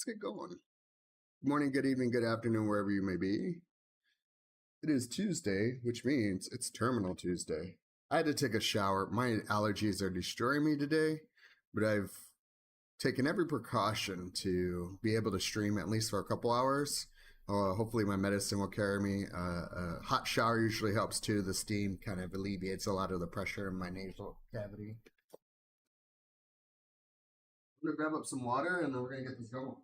Let's get going. Good morning, good evening, good afternoon, wherever you may be. It is Tuesday, which means it's Terminal Tuesday. I had to take a shower. My allergies are destroying me today, but I've taken every precaution to be able to stream at least for a couple hours. Hopefully my medicine will carry me. A hot shower usually helps too. The steam kind of alleviates a lot of the pressure in my nasal cavity. I'm gonna grab up some water and then we're gonna get this going.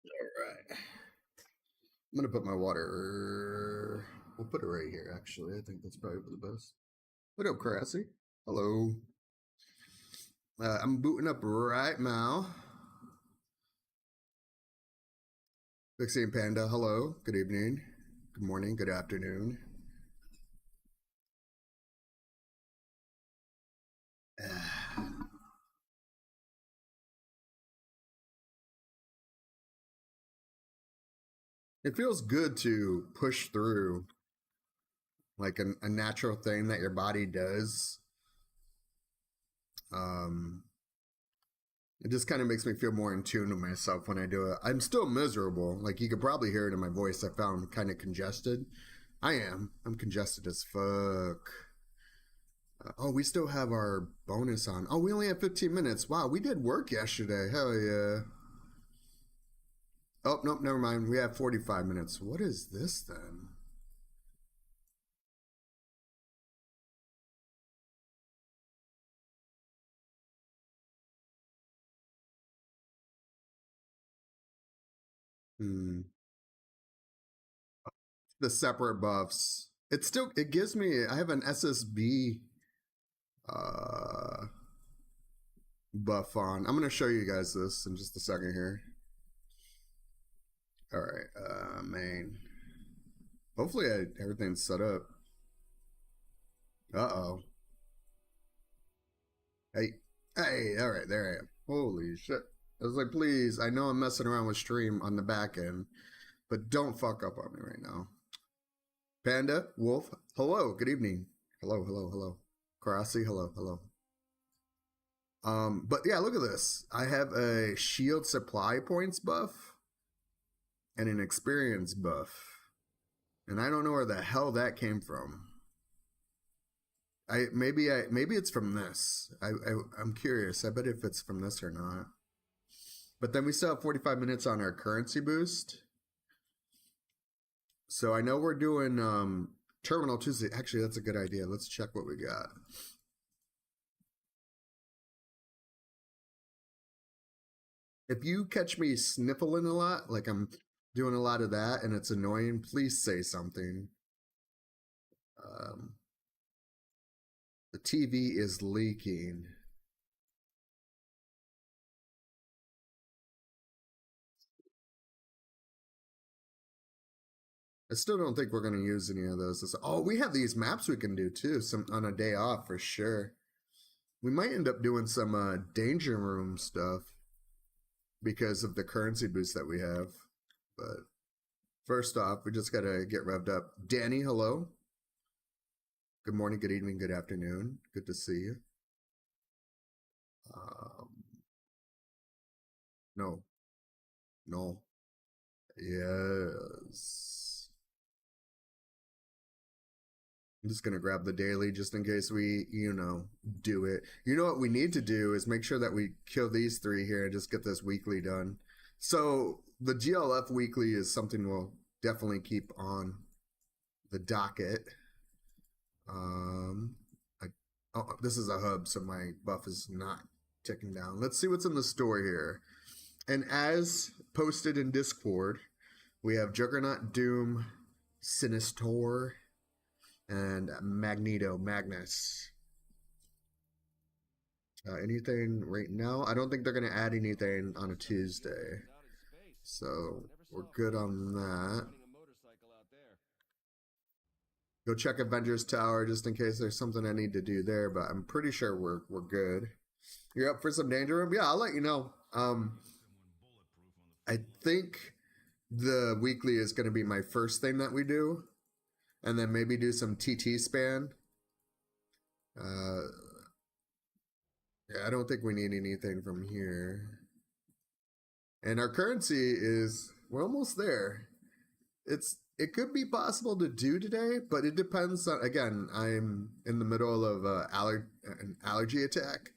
All right. I'm gonna put my water. We'll put it right here. Actually, I think that's probably the best. What up, Crassie? Hello. I'm booting up right now. Vixie and Panda, hello. Good evening. Good morning. Good afternoon. It feels good to push through like a natural thing that your body does. It just kind of makes me feel more in tune with myself when I do it. I'm still miserable. Like you could probably hear it in my voice. I found kind of congested. I am. I'm congested as fuck. Oh, we still have our bonus on. Oh, we only have 15 minutes. Wow, we did work yesterday. Hell yeah. Oh, nope, never mind. We have 45 minutes. What is this then? The separate buffs. It gives me, I have an SSB uh, buff on. I'm going to show you guys this in just a second here. All right, main. Hopefully everything's set up. Uh-oh. Hey, all right, there I am. Holy shit. I was like, please, I know I'm messing around with stream on the back end, but don't fuck up on me right now. Panda, Wolf, hello, good evening. Hello. Karasi, hello. But yeah, look at this. I have a shield supply points buff and an experience buff. And I don't know where the hell that came from. Maybe it's from this. I'm curious. I bet if it's from this or not. But then we still have 45 minutes on our currency boost. So I know we're doing Terminal Tuesday. Actually, that's a good idea. Let's check what we got. If you catch me sniffling a lot, like I'm doing a lot of that and it's annoying, please say something. The TV is leaking. I still don't think we're going to use any of those. Oh, we have these maps we can do too, some on a day off for sure. We might end up doing some danger room stuff because of the currency boost that we have. But first off, we just got to get revved up. Danny, hello. Good morning, good evening, good afternoon. Good to see you. No. Yes. I'm just going to grab the daily just in case we, do it. You know what we need to do is make sure that we kill these three here and just get this weekly done. So the GLF weekly is something we'll definitely keep on the docket. This is a hub, so my buff is not ticking down. Let's see what's in the store here. And as posted in Discord, we have Juggernaut, Doom, Sinistor, and Magnus. Anything right now? I don't think they're going to add anything on a Tuesday. So we're good on that. Go check Avengers Tower just in case there's something I need to do there, but I'm pretty sure we're good. You're up for some danger room? Yeah, I'll let you know. I think the weekly is going to be my first thing that we do, and then maybe do some TT span. Yeah, I don't think we need anything from here. And our currency is, we're almost there. It could be possible to do today, but it depends on, again, I'm in the middle of an allergy attack.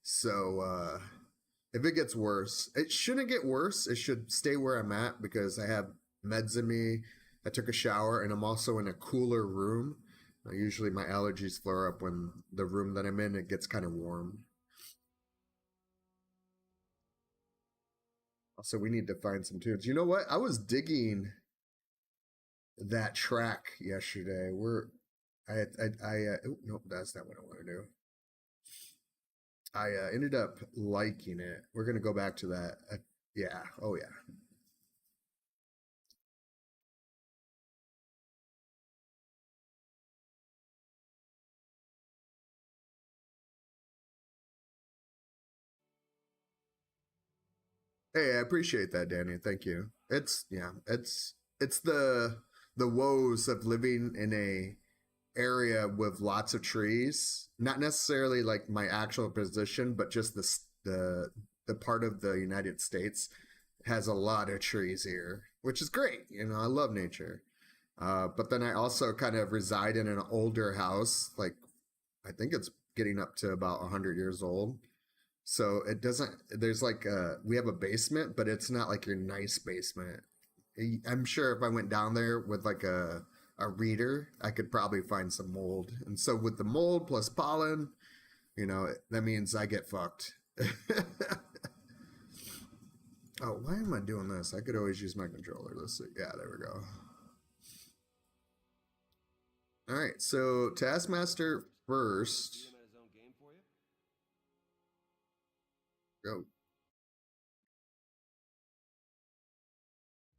So if it gets worse, it shouldn't get worse. It should stay where I'm at because I have meds in me. I took a shower and I'm also in a cooler room. Usually my allergies flare up when the room that I'm in, it gets kind of warm. Also, we need to find some tunes. You know what? I was digging that track yesterday. Oh, nope, that's not what I want to do. I ended up liking it. We're gonna go back to that. Yeah. Oh yeah. Hey, I appreciate that, Danny. Thank you. It's the woes of living in a area with lots of trees. Not necessarily like my actual position, but just the part of the United States has a lot of trees here, which is great. You know, I love nature. But then I also kind of reside in an older house. Like I think it's getting up to about 100 years old. So it doesn't. There's like we have a basement, but it's not like your nice basement. I'm sure if I went down there with like a reader, I could probably find some mold. And so with the mold plus pollen, you know, that means I get fucked. Oh, why am I doing this? I could always use my controller. Let's see. Yeah, there we go. All right, so Taskmaster first. Go.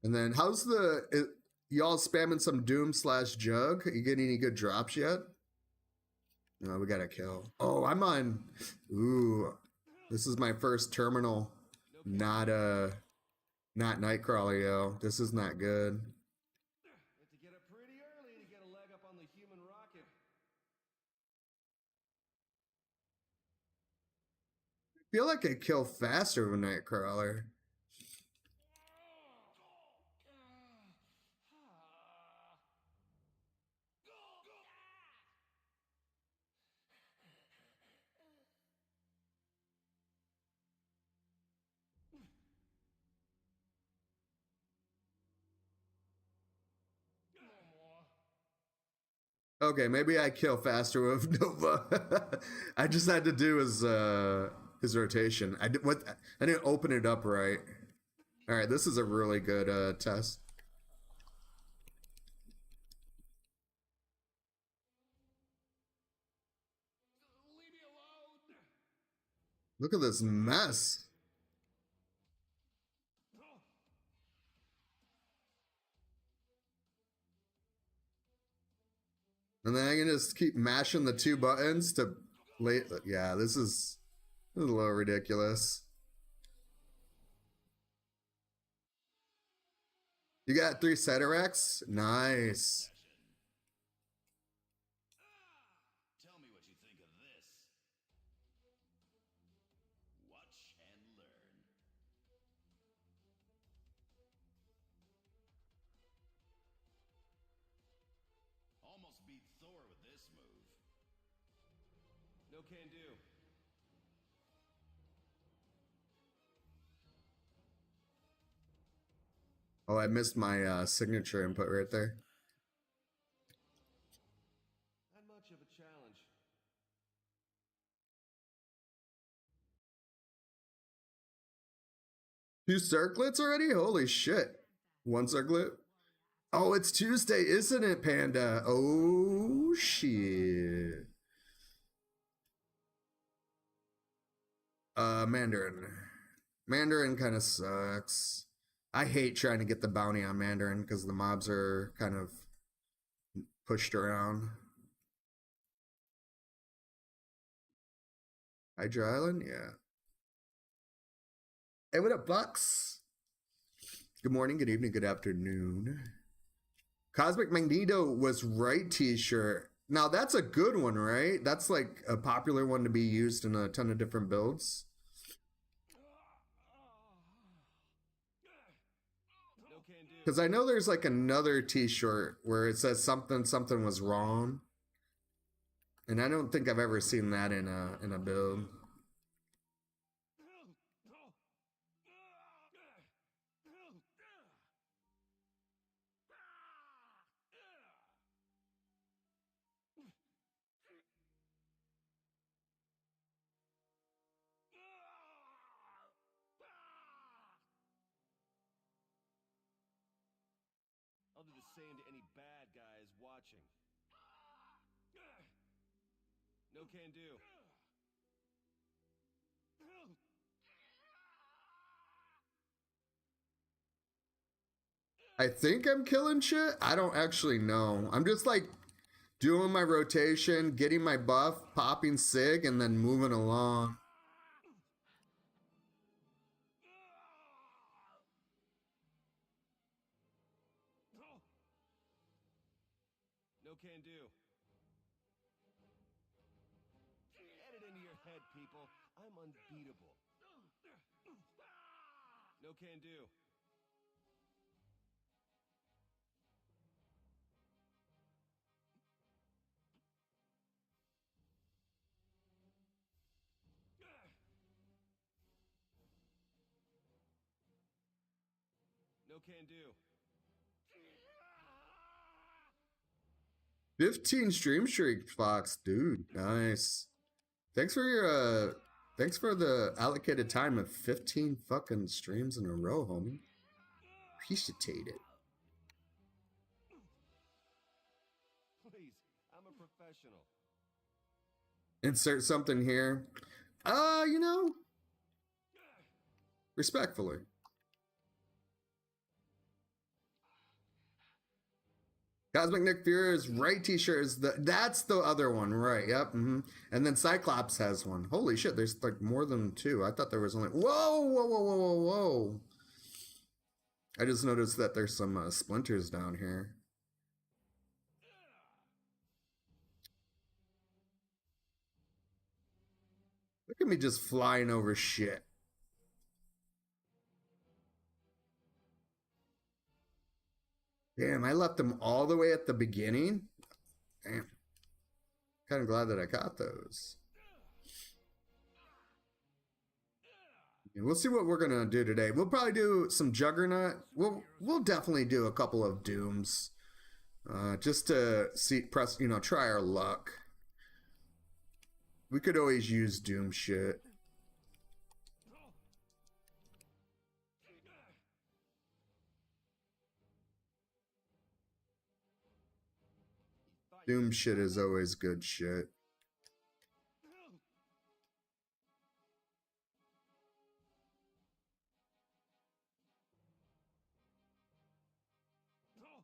And then how's y'all spamming some Doom slash Jug? Are you getting any good drops yet? No, we gotta kill. Oh, I'm on. Ooh, this is my first terminal. Not not Nightcrawler, yo. This is not good. To get up pretty early to get a leg up on the human rocket. I feel like I kill faster with Nightcrawler. Okay, maybe I kill faster with Nova. I just had to do his rotation. I didn't open it up right. All right, this is a really good test. Look at this mess. And then I can just keep mashing the two buttons to late. Yeah, this is a little ridiculous. You got 3 Ceterex? Nice. Tell me what you think of this. Watch and learn. Almost beat Thor with this move. No can do. Oh, I missed my signature input right there. Not much of a challenge. Two circlets already? Holy shit. One circlet? Oh, it's Tuesday, isn't it, Panda? Oh, shit. Mandarin. Mandarin kind of sucks. I hate trying to get the bounty on Mandarin because the mobs are kind of pushed around. Hydra Island? Yeah. Hey, what up, Bucks? Good morning, good evening, good afternoon. Cosmic Magneto was right t-shirt. Now that's a good one, right? That's like a popular one to be used in a ton of different builds. Because I know there's like another t-shirt where it says something was wrong. And I don't think I've ever seen that in a build. I'll do the same to any bad guys watching. No can do. I think I'm killing shit. I don't actually know. I'm just like doing my rotation, getting my buff, popping sig, and then moving along. No can do. Get it into your head, people. I'm unbeatable. No can do. No can do. 15 stream streak, Fox, dude. Nice. Thanks for your thanks for the allocated time of 15 fucking streams in a row, homie. Appreciate it. Please, I'm a professional. Insert something here. You know, respectfully. Cosmic Nick Fury's right t-shirt is that's the other one, right? Yep. And then Cyclops has one. Holy shit, there's like more than two. I thought there was only. Whoa. I just noticed that there's some splinters down here. Look at me just flying over shit. Damn, I left them all the way at the beginning. Damn. Kind of glad that I got those. And we'll see what we're gonna do today. We'll probably do some Juggernaut. We'll definitely do a couple of Dooms, just to try our luck. We could always use Doom shit. Doom shit is always good shit.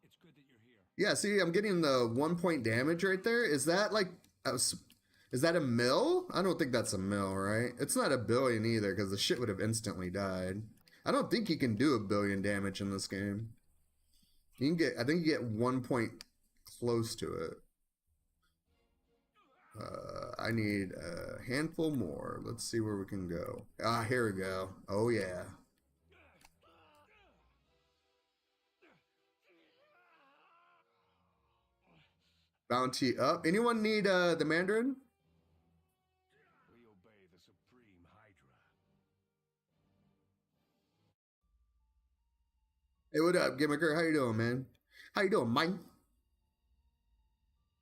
It's good that you're here. Yeah, see, I'm getting the 1 point damage right there. Is that like, is that a mill? I don't think that's a mill, right? It's not a billion either, because the shit would have instantly died. I don't think you can do 1 billion damage in this game. You can get, I think you get 1 point close to it. I need a handful more. Let's see where we can go. Ah, here we go. Oh, yeah. Bounty up. Anyone need the Mandarin? We obey the Supreme Hydra. Hey, what up, Gimmicker? How you doing, man? How you doing, Mike?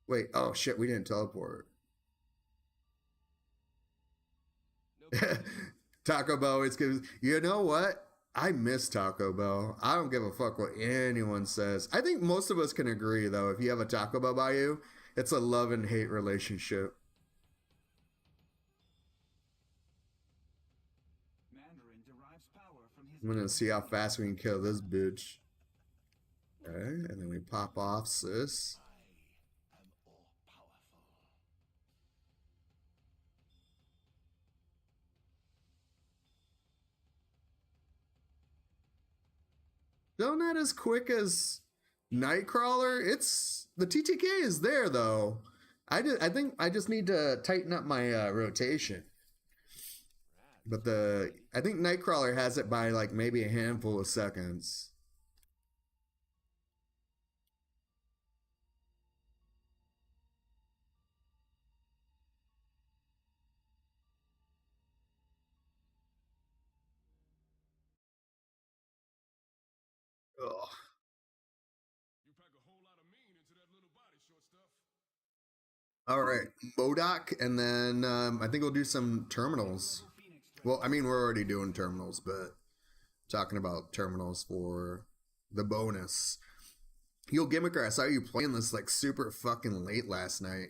Wait, oh shit, we didn't teleport. Taco Bell always gives. You know what? I miss Taco Bell. I don't give a fuck what anyone says. I think most of us can agree, though, if you have a Taco Bell by you, it's a love and hate relationship. Mandarin derives power from his. I'm gonna see how fast we can kill this bitch. Okay, and then we pop off, sis. Still not as quick as Nightcrawler. It's the TTK is there though. I think I just need to tighten up my rotation. But I think Nightcrawler has it by like maybe a handful of seconds. Ugh. You pack a whole lot of mean into that little body, short stuff. All right, Modoc, and then I think we'll do some terminals. Well, I mean, we're already doing terminals, but talking about terminals for the bonus. Yo, Gimmicker, I saw you playing this like super fucking late last night.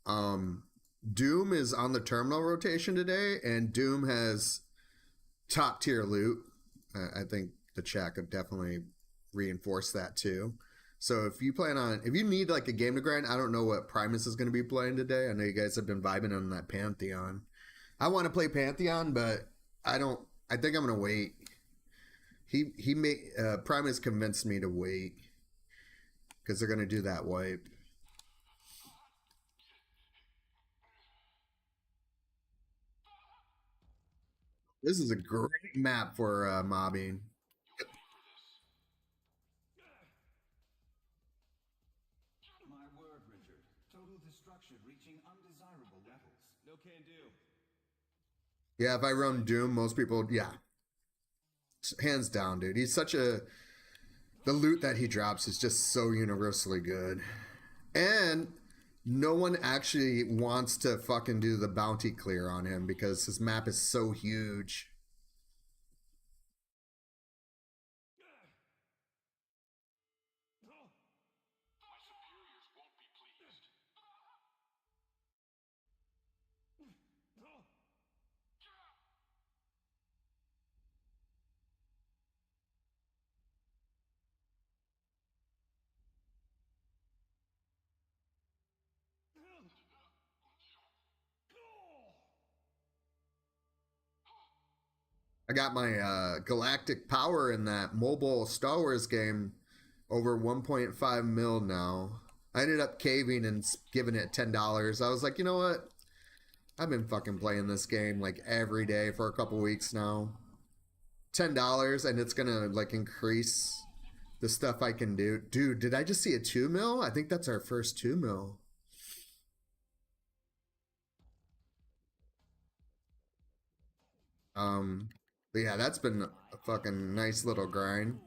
Doom is on the terminal rotation today, and Doom has top tier loot. I think the chat could definitely reinforce that too. So if you need like a game to grind, I don't know what Primus is going to be playing today. I know you guys have been vibing on that Pantheon. I want to play Pantheon, but I think I'm going to wait. Primus convinced me to wait because they're going to do that wipe. This is a great map for mobbing. My word, Richard. Total destruction reaching undesirable levels. No can do. Yeah, if I run Doom, most people, yeah. Hands down, dude. He's such a... The loot that he drops is just so universally good. And no one actually wants to fucking do the bounty clear on him because his map is so huge. My superiors won't be pleased. I got my galactic power in that mobile Star Wars game over 1.5 mil now. I ended up caving and giving it $10. I was like, you know what? I've been fucking playing this game like every day for a couple weeks now. $10 and it's gonna like increase the stuff I can do. Dude, did I just see a 2 mil? I think that's our first 2 mil. But yeah, that's been a fucking nice little grind.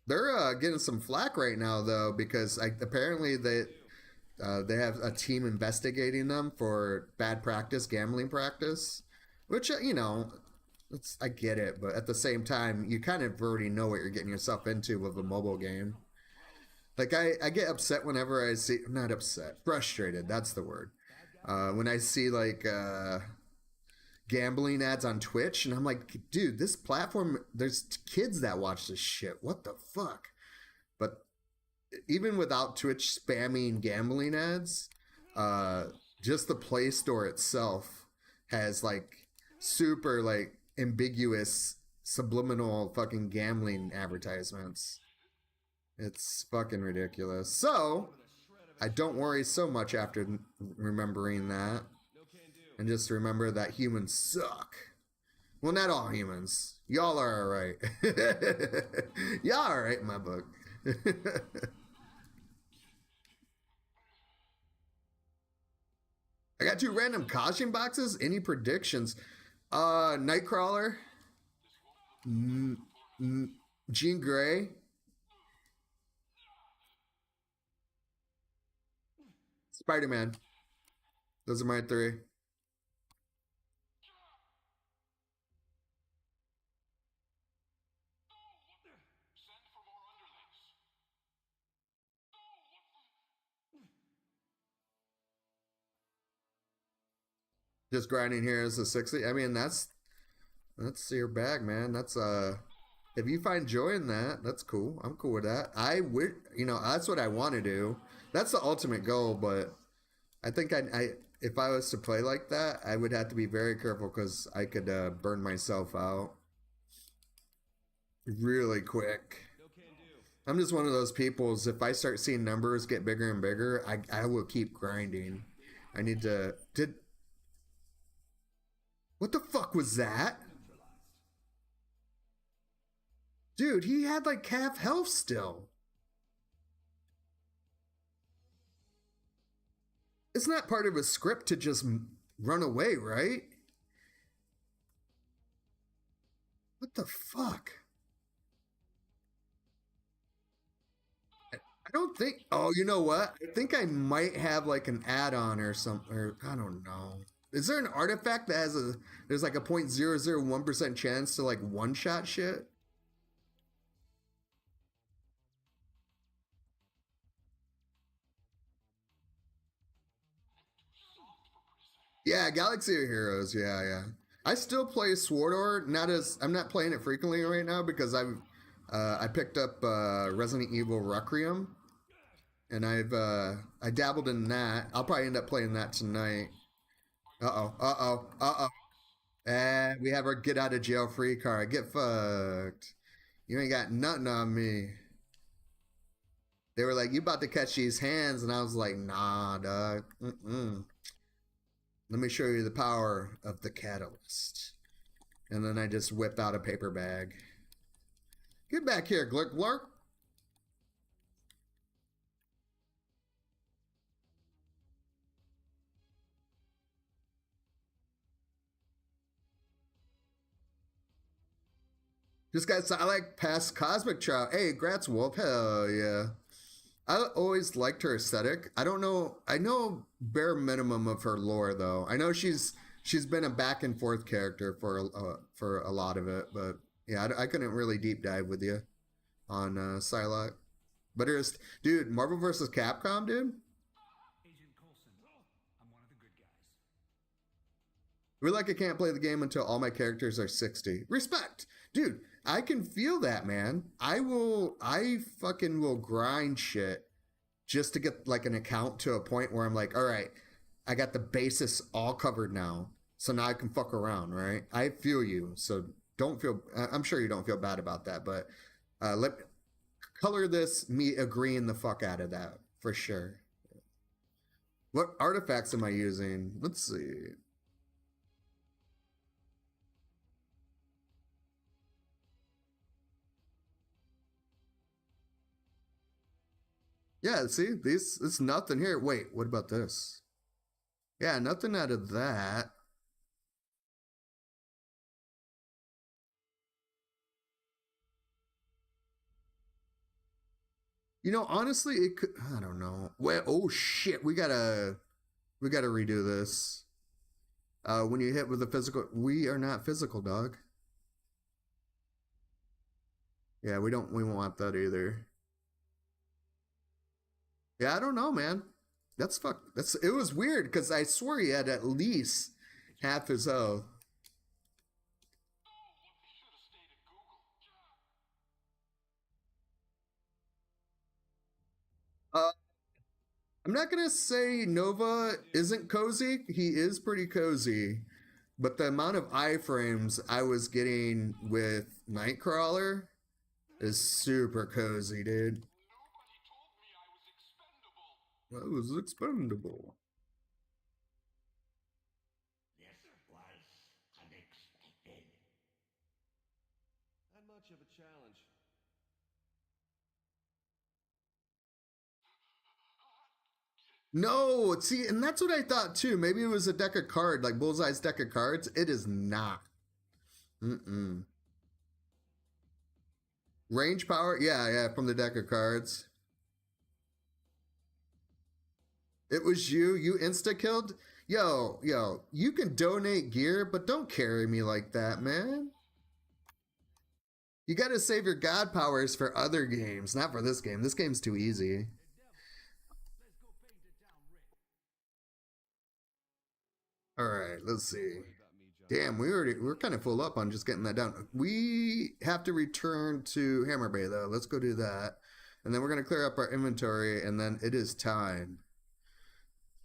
They're getting some flack right now though because apparently they have a team investigating them for bad practice, gambling practice, which I get it, but at the same time, you kind of already know what you're getting yourself into with a mobile game. Like I get upset whenever I see, not upset, frustrated. That's the word. When I see like gambling ads on Twitch, and I'm like, dude, this platform, there's kids that watch this shit. What the fuck? But even without Twitch spamming gambling ads, just the Play Store itself has like super like ambiguous subliminal fucking gambling advertisements. It's fucking ridiculous. So I don't worry so much after remembering that. And just remember that humans suck. Well, not all humans. Y'all are alright. Y'all are alright in my book. I got 2 random caution boxes. Any predictions? Nightcrawler. Jean Grey. Spider-Man. Those are my 3. Just grinding here as a 60. I mean, that's your bag, man. That's if you find joy in that, that's cool. I'm cool with that. I would, that's what I want to do. That's the ultimate goal, but I think I if I was to play like that, I would have to be very careful because I could burn myself out. really quick. No can do. I'm just one of those people. Is if I start seeing numbers get bigger and bigger, I will keep grinding. I need to. Did what the fuck was that? Dude, he had like half health still. It's not part of a script to just run away, right? What the fuck? I don't think. Oh, you know what? I think I might have like an add-on or something. Or I don't know. Is there an artifact that has a? There's like a 0.001% chance to like one-shot shit? Yeah, Galaxy of Heroes. Yeah, yeah. I still play Sword Art. Not as I'm not playing it frequently right now because I picked up Resident Evil Requiem, and I dabbled in that. I'll probably end up playing that tonight. Uh oh. Uh oh. Uh oh. And we have our get out of jail free card. Get fucked. You ain't got nothing on me. They were like, you about to catch these hands, and I was like, nah, dog. Mm-mm. Let me show you the power of the catalyst. And then I just whip out a paper bag. Get back here, Glurk Glurk. Just got I like past Cosmic Trout. Hey, Gratz Wolf. Hell yeah. I always liked her aesthetic. I don't know. I know bare minimum of her lore though. I know she's been a back and forth character for a lot of it, but yeah, I couldn't really deep dive with you on Psylocke. But there's dude, Marvel vs. Capcom, dude. Agent Coulson, I'm one of the good guys. We're like I can't play the game until all my characters are 60. Respect, dude. I can feel that, man. I fucking will grind shit just to get like an account to a point where I'm like, all right, I got the basis all covered now. So now I can fuck around, right? I feel you. So don't feel, I'm sure you don't feel bad about that, but let color this me agreeing the fuck out of that for sure. What artifacts am I using? Let's see. Yeah, see, it's nothing here. Wait, what about this? Yeah, nothing out of that. You know, honestly, it could. I don't know. Well, oh shit, we gotta redo this. When you hit with a physical, we are not physical, dog. Yeah, we won't want that either. Yeah, I don't know, man. That's fuck. That's it was weird because I swore he had at least half his health. Uh, I'm not gonna say Nova isn't cozy. He is pretty cozy, but the amount of iframes I was getting with Nightcrawler is super cozy, dude. I was expendable. This was unexpected. Not much of a challenge. No, see, and that's what I thought too. Maybe it was a deck of cards, like Bullseye's deck of cards. It is not. Mm-mm. Range power, yeah, yeah, from the deck of cards. It was you. You insta killed. Yo, you can donate gear, but don't carry me like that, man. You got to save your god powers for other games, not for this game. This game's too easy. All right, let's see. Damn, we're kind of full up on just getting that done. We have to return to Hammer Bay though. Let's go do that, and then we're gonna clear up our inventory, and then it is time.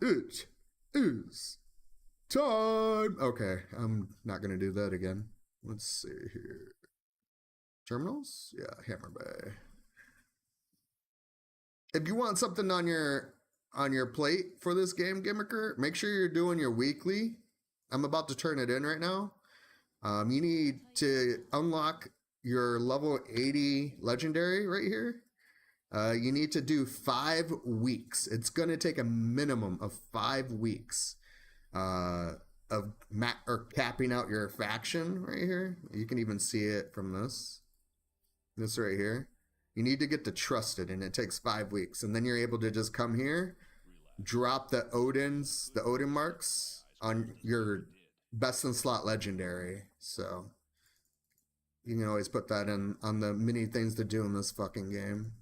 It is time. Okay, I'm not gonna do that again. Let's see here. Terminals? Yeah, Hammer Bay. If you want something on your plate for this game, Gimmicker, make sure you're doing your weekly. I'm about to turn it in right now. You need to unlock your level 80 legendary right here. You need to do 5 weeks. It's going to take a minimum of 5 weeks of capping out your faction right here. You can even see it from this right here. You need to get to trusted, and it takes 5 weeks, and then you're able to just come here, drop the Odin marks on your best in slot legendary. So you can always put that in on the many things to do in this fucking game.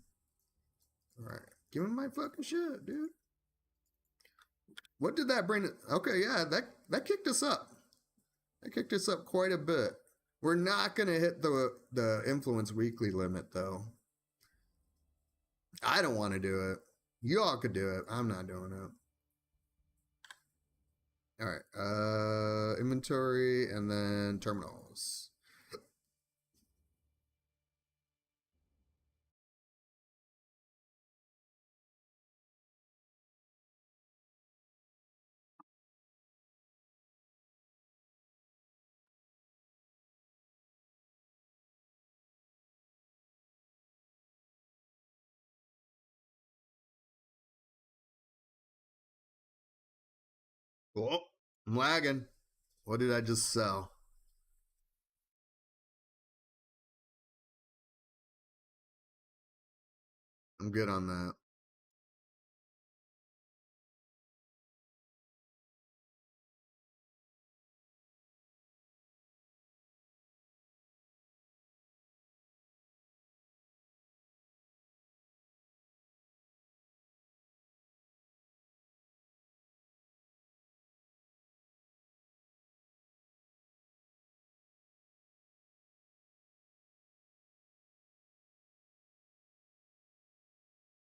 All right, give me my fucking shit, dude. What did that bring? Okay, yeah, that kicked us up. That kicked us up quite a bit. We're not gonna hit the influence weekly limit though. I don't want to do it. You all could do it. I'm not doing it. All right. Inventory and then terminals. Oh, I'm lagging. What did I just sell? I'm good on that.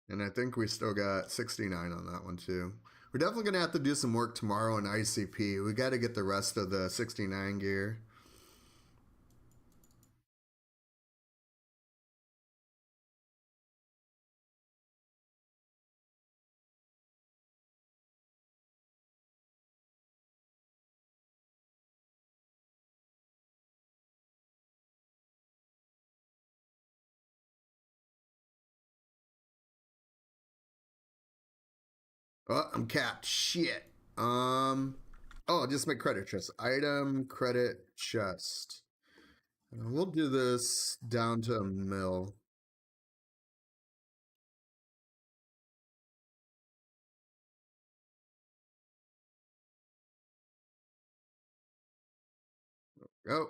And I think we still got 69 on that one too. We're definitely going to have to do some work tomorrow in ICP. We got to get the rest of the 69 gear. Oh, I'm capped. Shit. Oh, just my credit chest. Item credit chest. We'll do this down to a mil. Go.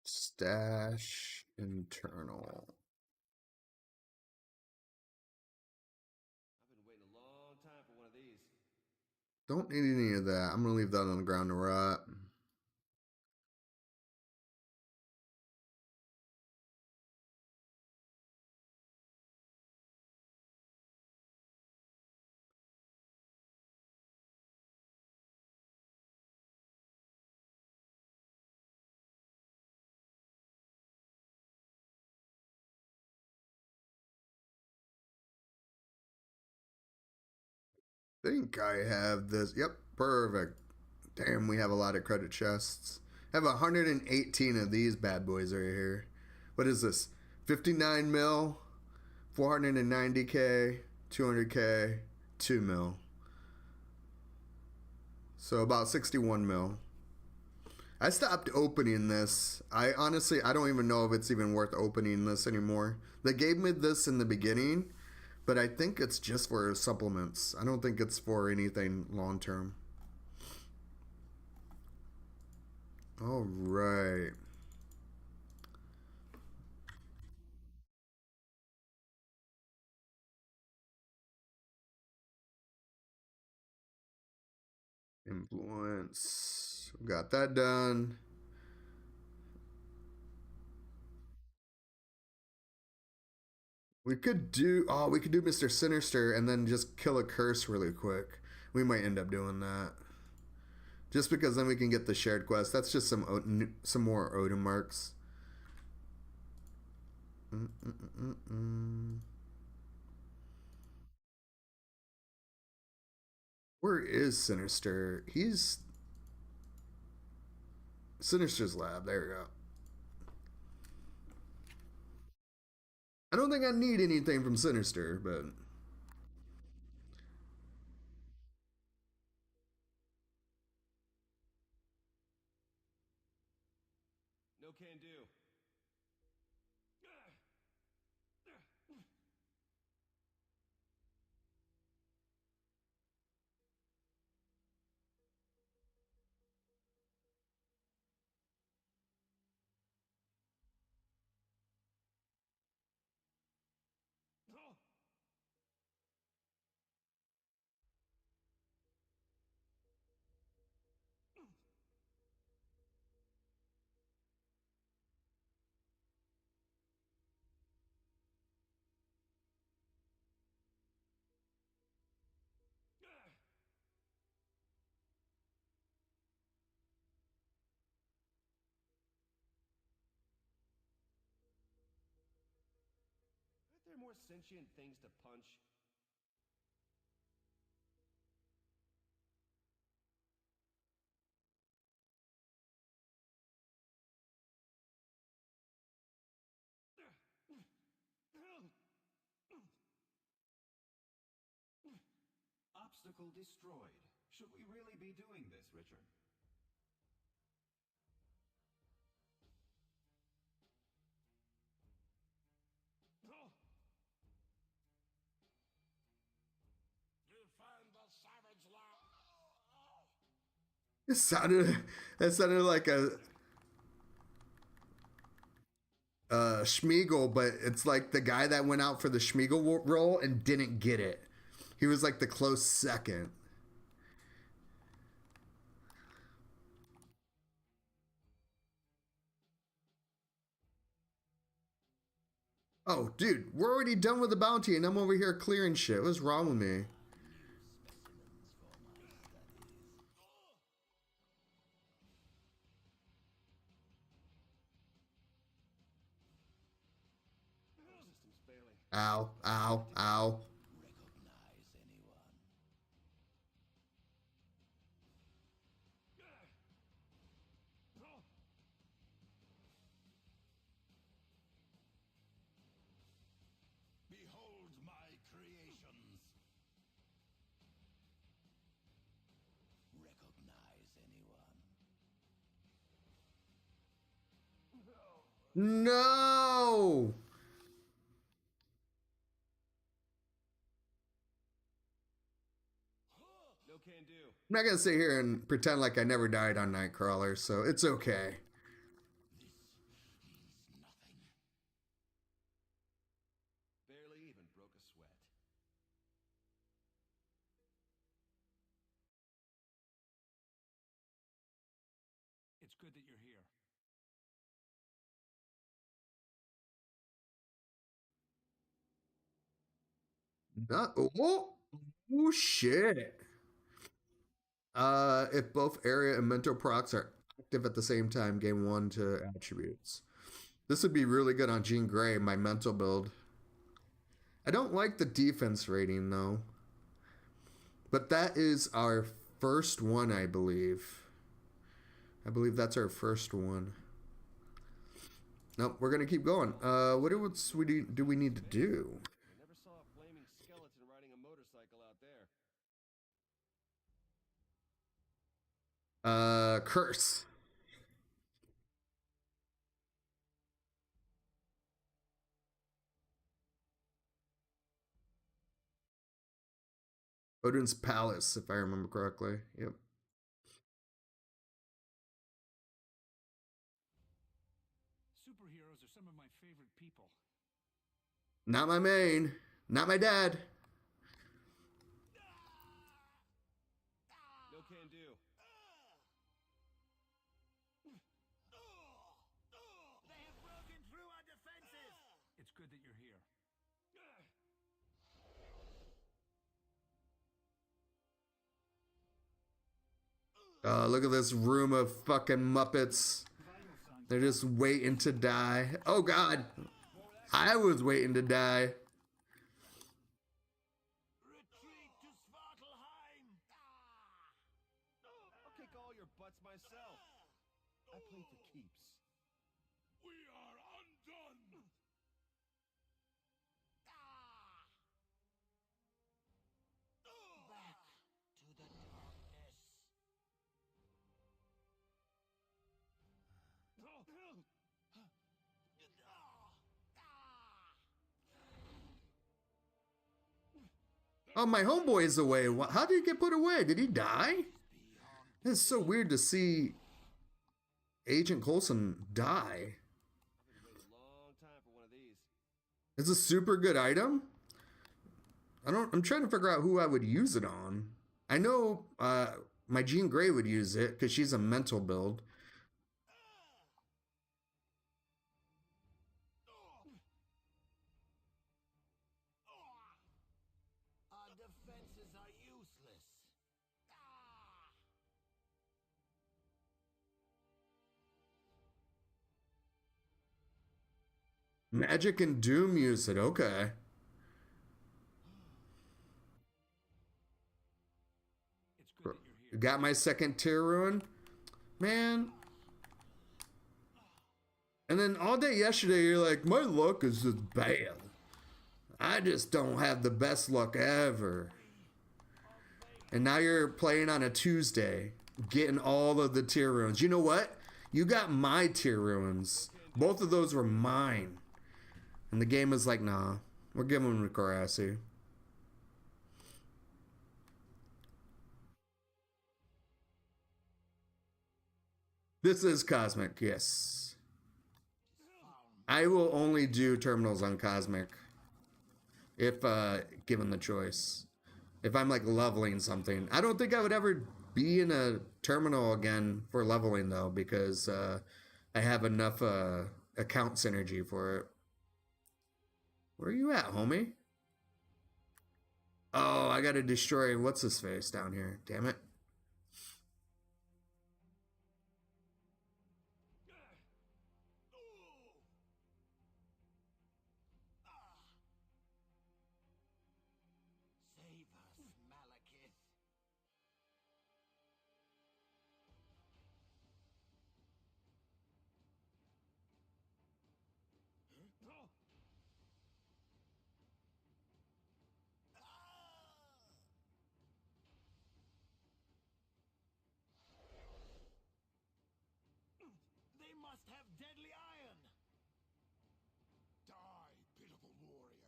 Stash internal. I've been waiting a long time for one of these. Don't need any of that. I'm gonna leave that on the ground to rot. Think I have this. Yep, perfect. Damn, we have a lot of credit chests. I have 118 of these bad boys right here. What is this? 59 mil, 490k, 200k, 2 mil. So about 61 mil. I stopped opening this. I don't even know if it's even worth opening this anymore. They gave me this in the beginning, but I think it's just for supplements. I don't think it's for anything long term. All right. Influence. Got that done. We could do Mr. Sinister and then just kill a curse really quick. We might end up doing that. Just because then we can get the shared quest. That's just some more Odin marks. Where is Sinister? He's Sinister's lab. There we go. I don't think I need anything from Sinister, but No can do. Aren't there more sentient things to punch? Obstacle destroyed. Should we really be doing this, Richard? Defend the savage land. it sounded like a Schmiegel, but it's like the guy that went out for the Schmiegel role and didn't get it. He was like the close second. Oh, dude, we're already done with the bounty and I'm over here clearing shit. What's wrong with me? System's failing. Ow, ow, ow. Recognize anyone? Behold my creations. Recognize anyone? No! No can do. I'm not gonna sit here and pretend like I never died on Nightcrawler, so it's okay. This means nothing. Barely even broke a sweat. It's good that you're here. Not, oh shit. If both area and mental procs are active at the same time, gain 1 to attributes. This would be really good on Jean Grey, my mental build. I don't like the defense rating though. But that is our first one, I believe. I believe that's our first one. Nope, we're gonna keep going. What else do we need to do? I never saw a flaming skeleton riding a motorcycle out there. Curse. Odin's Palace, if I remember correctly. Yep. Superheroes are some of my favorite people. Not my main. Not my dad. No can do. They have broken through our defenses! It's good that you're here. Look at this room of fucking Muppets. They're just waiting to die. Oh God, I was waiting to die. Retreat to Svartalheim! I'll kick all your butts myself. I play for keeps. We are undone! Back to the darkness. Oh, my homeboy is away. How did he get put away? Did he die? It's so weird to see Agent Coulson die. I've been waiting a long time for one of these. It's a super good item. I'm trying to figure out who I would use it on. I know my Jean Grey would use it because she's a mental build. Our defenses are useless. Magic and Doom use it. Okay. It's good that you're here. Got my second tier ruin. Man. And then all day yesterday, you're like, my luck is just bad. I just don't have the best luck ever. And now you're playing on a Tuesday, getting all of the tier ruins. You know what? You got my tier ruins. Both of those were mine. And the game is like, nah, we're giving them to Karasi. This is Cosmic, yes. I will only do terminals on Cosmic if given the choice. If I'm like leveling something. I don't think I would ever be in a terminal again for leveling though, because I have enough account synergy for it. Where are you at, homie? Oh, I gotta destroy what's his face down here. Damn it. Save us, Malekith. They must have deadly iron. Die, pitiful warrior.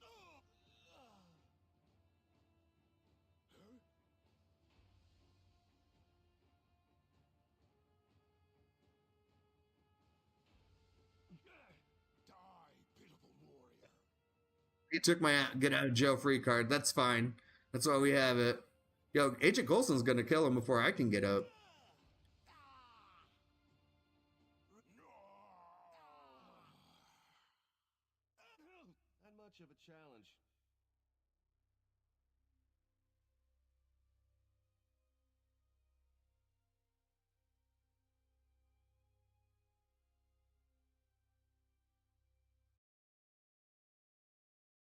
Die, pitiful warrior. He took my get out of jail free card. That's fine. That's why we have it. Yo, Agent Coulson's gonna kill him before I can get up. Not much of a challenge.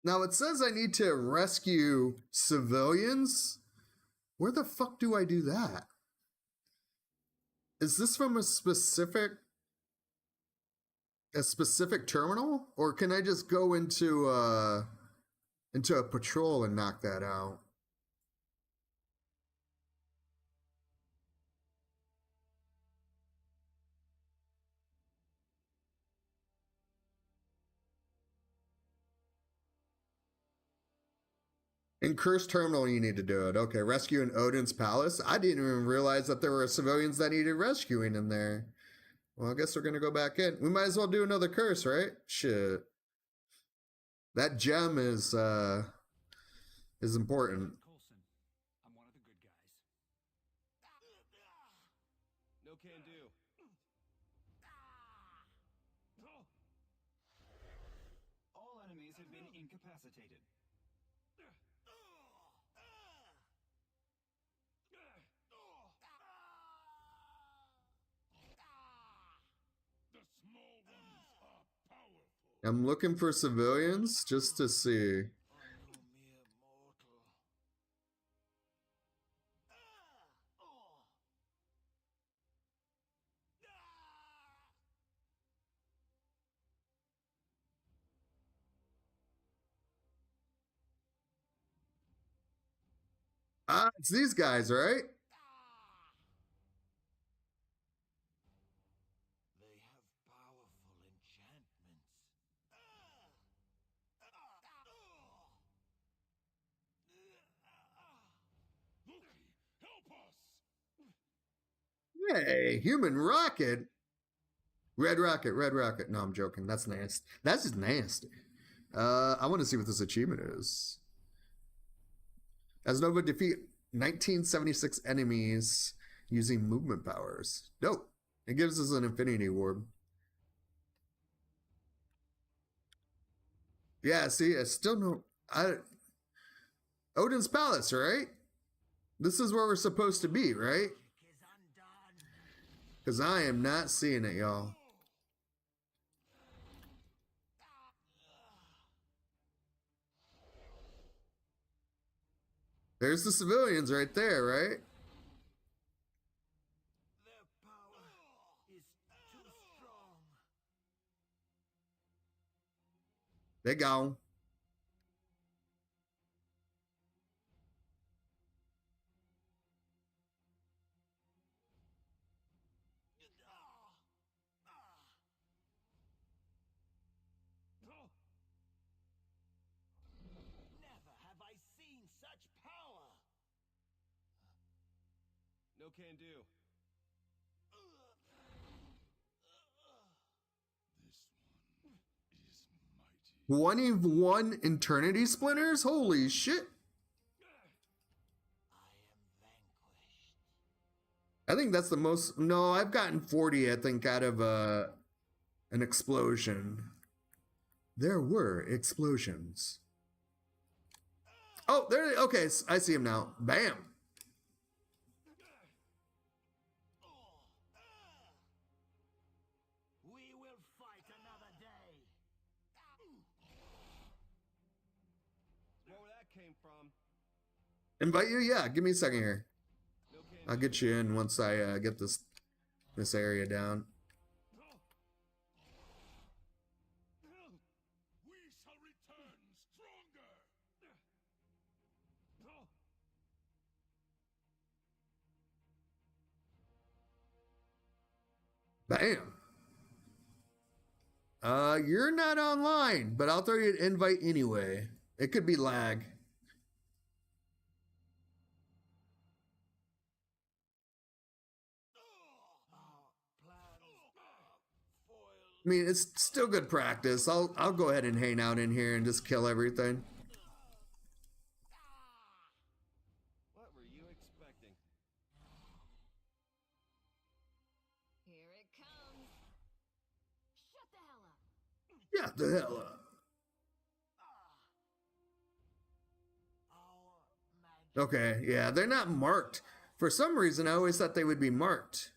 Now it says I need to rescue civilians. Where the fuck do I do that? Is this from a specific terminal, or can I just go into a patrol and knock that out? In Cursed Terminal, you need to do it. Okay, rescue in Odin's palace. I didn't even realize that there were civilians that needed rescuing in there. Well, I guess we're gonna go back in. We might as well do another curse, right? Shit. That gem is important. Coulson, I'm one of the good guys. No can do. All enemies have been incapacitated. I'm looking for civilians just to see. On you mere mortal. Ah, it's these guys, right? They have powerful enchantments. Loki, help us! Hey, human rocket. Red rocket, red rocket. No, I'm joking. That's nasty. That's just nasty. I want to see what this achievement is. As Nova defeat 1976 enemies using movement powers. Dope. It gives us an infinity orb. Yeah, see, I still know. Odin's palace, right? This is where we're supposed to be, right? Is undone. Because I am not seeing it, y'all. There's the civilians right there, right? Their power is too strong. They gone. Never have I seen such power. No can do. This one is mighty. 21 eternity splinters? Holy shit. I am vanquished. I think that's the most. No, I've gotten 40, I think, out of an explosion. There were explosions. Oh, there. Okay, I see him now. Bam. We will fight another day. More where that came from. Invite you? Yeah, give me a second here. No can I'll get you in once I get this area down. We shall return stronger. Bam. You're not online, but I'll throw you an invite anyway. It could be lag. I mean, it's still good practice. I'll go ahead and hang out in here and just kill everything. What were you expecting? Here it comes. Shut the hell up. Yeah, the hell up. Okay, yeah, they're not marked. For some reason, I always thought they would be marked.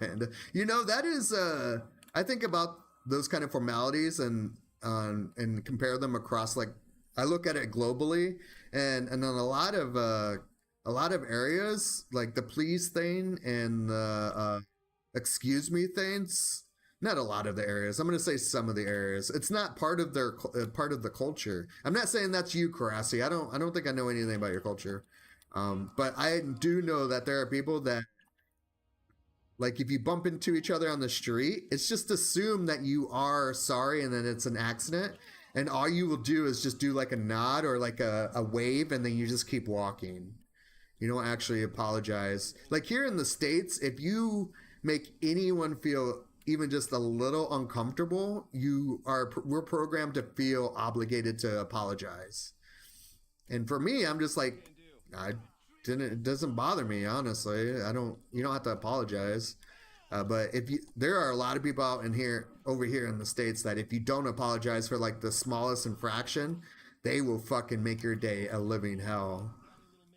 Panda. You know, that is I think about those kind of formalities and compare them across, like, I look at it globally, and on a lot of areas, like the please thing and the excuse me things. Not a lot of the areas. I'm going to say some of the areas. It's not part of their part of the culture. I'm not saying that's you, Karasi. I don't think I know anything about your culture, but I do know that there are people that, like, if you bump into each other on the street, it's just assume that you are sorry and then it's an accident. And all you will do is just do like a nod or like a wave, and then you just keep walking. You don't actually apologize. Like here in the States, if you make anyone feel even just a little uncomfortable, we're programmed to feel obligated to apologize. And for me, I'm just like, it doesn't bother me, honestly. You don't have to apologize. But if you, there are a lot of people out in here, over here in the States, that if you don't apologize for like the smallest infraction, they will fucking make your day a living hell.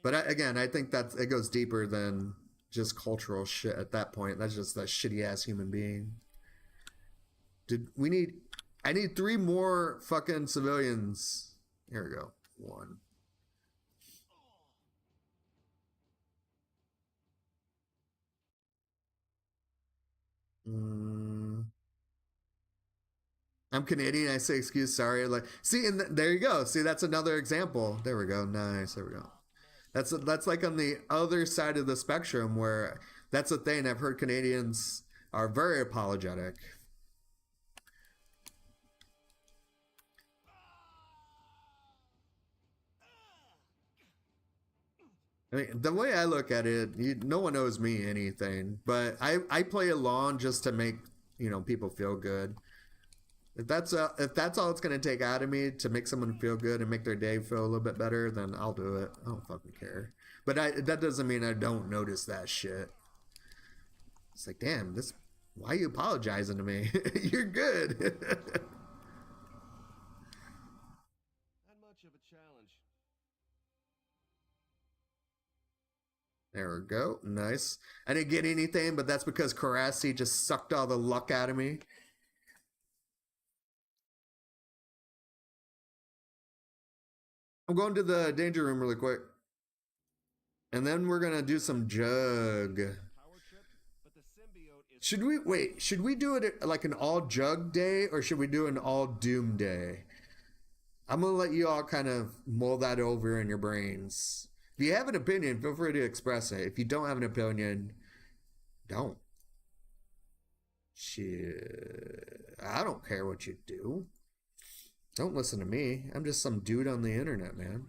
But again, I think that it goes deeper than just cultural shit at that point. That's just a shitty ass human being. Did we need? I need 3 more fucking civilians. Here we go. 1. I'm Canadian. I say excuse, sorry. Like, see, and there you go. See, that's another example. There we go. Nice. There we go. That's like on the other side of the spectrum where that's the thing. I've heard Canadians are very apologetic. I mean, the way I look at it, no one owes me anything, but I play along just to make people feel good. If that's all it's gonna take out of me to make someone feel good and make their day feel a little bit better, then I'll do it. I don't fucking care. But that doesn't mean I don't notice that shit. It's like, damn, this. Why are you apologizing to me? You're good. Not much of a challenge. There we go. Nice. I didn't get anything, but that's because Karasi just sucked all the luck out of me. I'm going to the danger room really quick. And then we're going to do some jug. Should we do it like an all jug day, or should we do an all doom day? I'm going to let you all kind of mull that over in your brains. If you have an opinion, feel free to express it. If you don't have an opinion, don't. Shit. I don't care what you do. Don't listen to me. I'm just some dude on the internet, man.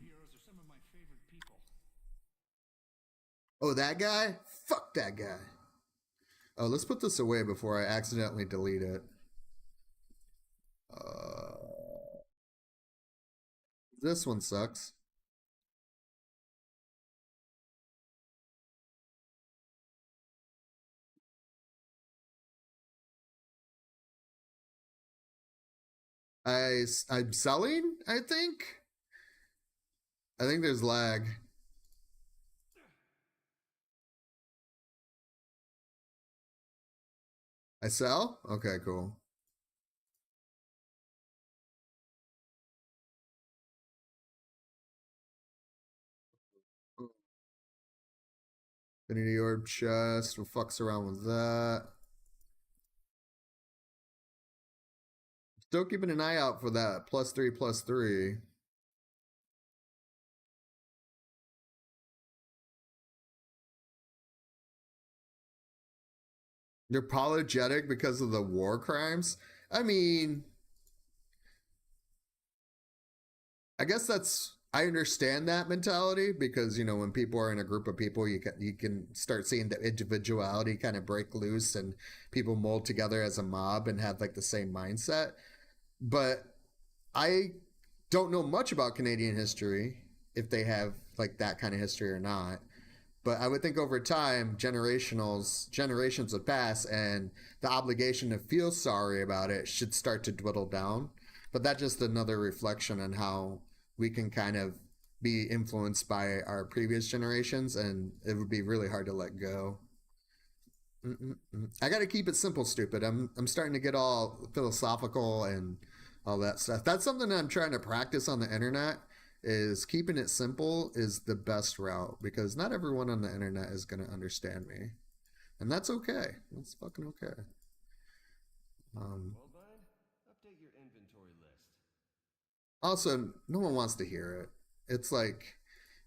Oh, that guy? Fuck that guy. Oh, let's put this away before I accidentally delete it. This one sucks. I'm selling, I think. I think there's lag. I sell? Okay, cool. Infinity Orb chest. We'll fucks around with that. Still keeping an eye out for that +3/+3. You're apologetic because of the war crimes? I mean, I guess I understand that mentality because when people are in a group of people, you can start seeing the individuality kind of break loose and people mold together as a mob and have like the same mindset. But I don't know much about Canadian history, if they have like that kind of history or not. But I would think over time, generations would pass, and the obligation to feel sorry about it should start to dwindle down. But that's just another reflection on how we can kind of be influenced by our previous generations, and it would be really hard to let go. I got to keep it simple, stupid. I'm starting to get all philosophical and all that stuff. That's something that I'm trying to practice on the internet. Is keeping it simple is the best route, because not everyone on the internet is going to understand me, and that's okay. That's fucking okay. Update your inventory list. Also, no one wants to hear it. It's like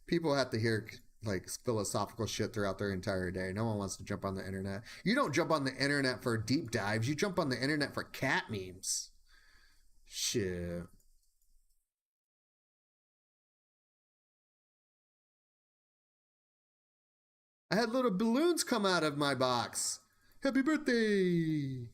people have to hear like philosophical shit throughout their entire day. No one wants to jump on the internet. You don't jump on the internet for deep dives. You jump on the internet for cat memes. Shit. I had little balloons come out of my box. Happy birthday!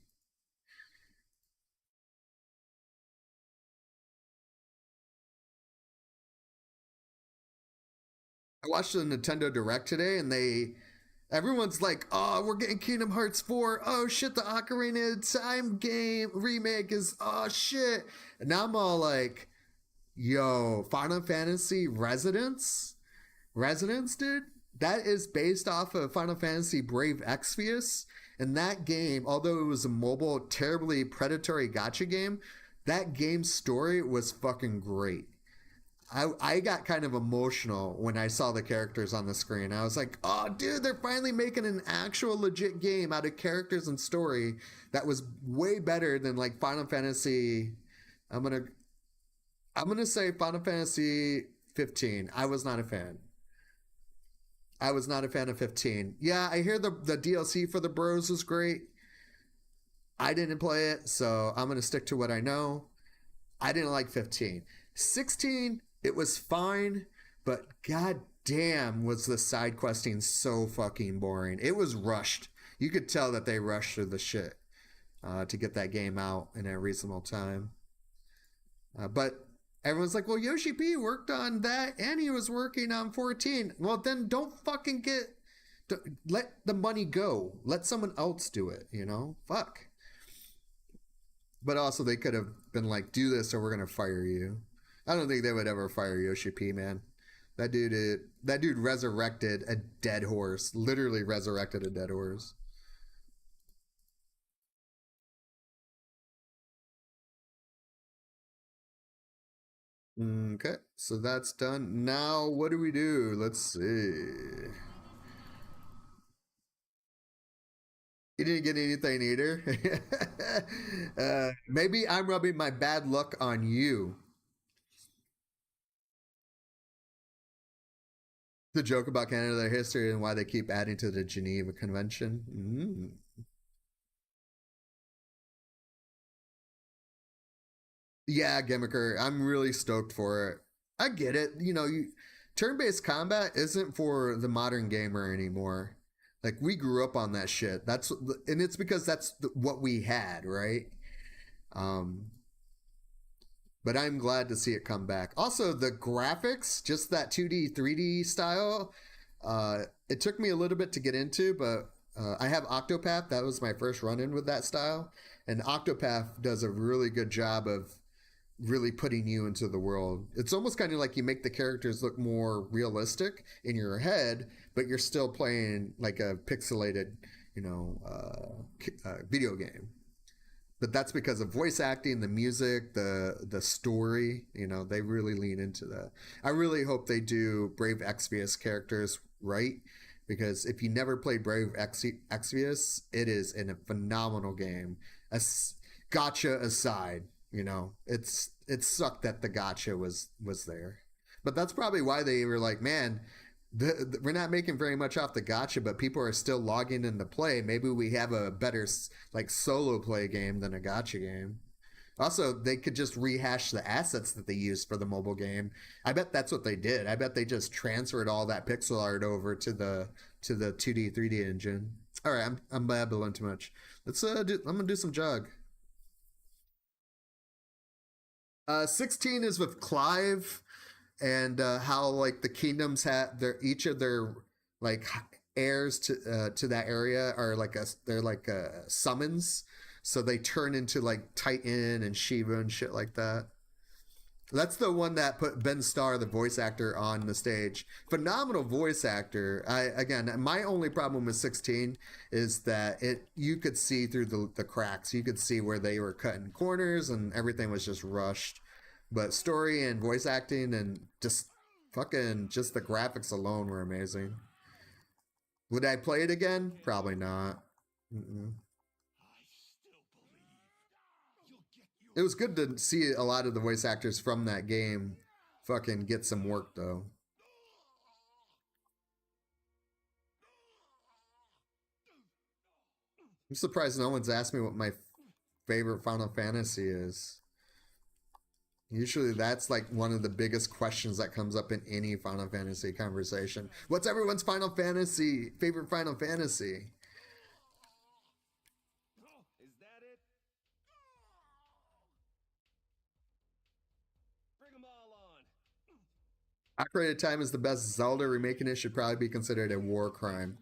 I watched the Nintendo Direct today, and they Everyone's like, oh, we're getting Kingdom Hearts 4. Oh shit, the Ocarina of Time game remake is, oh shit. And now I'm all like, yo, Final Fantasy Resonance, dude? That is based off of Final Fantasy Brave Exvius. And that game, although it was a mobile, terribly predatory gacha game, that game's story was fucking great. I got kind of emotional when I saw the characters on the screen. I was like, oh, dude, they're finally making an actual legit game out of characters and story that was way better than like Final Fantasy. I'm gonna say Final Fantasy 15. I was not a fan. I was not a fan of 15. Yeah, I hear the DLC for the Bros was great. I didn't play it, so I'm gonna stick to what I know. I didn't like 15. 16, it was fine, but god damn was the side questing so fucking boring. It was rushed. You could tell that they rushed through the shit to get that game out in a reasonable time. But everyone's like, well, Yoshi P worked on that and he was working on 14. Well, then don't fucking let the money go. Let someone else do it, you know? Fuck. But also they could have been like, do this or we're going to fire you. I don't think they would ever fire Yoshi P, man. That dude resurrected a dead horse. Literally resurrected a dead horse. Okay, so that's done. Now, what do we do? Let's see. You didn't get anything either. Maybe I'm rubbing my bad luck on you. The joke about Canada, their history, and why they keep adding to the Geneva Convention. Yeah, Gimmicker, I'm really stoked for it. I get it. You know, turn-based combat isn't for the modern gamer anymore. Like we grew up on that shit. And it's because that's what we had, right? But I'm glad to see it come back. Also, the graphics, just that 2D, 3D style, it took me a little bit to get into, but I have Octopath. That was my first run-in with that style. And Octopath does a really good job of really putting you into the world. It's almost kind of like you make the characters look more realistic in your head, but you're still playing like a pixelated, video game. But that's because of voice acting, the music, the story. They really lean into that. I really hope they do Brave Exvius characters right, because if you never played Brave Exvius, it is a phenomenal game. Gotcha aside, it sucked that the gotcha was there. But that's probably why they were like, man, we're not making very much off the gotcha, but people are still logging in to play. Maybe we have a better like solo play game than a gotcha game. Also, they could just rehash the assets that they used for the mobile game. I bet that's what they did. I bet they just transferred all that pixel art over to the 2D 3D engine. All right, I'm babbling too much. I'm gonna do some jog. 16 is with Clive, and how like the kingdoms had each of their like heirs to that area are they're like summons, so they turn into like Titan and Shiva and shit like that. That's the one that put Ben Starr, the voice actor, on the stage. Phenomenal voice actor. My only problem with 16 is that you could see through the cracks. You could see where they were cutting corners and everything was just rushed. But story and voice acting and just the graphics alone were amazing. Would I play it again? Probably not. It was good to see a lot of the voice actors from that game fucking get some work, though. I'm surprised no one's asked me what my favorite Final Fantasy is. Usually that's like one of the biggest questions that comes up in any Final Fantasy conversation. What's everyone's favorite Final Fantasy? Is that it? Bring them all on. Ocarina of Time is the best Zelda. Remaking it should probably be considered a war crime.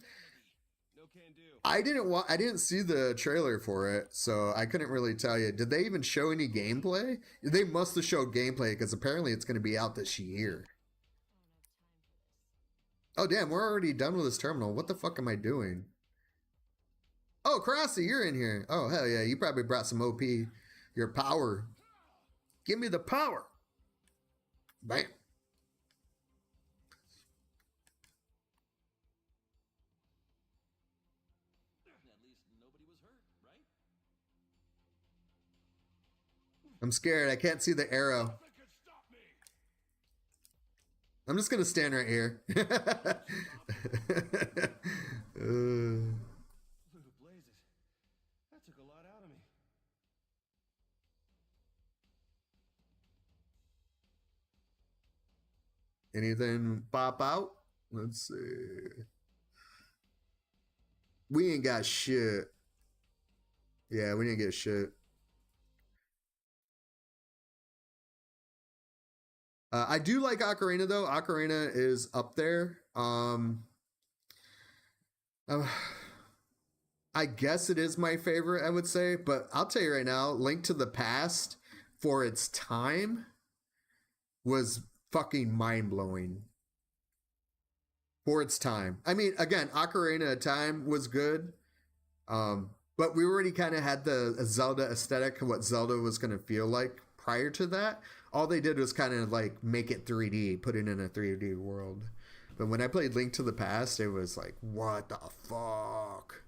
I didn't see the trailer for it, so I couldn't really tell you. Did they even show any gameplay? They must have showed gameplay because apparently it's going to be out this year. Oh damn, we're already done with this terminal. What the fuck am I doing? Oh, Crossy, you're in here. Oh hell yeah, you probably brought some OP. Your power. Give me the power. Bam. At least nobody was hurt, right? I'm scared. I can't see the arrow. I'm just gonna stand right here. Little blazes. That took a lot out of me. Anything pop out? Let's see. We ain't got shit. Yeah, we didn't get shit. I do like Ocarina though. Ocarina is up there. I guess it is my favorite, I would say, but I'll tell you right now, Link to the Past for its time was fucking mind-blowing. For its time. I mean, again, Ocarina of Time was good. But we already kind of had the Zelda aesthetic of what Zelda was going to feel like prior to that. All they did was kind of like make it 3D, put it in a 3D world. But when I played Link to the Past, it was like, what the fuck?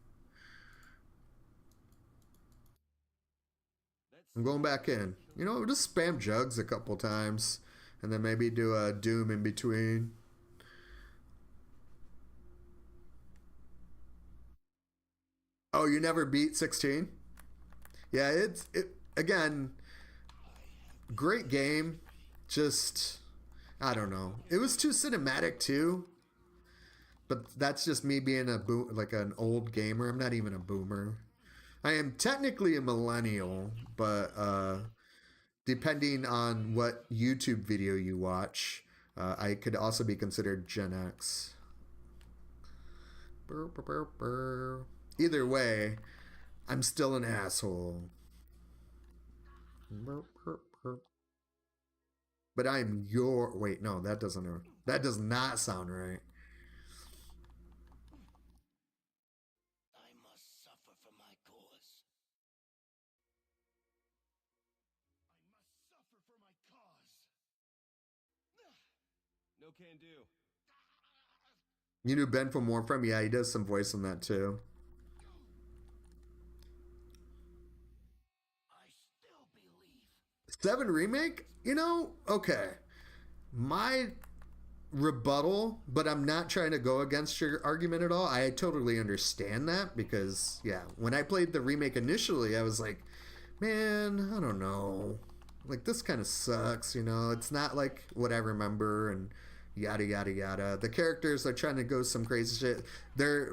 I'm going back in. You know, just spam jugs a couple times. And then maybe do a Doom in between. Oh, you never beat 16? Yeah, it again, great game. Just I don't know. It was too cinematic too. But that's just me being like an old gamer. I'm not even a boomer. I am technically a millennial, but depending on what YouTube video you watch, I could also be considered Gen X. Burr, burr, burr, burr. Either way, I'm still an asshole. Burr, burr, burr. But I'm your. Wait, no, that does not sound right. I must suffer for my cause. I must suffer for my cause. No can do. You knew Ben from Warframe? Yeah, he does some voice on that too. I still believe. 7 Remake? You know, okay. My rebuttal, but I'm not trying to go against your argument at all. I totally understand that because, yeah, when I played the remake initially, I was like, man, I don't know. Like, this kind of sucks, you know? It's not like what I remember and yada, yada, yada. The characters are trying to go some crazy shit. They're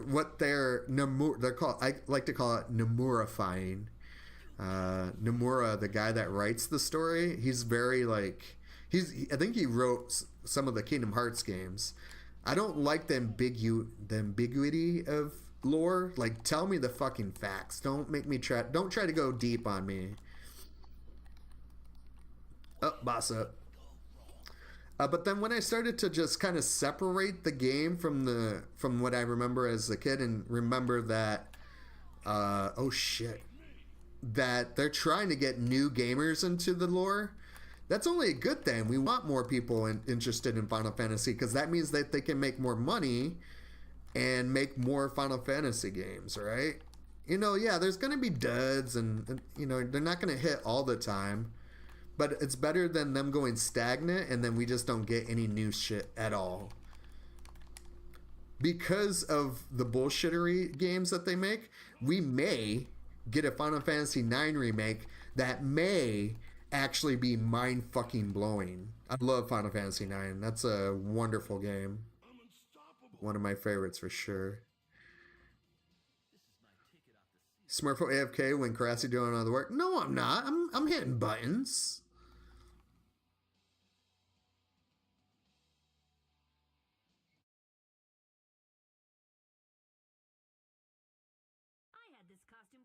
called, I like to call it Nomurifying. Nomura, the guy that writes the story, he's very like I think he wrote some of the Kingdom Hearts games. I don't like the ambiguity of lore. Like, tell me the fucking facts. Don't try to go deep on me. Oh, boss up. But then when I started to just kind of separate the game from what I remember as a kid and remember that oh shit, that they're trying to get new gamers into the lore, that's only a good thing. We want more people interested in Final Fantasy because that means that they can make more money and make more Final Fantasy games, right? You know, yeah, there's going to be duds and, you know, they're not going to hit all the time, but it's better than them going stagnant and then we just don't get any new shit at all. Because of the bullshittery games that they make, we may get a Final Fantasy IX remake that may actually be mind fucking blowing. I love Final Fantasy IX. That's a wonderful game. One of my favorites for sure. Smurfo AFK when Karasi doing all the work. No, I'm not. I'm hitting buttons.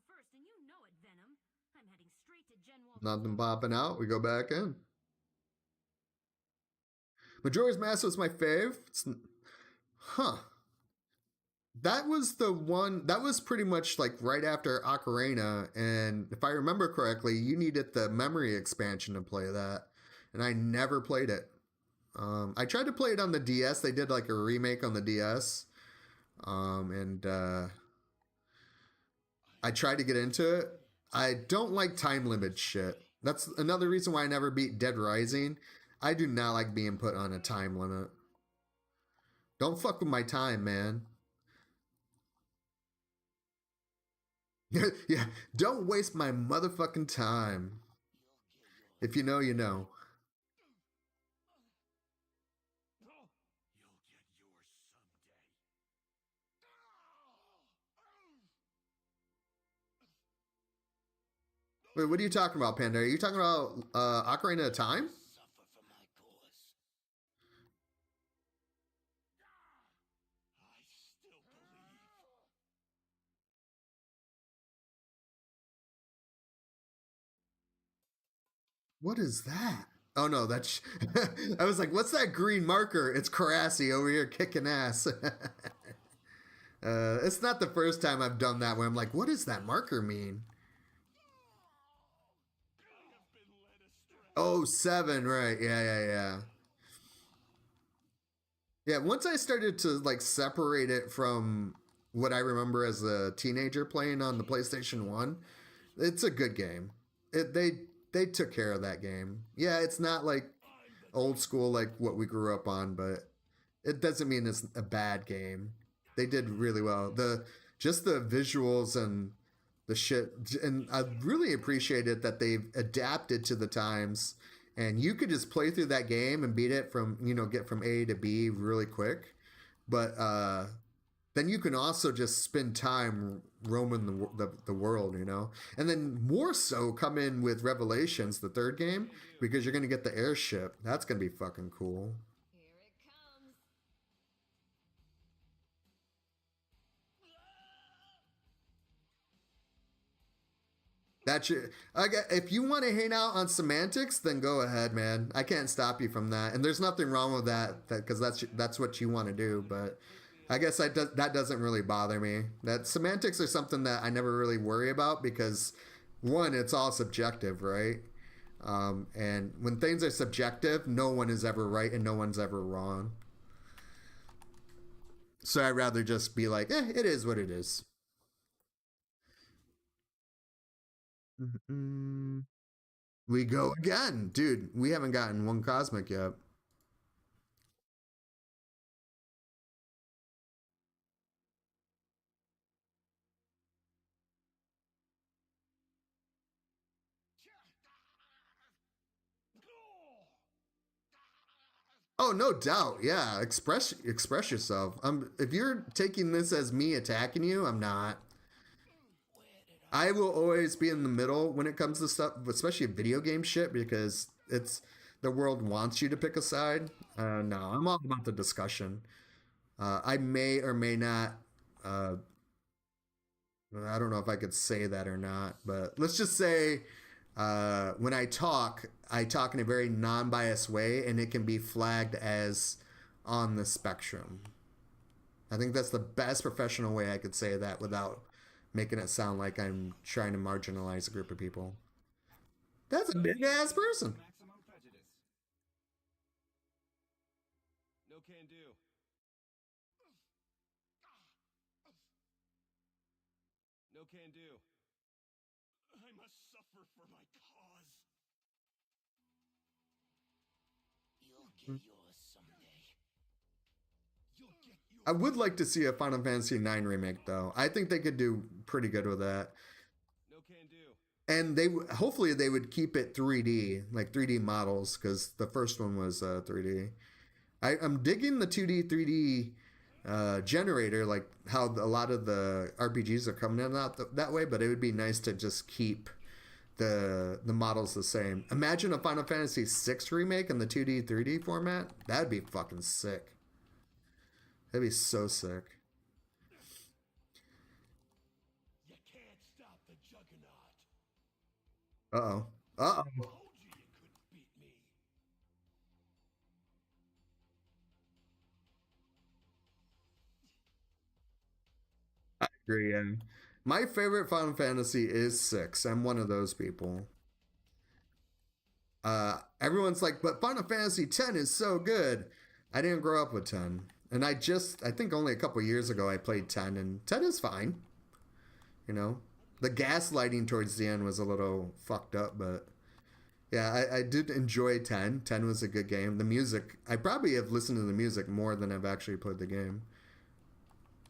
first, and you know it, Venom. I'm heading straight to Gen 1. Nothing popping out. We go back in. Majora's Mask was my fave. Huh. That was the one, that was pretty much like right after Ocarina. And if I remember correctly, you needed the memory expansion to play that. And I never played it. I tried to play it on the DS. They did like a remake on the DS. And I tried to get into it. I don't like time limit shit. That's another reason why I never beat Dead Rising. I do not like being put on a time limit. Don't fuck with my time, man. Yeah, don't waste my motherfucking time. If you know, you know. You'll get yours someday. Wait, what are you talking about, Panda? Are you talking about Ocarina of Time? Suffer for my cause. I still believe. What is that? Oh no, that's. I was like, what's that green marker? It's Karasi over here kicking ass. It's not the first time I've done that where I'm like, what does that marker mean? Oh, 7, right. Yeah. Yeah, once I started to like separate it from what I remember as a teenager playing on the PlayStation 1, it's a good game. They took care of that game. Yeah, it's not like old school like what we grew up on, but it doesn't mean it's a bad game. They did really well. Just the visuals and the shit, and I really appreciated that they've adapted to the times, and you could just play through that game and beat it from, get from A to B really quick. But then you can also just spend time roaming the world, and then more so come in with Revelations, the third game, because you're going to get the airship. That's going to be fucking cool. Here it comes. If you want to hang out on semantics, then go ahead, man. I can't stop you from that, and there's nothing wrong with that because that's what you want to do. But I guess that doesn't really bother me. That semantics are something that I never really worry about because, one, it's all subjective, right? And when things are subjective, no one is ever right and no one's ever wrong. So I'd rather just be like, it is what it is. We go again. Dude, we haven't gotten one cosmic yet. Oh, no doubt. Yeah, express yourself. If you're taking this as me attacking you, I'm not. I will always be in the middle when it comes to stuff, especially video game shit, because the world wants you to pick a side. No, I'm all about the discussion. I may or may not. I don't know if I could say that or not, but let's just say when I talk in a very non-biased way, and it can be flagged as on the spectrum. I think that's the best professional way I could say that without making it sound like I'm trying to marginalize a group of people. That's a big ass person. Maximum prejudice. No can do. No can do. I must suffer for my cause. You'll get yours someday. You'll get yours. I would like to see a Final Fantasy IX remake, though. I think they could do pretty good with that. No can do. And hopefully they would keep it 3D, like 3D models, because the first one was 3D. I'm digging the 2D, 3D generator, like how a lot of the RPGs are coming in out that way, but it would be nice to just keep the models the same. Imagine a Final Fantasy VI remake in the 2D, 3D format. That'd be fucking sick. That'd be so sick. You can't stop the Uh-oh. Uh-oh. I agree, and my favorite Final Fantasy is 6. I'm one of those people. Everyone's like, but Final Fantasy 10 is so good. I didn't grow up with 10. And I think only a couple years ago I played 10, and 10 is fine. You know, the gaslighting towards the end was a little fucked up, but yeah, I did enjoy 10. 10 was a good game. The music, I probably have listened to the music more than I've actually played the game.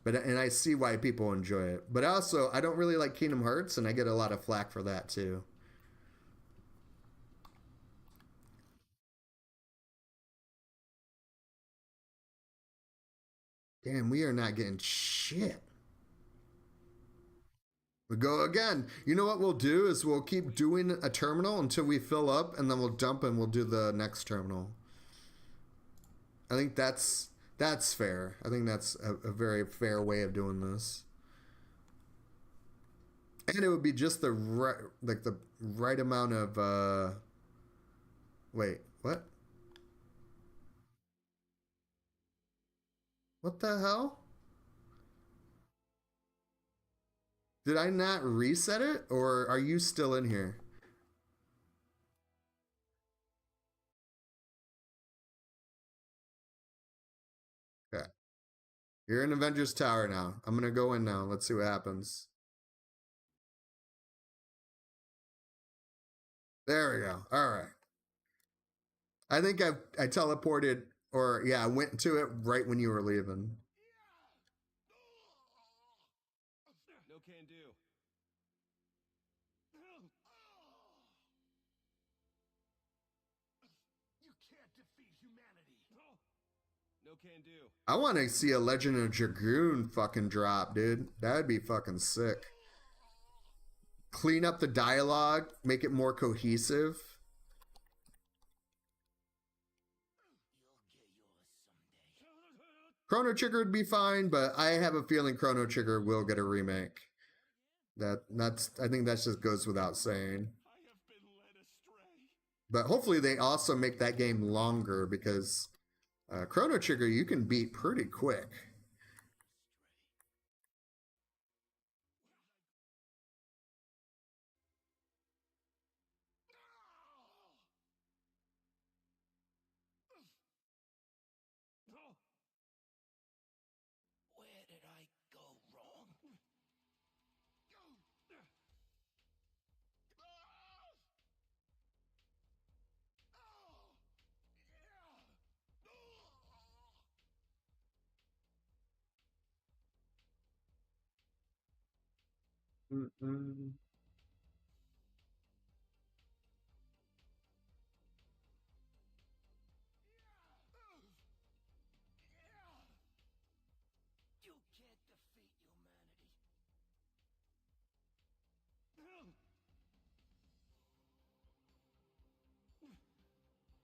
And I see why people enjoy it. But also, I don't really like Kingdom Hearts, and I get a lot of flack for that too. Damn, we are not getting shit. We go again. You know what we'll do is we'll keep doing a terminal until we fill up, and then we'll dump and we'll do the next terminal. I think that's fair. I think that's a very fair way of doing this. And it would be just the right amount of wait, what? What the hell? Did I not reset it, or are you still in here? Okay. You're in Avengers Tower now. I'm gonna go in now. Let's see what happens. There we go. All right. I think I teleported, or yeah, I went to it right when you were leaving. No can do. You can't defeat humanity. No can do. I want to see a Legend of Dragoon fucking drop, dude. That'd be fucking sick. Clean up the dialogue, make it more cohesive. Chrono Trigger would be fine, but I have a feeling Chrono Trigger will get a remake. That's I think that just goes without saying. But hopefully they also make that game longer because Chrono Trigger you can beat pretty quick. Where did I go wrong? Mm-mm. You can't defeat humanity.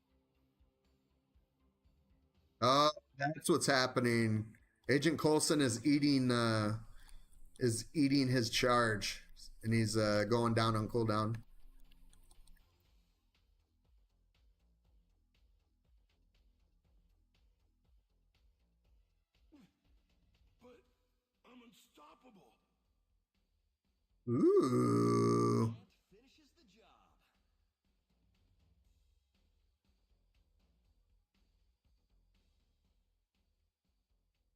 Oh, that's what's happening. Agent Coulson is eating his charge, and he's going down on cooldown. But I'm unstoppable. Ooh. Finishes the job.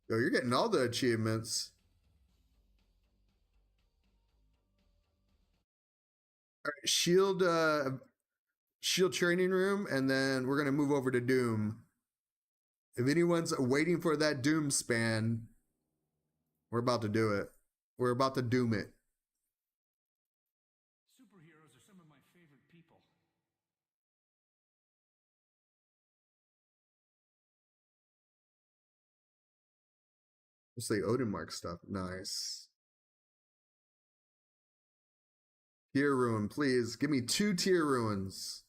Yo, you're getting all the achievements. All right, Shield training room, and then we're gonna move over to Doom. If anyone's waiting for that Doom span, we're about to do it. We're about to doom it. Superheroes are some of my favorite people. Mostly Odin Mark stuff. Nice. Tier ruin, please. Give me 2 tier ruins.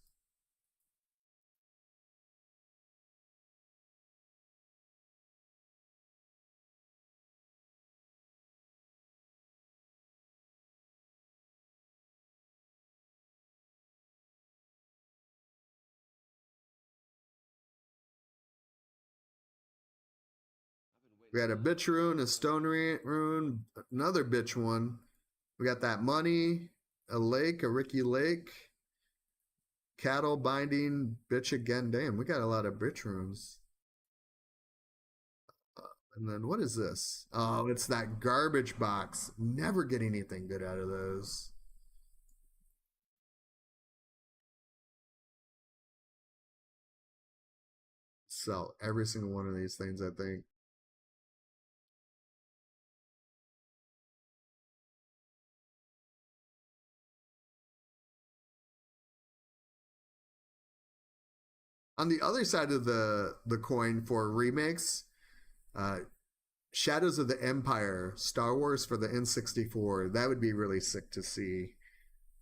We got a bitch rune, a stone rune, another bitch one. We got that money, a lake, a Ricky Lake, cattle binding, bitch again. Damn, we got a lot of bitch runes. And then what is this? Oh, it's that garbage box. Never get anything good out of those. Sell every single one of these things, I think. On the other side of the coin for remakes, Shadows of the Empire, Star Wars for the N64, that would be really sick to see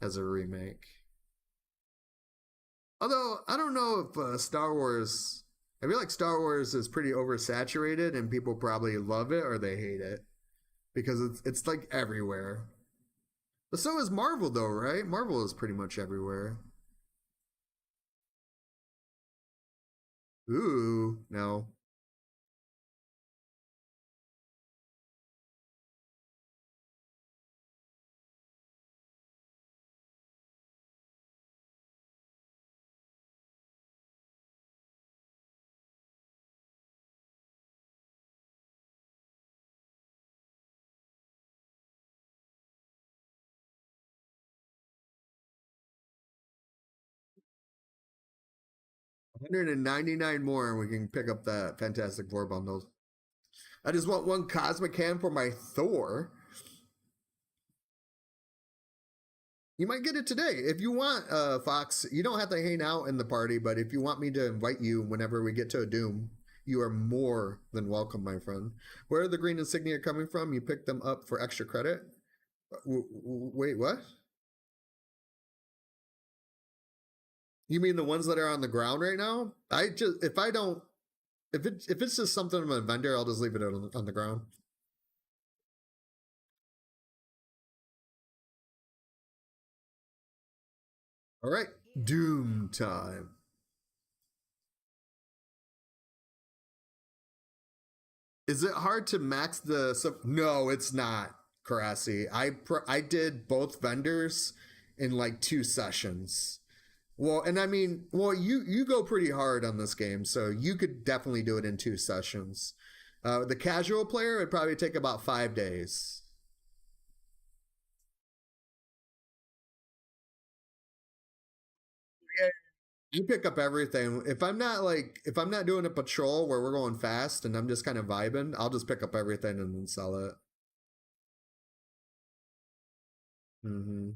as a remake. Although, I don't know if Star Wars, I feel like Star Wars is pretty oversaturated and people probably love it or they hate it because it's like everywhere. But so is Marvel though, right? Marvel is pretty much everywhere. Ooh, no. $199 more and we can pick up that Fantastic Four bundle. I just want one Cosmic Can for my Thor. You might get it today. If you want, Fox, you don't have to hang out in the party, but if you want me to invite you whenever we get to a Doom, you are more than welcome, my friend. Where are the green insignia coming from? You picked them up for extra credit? Wait, what? You mean the ones that are on the ground right now? If it's just something from a vendor, I'll just leave it on the ground. All right, Doom time. Is it hard to max the? No, it's not, Karasi. I did both vendors in like 2 sessions. Well, and I mean, well, you go pretty hard on this game, so you could definitely do it in 2 sessions. The casual player would probably take about 5 days. You pick up everything. If I'm not doing a patrol where we're going fast and I'm just kind of vibing, I'll just pick up everything and then sell it. Mm-hmm.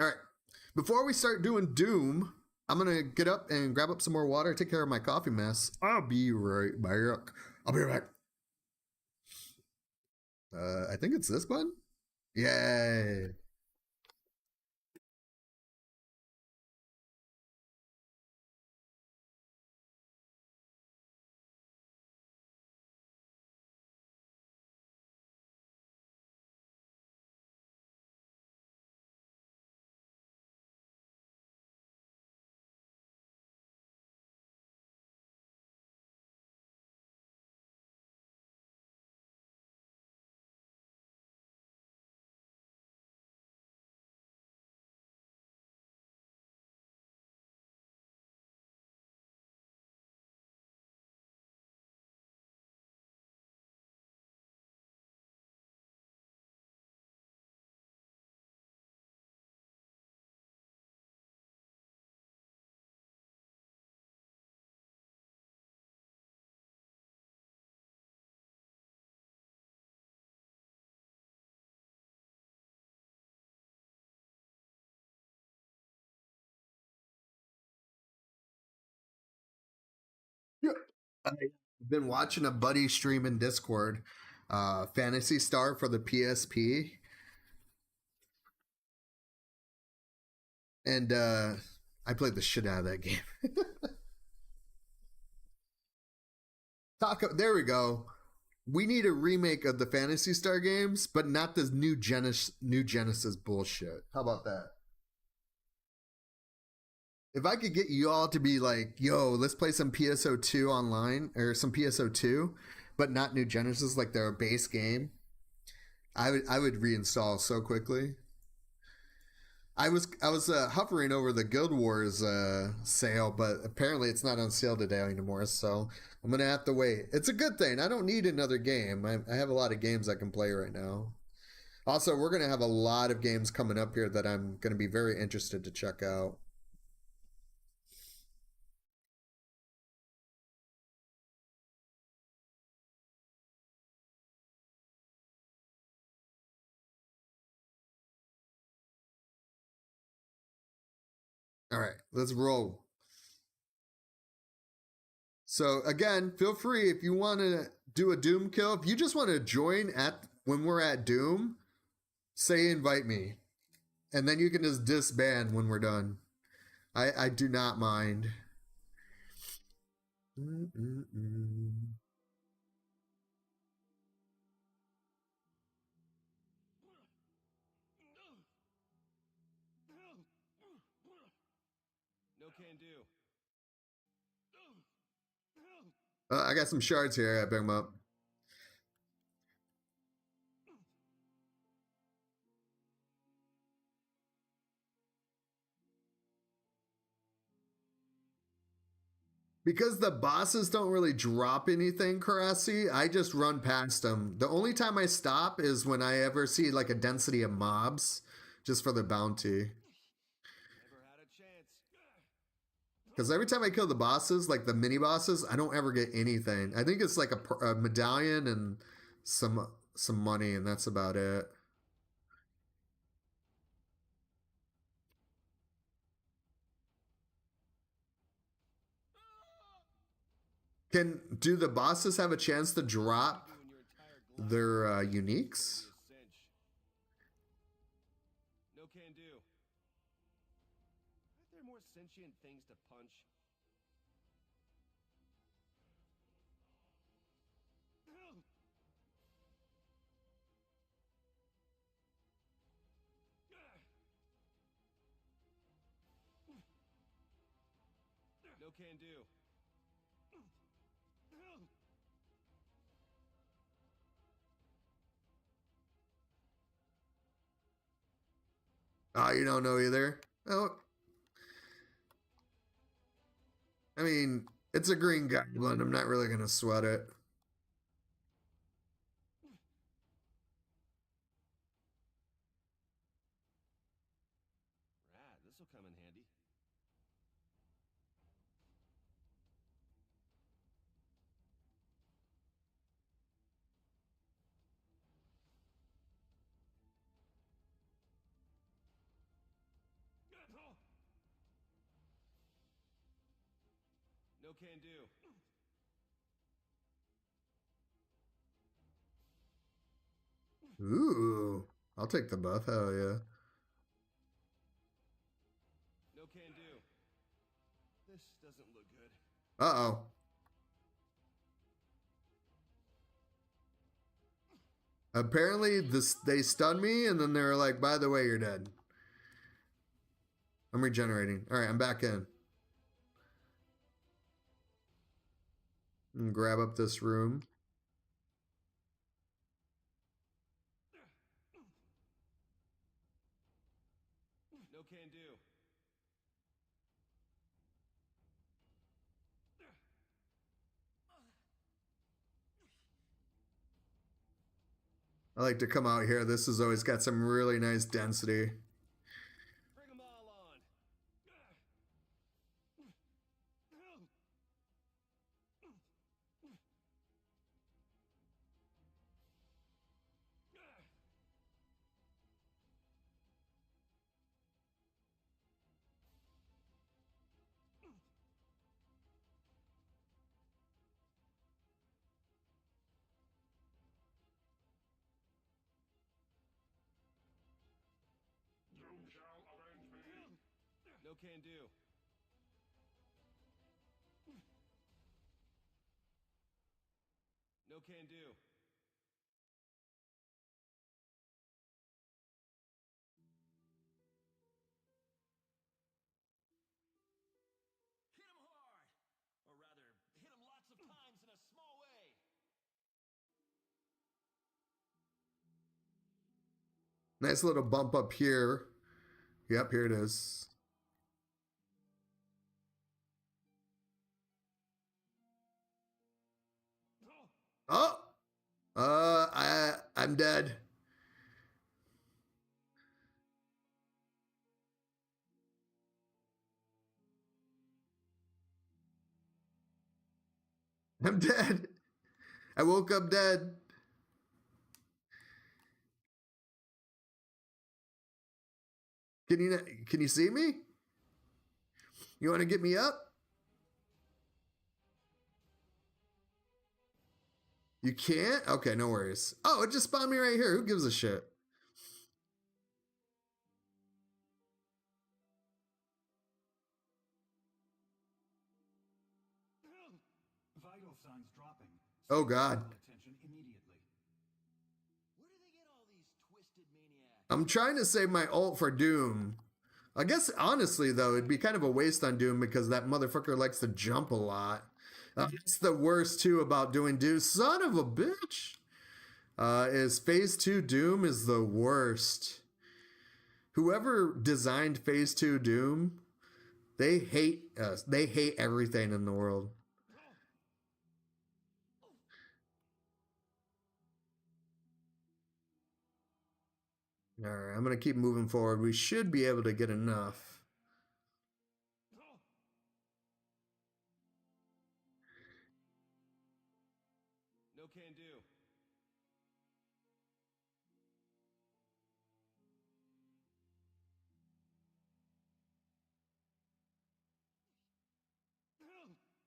All right. Before we start doing Doom, I'm gonna get up and grab up some more water, take care of my coffee mess. I'll be right back. I'll be right back. I think it's this button. Yay. Yeah. I've been watching a buddy stream in Discord, Fantasy Star for the PSP, and I played the shit out of that game. There we go. We need a remake of the Fantasy Star games, but not this new Genesis bullshit. How about that? If I could get you all to be like, yo, let's play some PSO2 online or some PSO2, but not New Genesis, like their base game, I would reinstall so quickly. I was hovering over the Guild Wars sale, but apparently it's not on sale today anymore. So I'm gonna have to wait. It's a good thing. I don't need another game. I have a lot of games I can play right now. Also, we're gonna have a lot of games coming up here that I'm gonna be very interested to check out. All right, let's roll. So again, feel free if you want to do a Doom kill. If you just want to join at when we're at Doom, say invite me, and then you can just disband when we're done. I do not mind. Mm-mm-mm. No can do. I got some shards here. I pick them up. Because the bosses don't really drop anything, Karasi, I just run past them. The only time I stop is when I ever see like a density of mobs, just for the bounty. Never had a chance. Because every time I kill the bosses, like the mini bosses, I don't ever get anything. I think it's like a medallion and some money, and that's about it. Do the bosses have a chance to drop Doing your entire glove their is gonna be uniques? a cinch. No can do. Aren't there more sentient things to punch? No can do. Oh, you don't know either? Oh, I mean, it's a green goblin. I'm not really going to sweat it. Rad, this'll come in handy. No can do. Ooh, I'll take the buff. Hell yeah. No can do. This doesn't look good. Uh-oh. Apparently, they stunned me, and then they were like, by the way, you're dead. I'm regenerating. All right, I'm back in. And grab up this room. No can do. I like to come out here. This has always got some really nice density. Bring them all on. No can do. No can do. Nice little bump up here. Yep, here it is. Oh, I'm dead. I'm dead. I woke up dead. Can you see me? You want to get me up? You can't? Okay, no worries. Oh, it just spawned me right here. Who gives a shit? Vital signs dropping. Oh, God. Attention immediately. Where do they get all these twisted maniacs? I'm trying to save my ult for Doom. I guess, honestly, though, it'd be kind of a waste on Doom because that motherfucker likes to jump a lot. That's the worst, too, about doing Doom. Son of a bitch! Is Phase 2 Doom is the worst. Whoever designed Phase 2 Doom, they hate us. They hate everything in the world. All right, I'm going to keep moving forward. We should be able to get enough. No can do.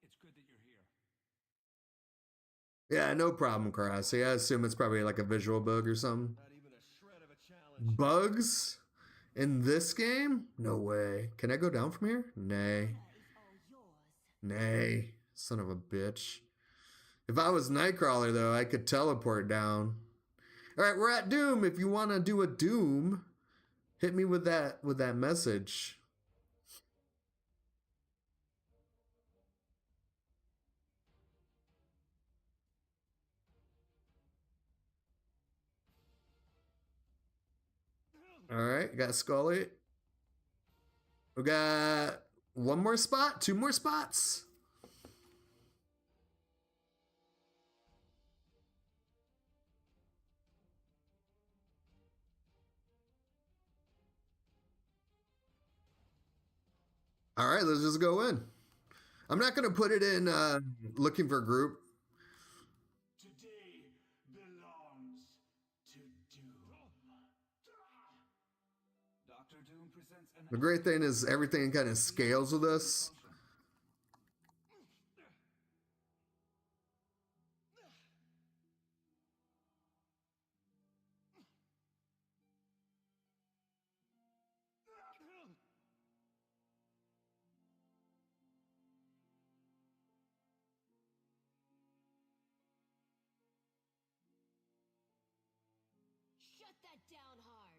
It's good that you're here. Yeah, no problem, Karasi. I assume it's probably like a visual bug or something. Not even a shred of a challenge. Bugs in this game? No way. Can I go down from here? Nay. Is all yours. Nay. Son of a bitch. If I was Nightcrawler, though, I could teleport down. All right, we're at Doom. If you want to do a Doom, hit me with that message. All right, got Scully. We got one more spot, two more spots. All right, let's just go in. I'm not going to put it in looking for group. Today belongs to Doom. Dr. Doom presents an The great thing is everything kind of scales with this. Shut that down hard.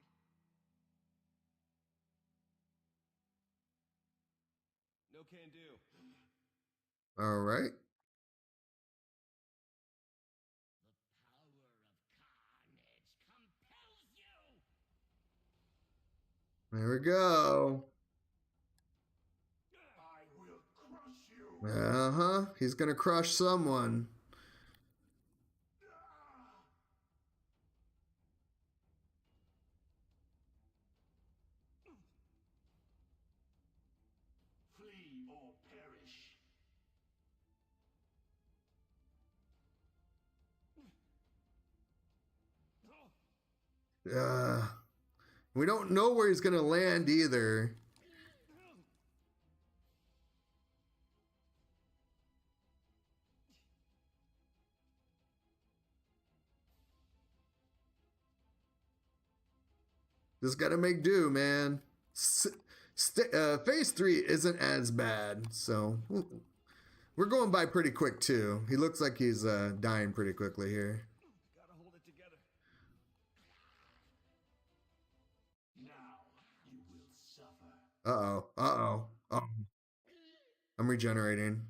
No can do. All right. There we go. I will crush you. Uh-huh. He's going to crush someone. Flee or perish. We don't know where he's going to land either. Just got to make do, man. Phase 3 isn't as bad, so we're going by pretty quick too. He looks like he's dying pretty quickly here. Gotta hold it together. Now you will suffer. Uh-oh. Uh-oh. Uh-oh. I'm regenerating.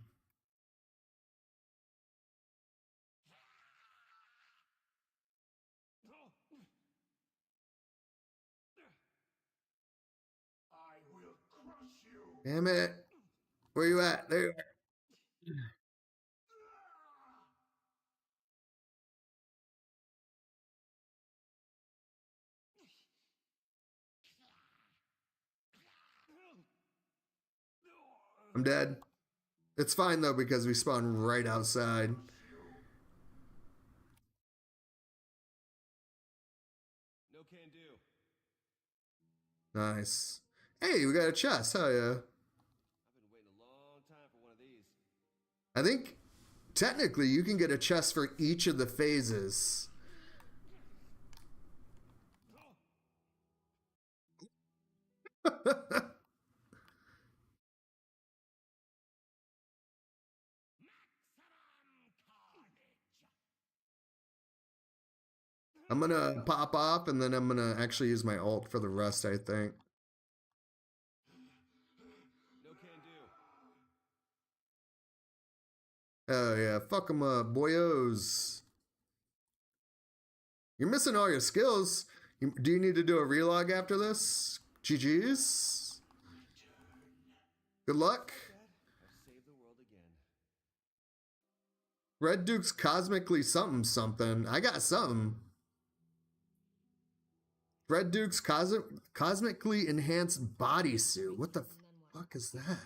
Damn it. Where you at? There you are. I'm dead. It's fine though because we spawn right outside. No can do. Nice. Hey, we got a chest. Hell yeah. I've been waiting a long time for one of these. I think technically you can get a chest for each of the phases. I'm gonna pop off and then I'm gonna actually use my ult for the rest, I think. No can do. Oh yeah, fuck them up, boyos. You're missing all your skills. Do you need to do a relog after this? GG's. Good luck. I've saved the world again. Red Duke's cosmically something something. I got something. Red Duke's cosmically enhanced bodysuit. What the fuck is that?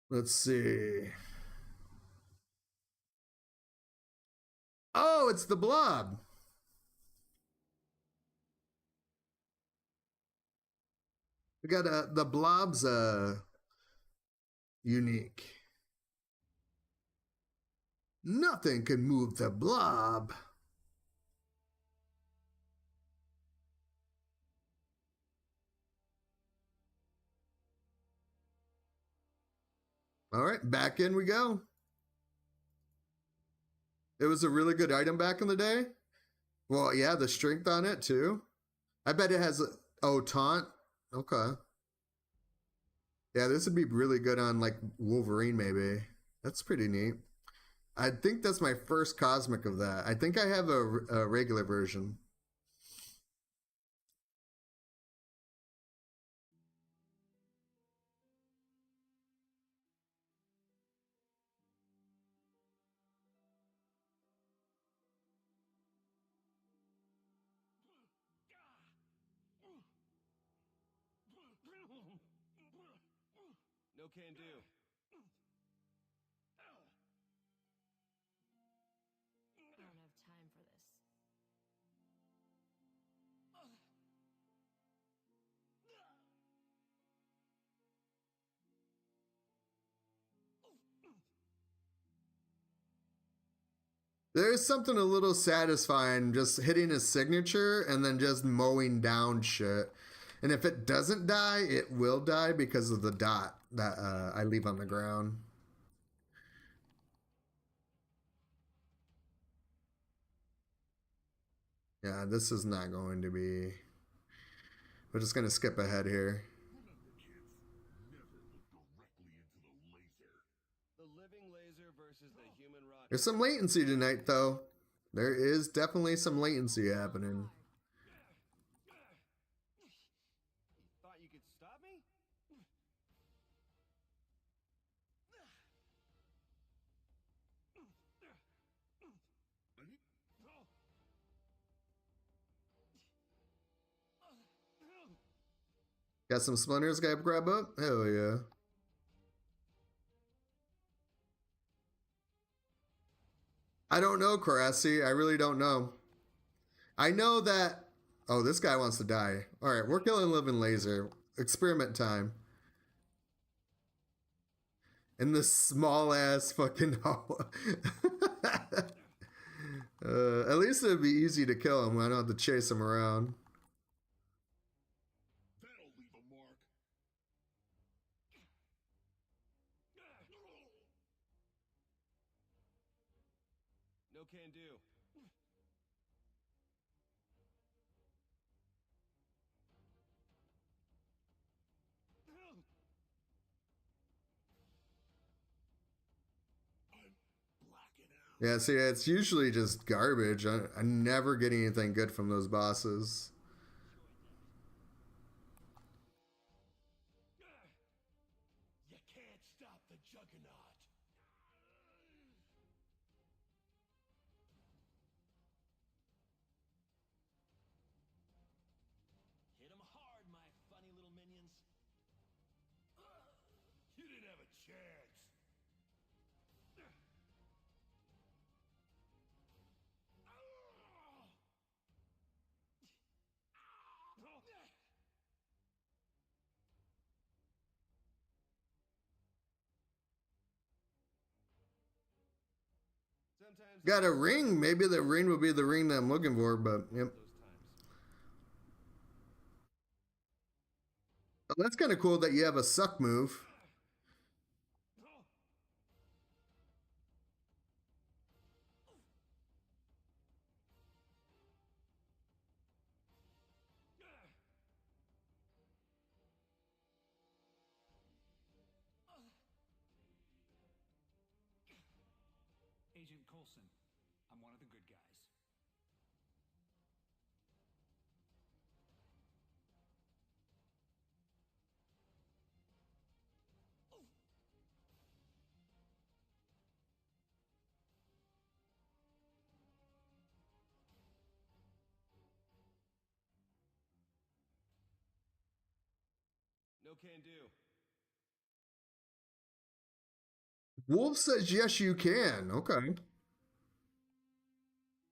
Let's see. Oh, it's the blob. We got the blob's unique. Nothing can move the blob. All right, back in we go. It was a really good item back in the day. Well, yeah, the strength on it too. I bet it has oh, taunt. Okay. Yeah, this would be really good on like Wolverine maybe. That's pretty neat. I think that's my first cosmic of that. I think I have a regular version. No can do. I don't have time for this. There's something a little satisfying just hitting his signature and then just mowing down shit. And if it doesn't die, it will die because of the dot that I leave on the ground. Yeah, this is not going to be... We're just going to skip ahead here. The living laser versus the human rocket. There's some latency tonight, though. There is definitely some latency happening. Thought you could stop me? Got some splinters gotta grab up? Hell yeah. I don't know, Karasi. I really don't know. I know that... Oh, this guy wants to die. Alright, we're killing living laser. Experiment time. In this small ass fucking hole. At least it'd be easy to kill him. I don't have to chase him around. That'll leave a mark. No can do. Yeah, see, it's usually just garbage. I never get anything good from those bosses. You can't stop the juggernaut. Hit him hard, my funny little minions. You didn't have a chance. Sometimes Got a ring. Maybe the ring will be the ring that I'm looking for, but yep. those times. That's kind of cool that you have a suck move. Agent Coulson, I'm one of the good guys. No can do. Wolf says yes, you can. Okay.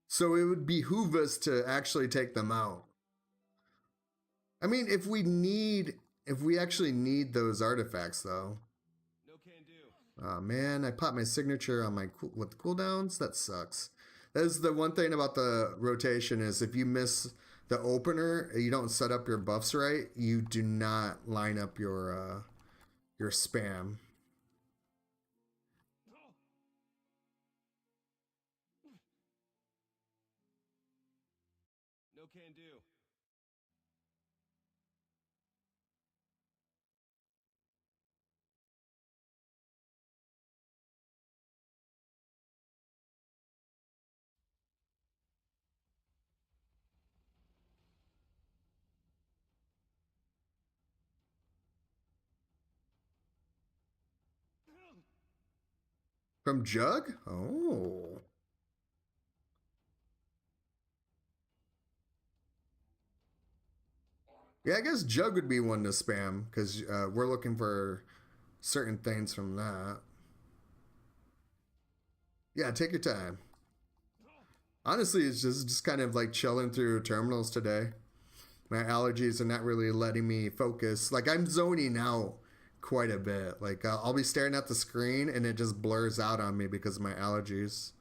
So it would behoove us to actually take them out. I mean, if we actually need those artifacts, though. No can do. Oh man, I popped my signature on my with cooldowns. That sucks. That is the one thing about the rotation is if you miss the opener, you don't set up your buffs right, you do not line up your spam. No can do. From Jug? Oh. Yeah, I guess Jug would be one to spam because we're looking for certain things from that. Yeah, take your time. Honestly, it's just kind of like chilling through terminals today. My allergies are not really letting me focus. Like I'm zoning out quite a bit. Like I'll be staring at the screen and it just blurs out on me because of my allergies.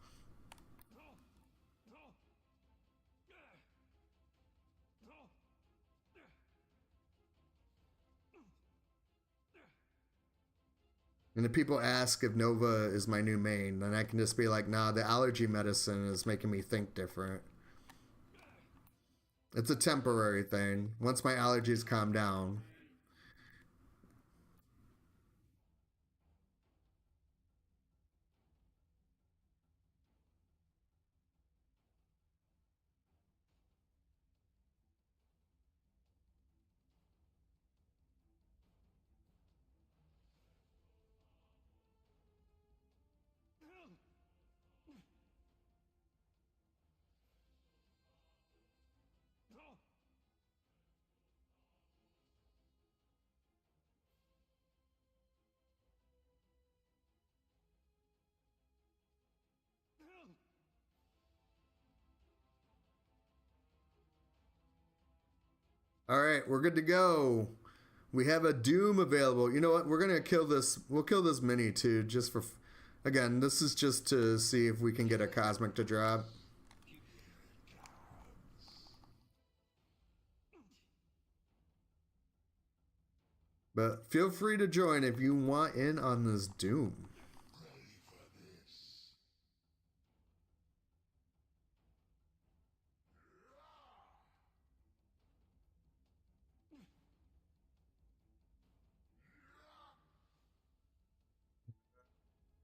And if people ask if Nova is my new main, then I can just be like, nah, the allergy medicine is making me think different. It's a temporary thing. Once my allergies calm down. All right, we're good to go. We have a Doom available. You know what? We're gonna kill this. We'll kill this mini too, just for. Again, this is just to see if we can get a cosmic to drop. But feel free to join if you want in on this Doom.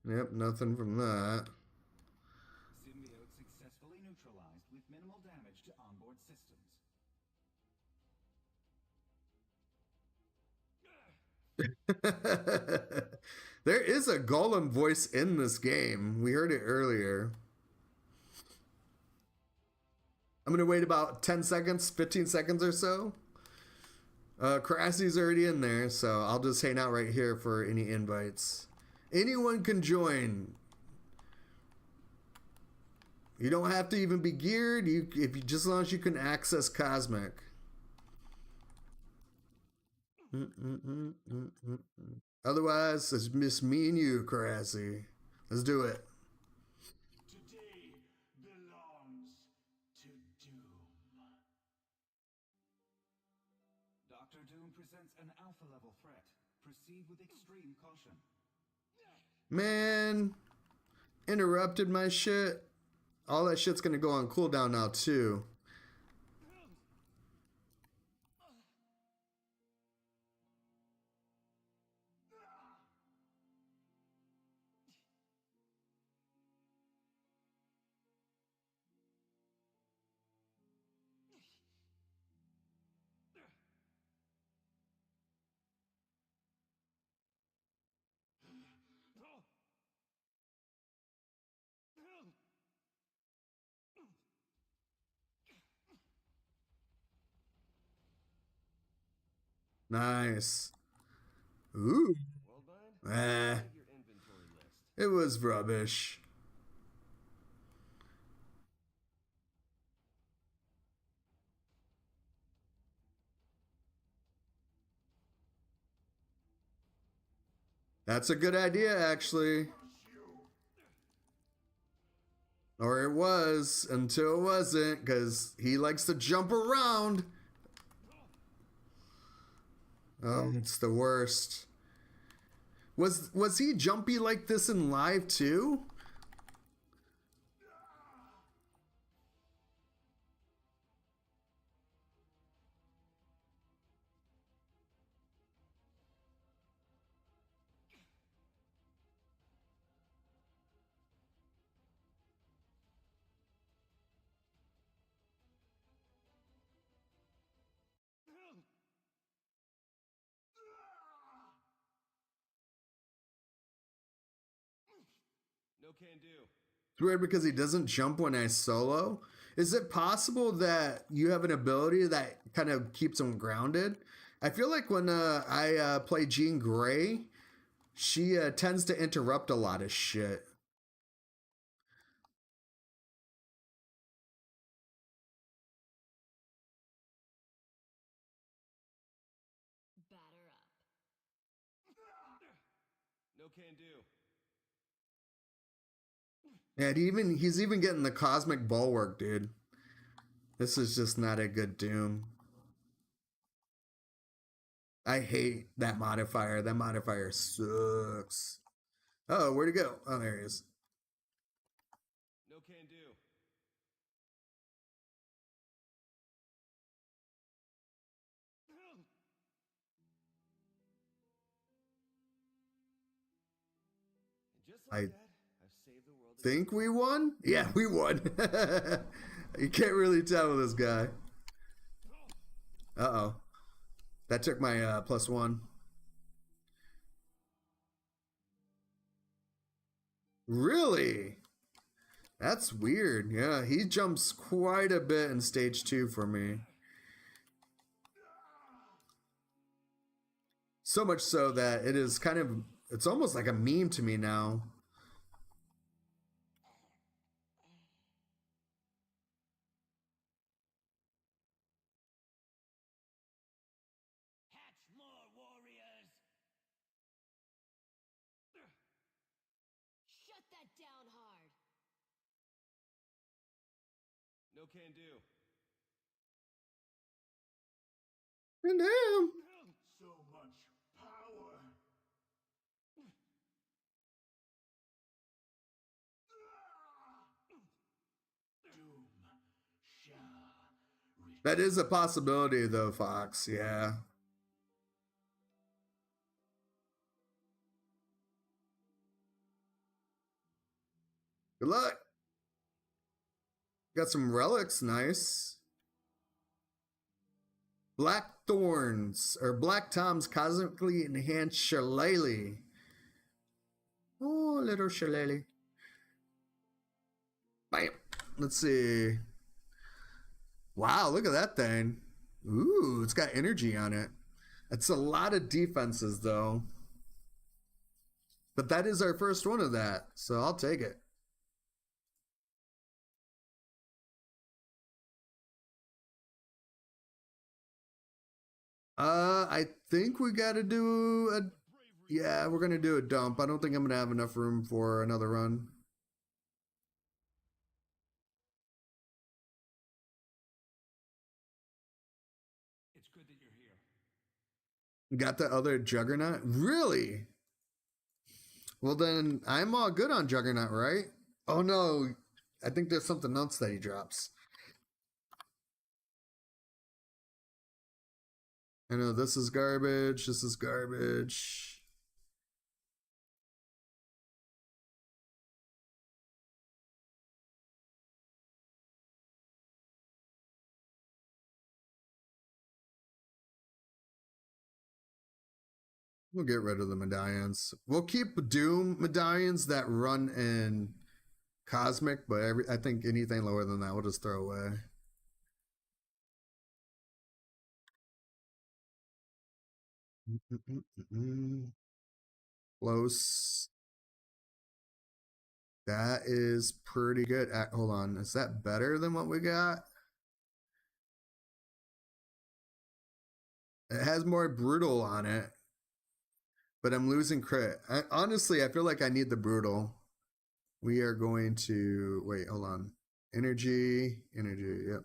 Yep, nothing from that. damage to onboard systems. There is a golem voice in this game. We heard it earlier. I'm gonna wait about 10 seconds, 15 seconds or so. Crassie's already in there, so I'll just hang out right here for any invites. Anyone can join. You don't have to even be geared. Just as long as you can access Cosmic. Otherwise, it's just me and you, Crassie. Let's do it. Today belongs to Doom. Dr. Doom presents an alpha level threat. Proceed with extreme caution. Man, interrupted my shit. All that shit's gonna go on cooldown now too. Nice. Ooh. It was rubbish. That's a good idea, actually. Or it was, until it wasn't, because he likes to jump around. Oh, it's the worst. Was he jumpy like this in live too? No can do. It's weird because he doesn't jump when I solo. Is it possible that you have an ability that kind of keeps him grounded? I feel like when I play Jean Grey, she tends to interrupt a lot of shit. Batter up. No can do. And he's even getting the cosmic bulwark, dude. This is just not a good Doom. I hate that modifier. That modifier sucks. Oh, where'd he go? Oh, there he is. No can do. And just like I that, I've saved the world. think we won? Yeah, we won. You can't really tell with this guy. Uh-oh. That took my +1. Really? That's weird. Yeah, he jumps quite a bit in stage 2 for me. So much so that it is kind of, it's almost like a meme to me now. Hatch more, warriors! Shut that down hard. No can do. And damn. So much power. Doom shall return. That is a possibility though, Fox. Yeah. Good luck. Got some relics, nice. Black Thorns, or Black Tom's Cosmically Enhanced Shillelagh. Oh, little shillelagh. Bam. Let's see. Wow, look at that thing. Ooh, it's got energy on it. It's a lot of defenses, though. But that is our first one of that, so I'll take it. I think we got to do a... Yeah, we're going to do a dump. I don't think I'm going to have enough room for another run. It's good that you're here. Got the other Juggernaut? Really? Well, then I'm all good on Juggernaut, right? Oh, no. I think there's something else that he drops. I know this is garbage. This is garbage. We'll get rid of the medallions. We'll keep Doom medallions that run in Cosmic, but I think anything lower than that we'll just throw away. Close. That is pretty good. Hold on. Is that better than what we got? It has more brutal on it, but I'm losing crit. Honestly, I feel like I need the brutal. We are going to wait. Hold on. Energy. Yep.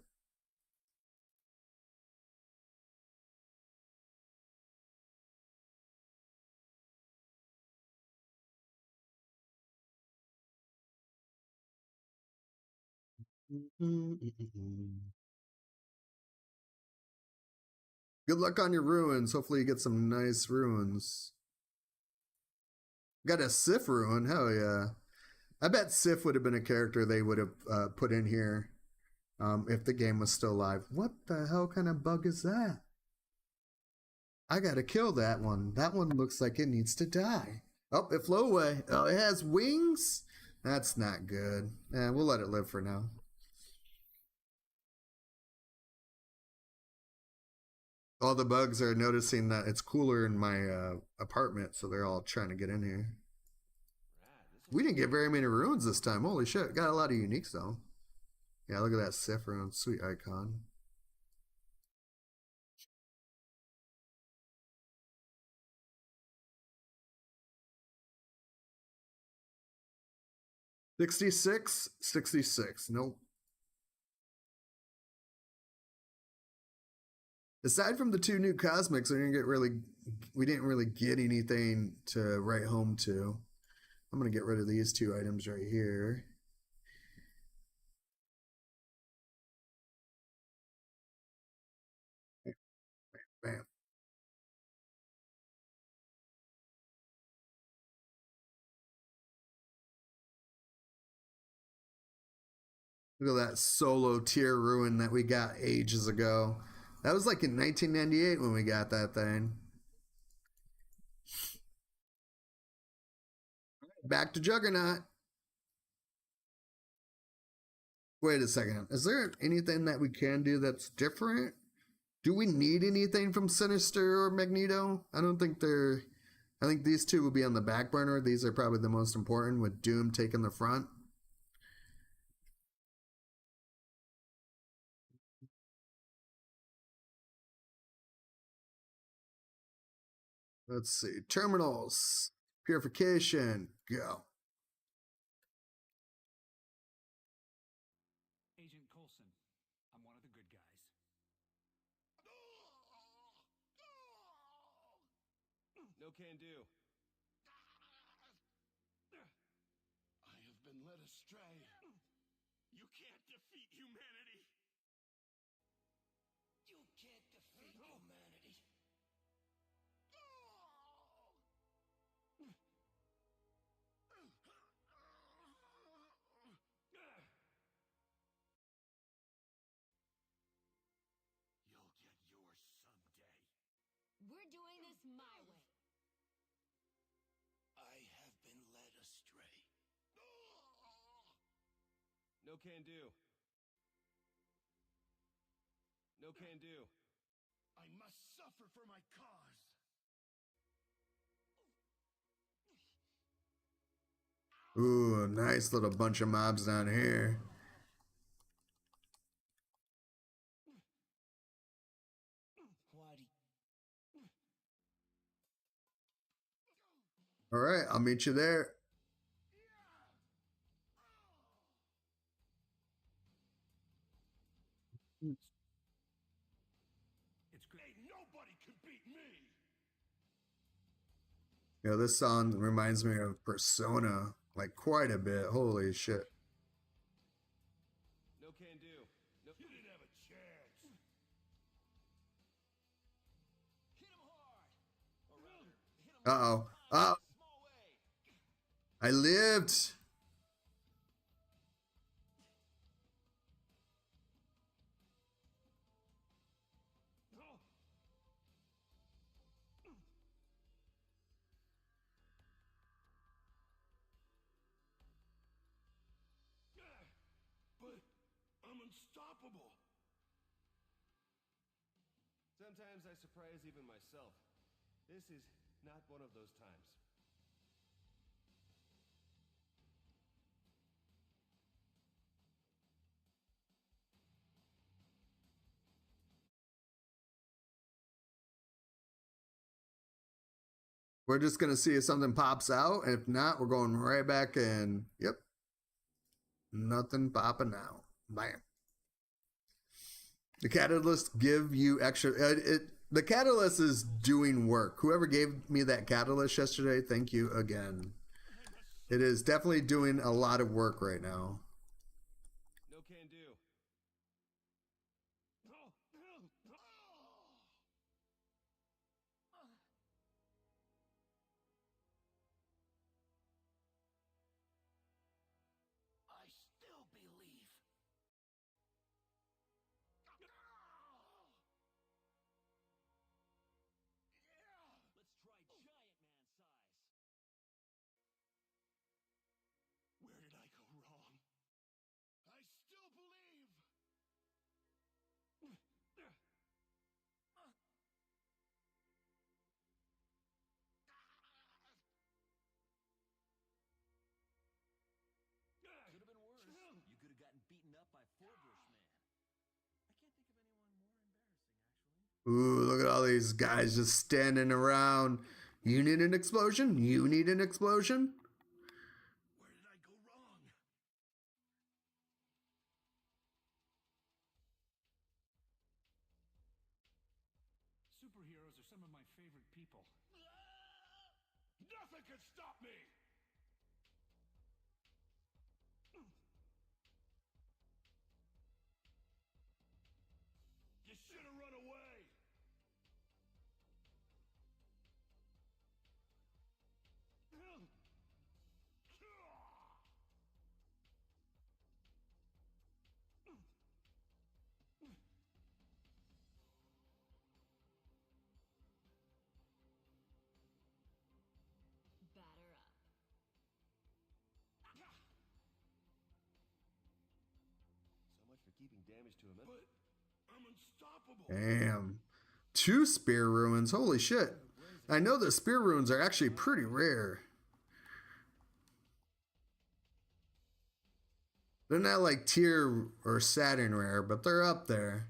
Good luck on your ruins. Hopefully you get some nice ruins. Got a Sif ruin. Hell yeah. I bet Sif would have been a character they would have put in here if the game was still live. What the hell kind of bug is that? I gotta kill that one. That one looks like it needs to die. Oh, it flew away. Oh, it has wings? That's not good. Yeah, we'll let it live for now. All the bugs are noticing that it's cooler in my apartment, so they're all trying to get in here. We didn't get very many ruins this time. Holy shit. Got a lot of uniques, though. Yeah, look at that Sif rune. Sweet icon. $66. Nope. Aside from the two new cosmics, we didn't really get anything to write home to. I'm gonna get rid of these two items right here. Bam. Look at that solo tier ruin that we got ages ago. That was like in 1998 when we got that thing. Back to Juggernaut. Wait a second. Is there anything that we can do that's different? Do we need anything from Sinister or Magneto? I don't think they're... I think these two will be on the back burner. These are probably the most important, with Doom taking the front. Let's see. Terminals. Purification. Go. Agent Coulson, I'm one of the good guys. No can do. I have been led astray. You can't defeat humanity. You can't defeat humanity. We're doing this my way. I have been led astray. No can do. No can do. I must suffer for my cause. Ooh, a nice little bunch of mobs down here. All right, I'll meet you there. It's great. Nobody can beat me. Yeah, this song reminds me of Persona, like quite a bit. Holy shit. No can do. No. You didn't have a chance. Hit him hard. Or rather, hit him Uh-oh. in a small way. I lived. But I'm unstoppable. Sometimes I surprise even myself. This is not one of those times. We're just going to see if something pops out. If not, we're going right back in. Yep. Nothing popping out. Bam. The catalyst give you extra. The catalyst is doing work. Whoever gave me that catalyst yesterday, thank you again. It is definitely doing a lot of work right now. No can do. I still believe. Let's try giant man size. Where did I go wrong? I still believe. Could have been worse. You could have gotten beaten up by Forbush Man. I can't think of anyone more embarrassing, actually. Ooh, look at all these guys just standing around. You need an explosion? You need an explosion? Where did I go wrong? Superheroes are some of my favorite people. Nothing can stop me. You should have run away. Batter up. So much for keeping damage to him. But I'm unstoppable. Damn. 2 spear ruins. Holy shit. I know the spear ruins are actually pretty rare. They're not like tier or Saturn rare, but they're up there.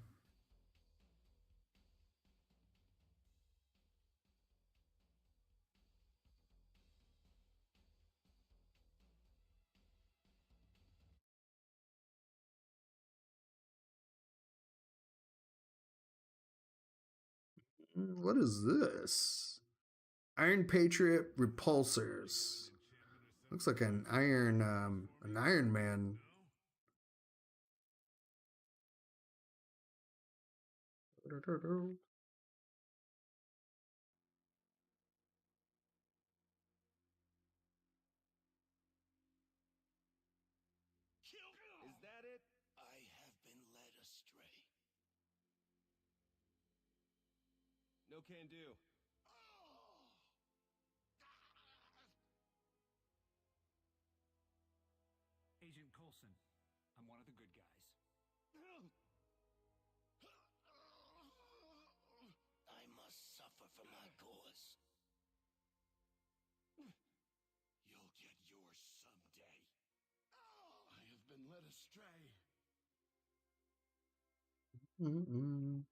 What is this? Iron Patriot repulsors. Looks like an Iron Man. Is that it? I have been led astray. No can do. for my cause. You'll get yours someday. I have been led astray. Mm-mm.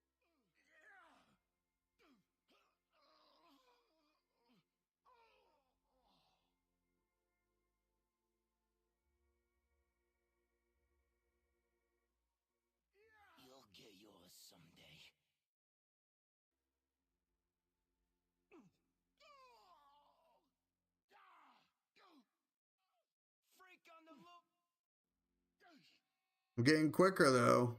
You'll get yours someday. Freak on the loop. I'm getting quicker though.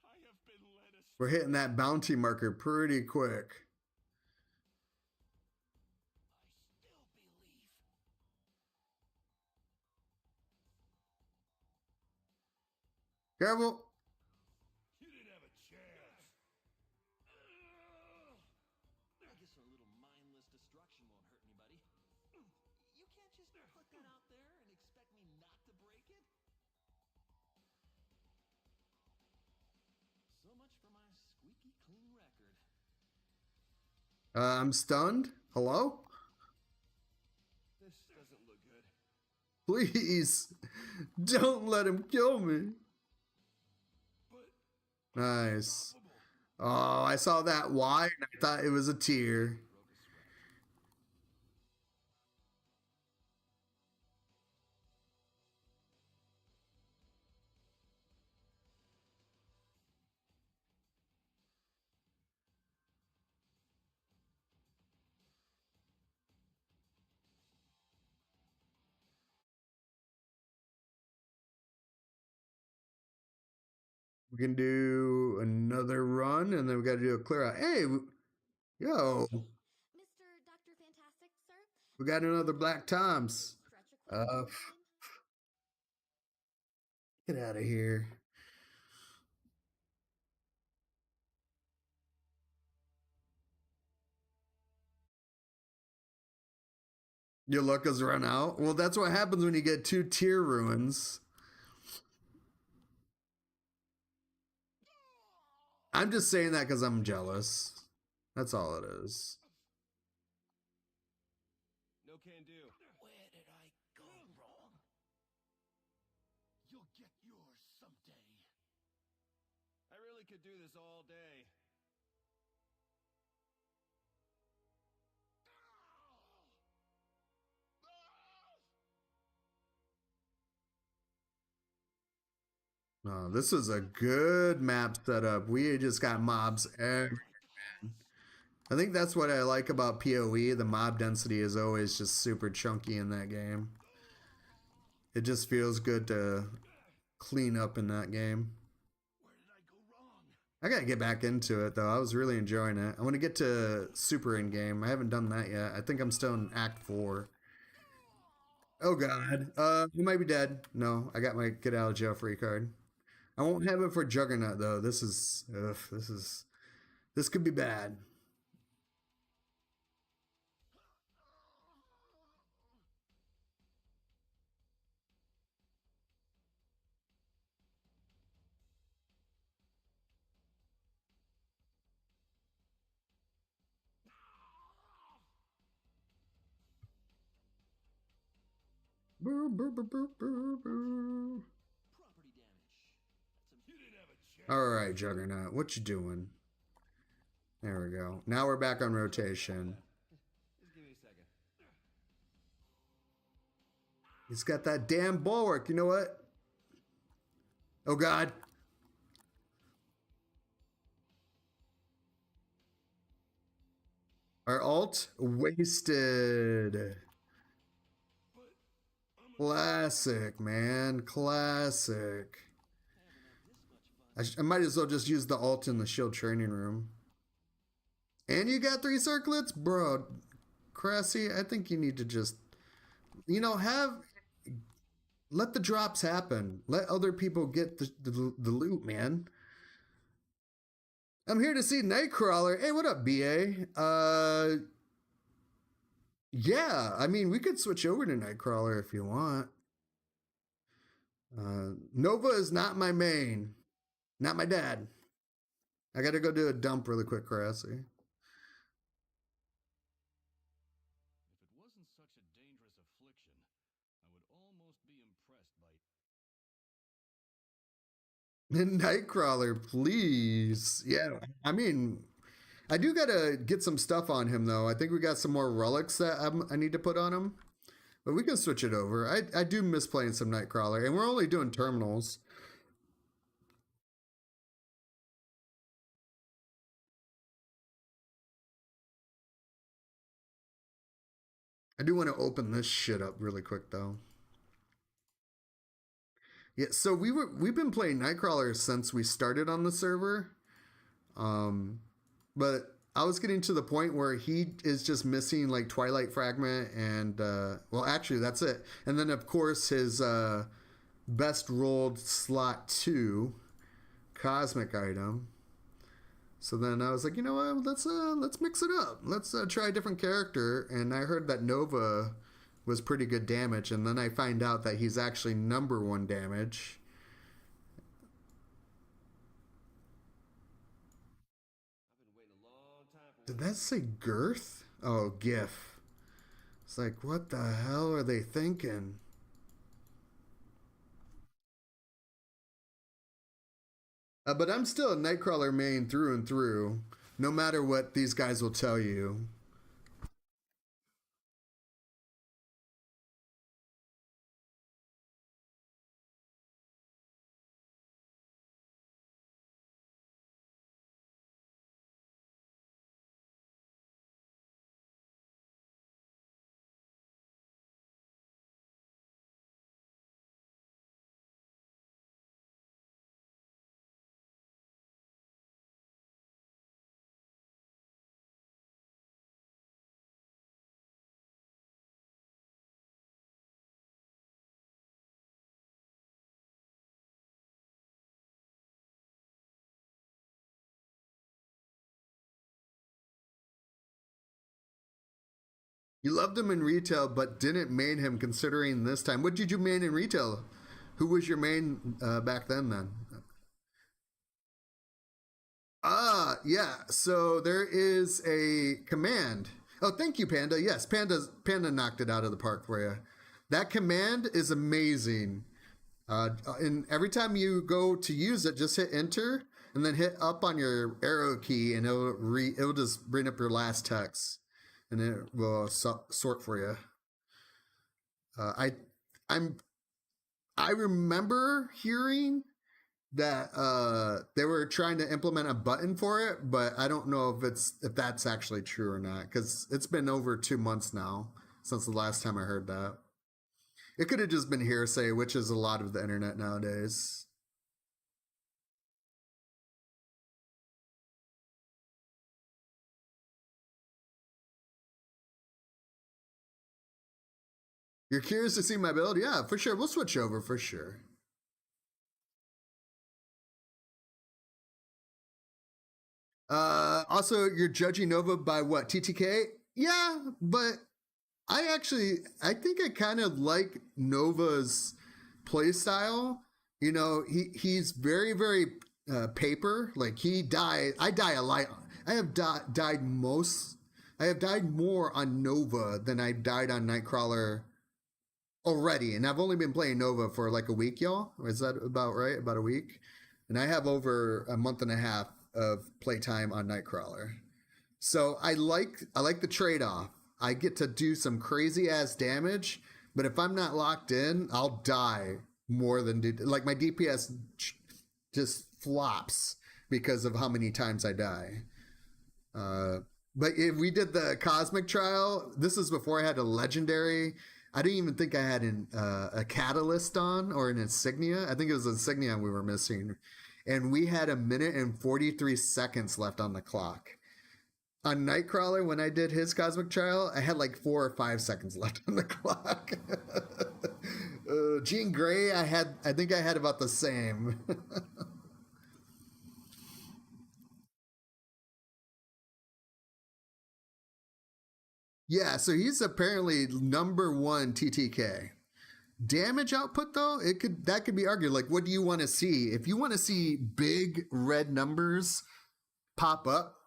I have been led astray. We're hitting that bounty marker pretty quick. I still believe. Careful. You didn't have a chance. I guess a little mindless destruction won't hurt anybody. You can't just put that out there and expect me not to break it. So much for my squeaky clean record. I'm stunned. Hello? This doesn't look good. Please. Don't let him kill me. Nice. Oh, I saw that Y and I thought it was a tear. Broke a sweat. We can do another run and then we got to do a clear out. Hey, yo, Mr. Dr. Fantastic, sir? we got another Black Toms. Stretch equipment Uh, time? Get out of here. Your luck has run out. Well, that's what happens when you get 2 tier ruins. I'm just saying that because I'm jealous. That's all it is. No can do. Where did I go wrong? You'll get yours someday. I really could do this all day. No, this is a good map setup. We just got mobs everywhere. I think that's what I like about PoE. The mob density is always just super chunky in that game. It just feels good to clean up in that game. Where did I go wrong? I gotta get back into it though. I was really enjoying it. I want to get to super endgame. I haven't done that yet. I think I'm still in Act 4. Oh god. You might be dead. No, I got my get out of jail free card. I won't have it for Juggernaut though. This could be bad. Boo, boo, boo, boo, boo, boo. Property damage. That's You didn't have a chance. All right, Juggernaut, what you doing? There we go. Now we're back on rotation. Just give me a second. He's got that damn bulwark. You know what? Oh god. Our alt wasted. Classic, man. Classic. I might as well just use the alt in the shield training room. And you got 3 circlets? Bro, Cressy, I think you need to just, let the drops happen. Let other people get the loot, man. I'm here to see Nightcrawler. Hey, what up, BA? Yeah, I mean, we could switch over to Nightcrawler if you want. Nova is not my main. Not my dad. I gotta go do a dump really quick, Cressy. Nightcrawler, please. Yeah, I mean, I do gotta get some stuff on him though. I think we got some more relics that I need to put on him, but we can switch it over. I do miss playing some Nightcrawler, and we're only doing terminals. I do want to open this shit up really quick though. Yeah, so we've been playing Nightcrawler since we started on the server. But I was getting to the point where he is just missing like Twilight Fragment and well actually that's it. And then of course his best rolled slot 2 cosmic item. So then I was like, you know what, let's mix it up. Let's try a different character. And I heard that Nova was pretty good damage, and then I find out that he's actually number 1 damage. Did that say girth? Oh, GIF. It's like, what the hell are they thinking? But I'm still a Nightcrawler main through and through, no matter what these guys will tell you. You loved him in retail, but didn't main him considering this time. What did you main in retail? Who was your main back then? Yeah. So there is a command. Oh, thank you, Panda. Yes, Panda knocked it out of the park for you. That command is amazing. And every time you go to use it, just hit enter and then hit up on your arrow key, and it'll just bring up your last text, and it will sort for you. Uh, I I'm I remember hearing that they were trying to implement a button for it, but I don't know if that's actually true or not, because it's been over 2 months now since the last time I heard that. It could have just been hearsay, which is a lot of the internet nowadays. You're curious to see my build? Yeah, for sure. We'll switch over for sure. Also, you're judging Nova by what? TTK? Yeah, but I think I kind of like Nova's playstyle. You know, he's very paper. Like he died. I die a lot. I have died most. I have died more on Nova than I died on Nightcrawler already, and I've only been playing Nova for like a week, y'all. Is that about right? About a week, and I have over a month and a half of playtime on Nightcrawler. So I like the trade off. I get to do some crazy ass damage, but if I'm not locked in, I'll die more than like my DPS just flops because of how many times I die. Uh, but if we did the cosmic trial, this is before I had a legendary. I didn't even think I had a catalyst on or an insignia. I think it was insignia we were missing, and we had a minute and 43 seconds left on the clock. On Nightcrawler, when I did his cosmic trial, I had like 4 or 5 seconds left on the clock. Jean Grey, I think I had about the same. Yeah, so he's apparently number 1 TTK. Damage output though, that could be argued. Like, what do you want to see? If you want to see big red numbers pop up,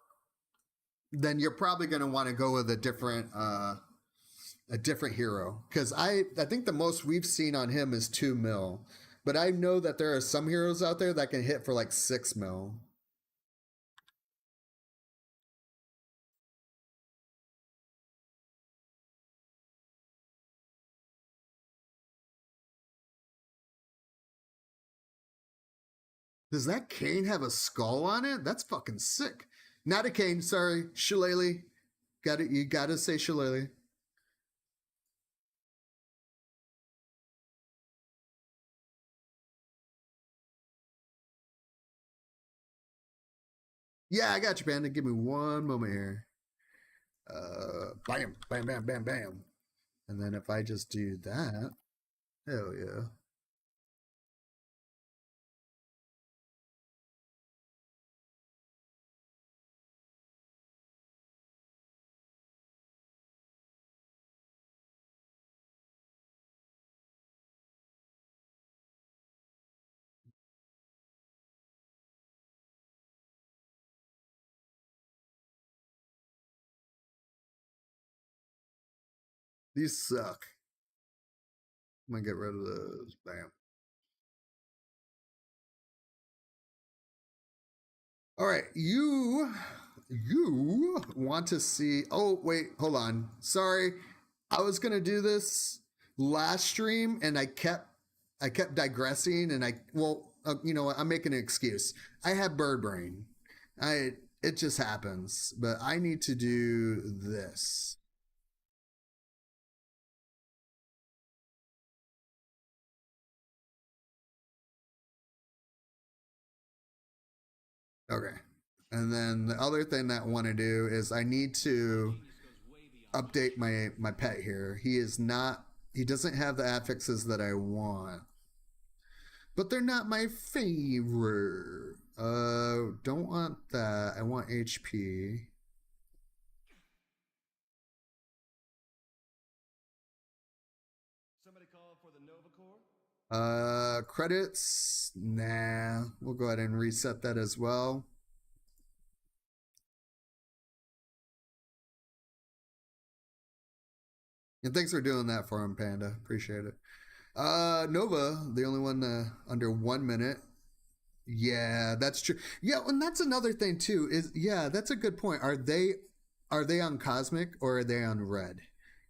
then you're probably going to want to go with a different hero, because I think the most we've seen on him is 2 mil. But I know that there are some heroes out there that can hit for like 6 mil. Does that cane have a skull on it? That's fucking sick. Not a cane, sorry. Shillelagh. Got it. You gotta say Shillelagh. Yeah, I got you, Panda. Give me one moment here. Bam, bam, bam, bam, bam. And then if I just do that, hell yeah. These suck. I'm gonna get rid of those. Bam. All right, you want to see? Oh wait, hold on. Sorry, I was gonna do this last stream, and I kept digressing, and you know what? I'm making an excuse. I have bird brain. It just happens, but I need to do this. Okay. And then the other thing that I want to do is I need to update my pet here. He doesn't have the affixes that I want. But they're not my favorite. Don't want that. I want HP. Somebody call for the Nova Corps? Credits. Nah. We'll go ahead and reset that as well. And thanks for doing that for him, Panda. Appreciate it. Nova, the only one under 1 minute. Yeah, that's true. Yeah, and that's another thing too. That's a good point. Are they on Cosmic or are they on Red?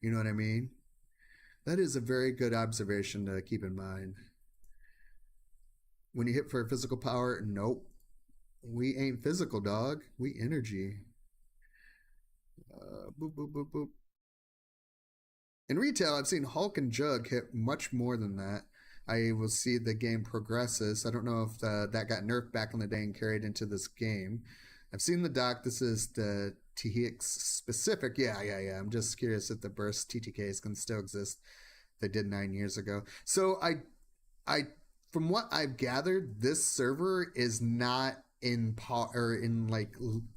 You know what I mean? That is a very good observation to keep in mind. When you hit for physical power, nope. We ain't physical, dog. We energy. Boop, boop, boop, boop. In retail, I've seen Hulk and Jug hit much more than that. I will see the game progresses. I don't know if that got nerfed back in the day and carried into this game. I've seen the doc. This is the THX specific. Yeah. I'm just curious if the burst TTKs can still exist. They did 9 years ago. So I, from what I've gathered, this server is not in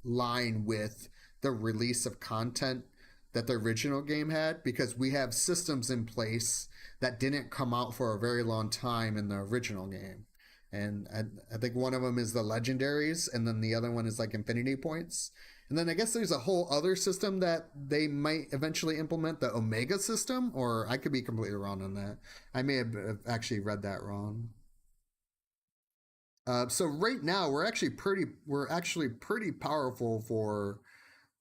line with the release of content that the original game had, because we have systems in place that didn't come out for a very long time in the original game. And I think one of them is the legendaries, and then the other one is like infinity points. And then I guess there's a whole other system that they might eventually implement, the Omega system, or I could be completely wrong on that. I may have actually read that wrong. So right now we're actually pretty powerful for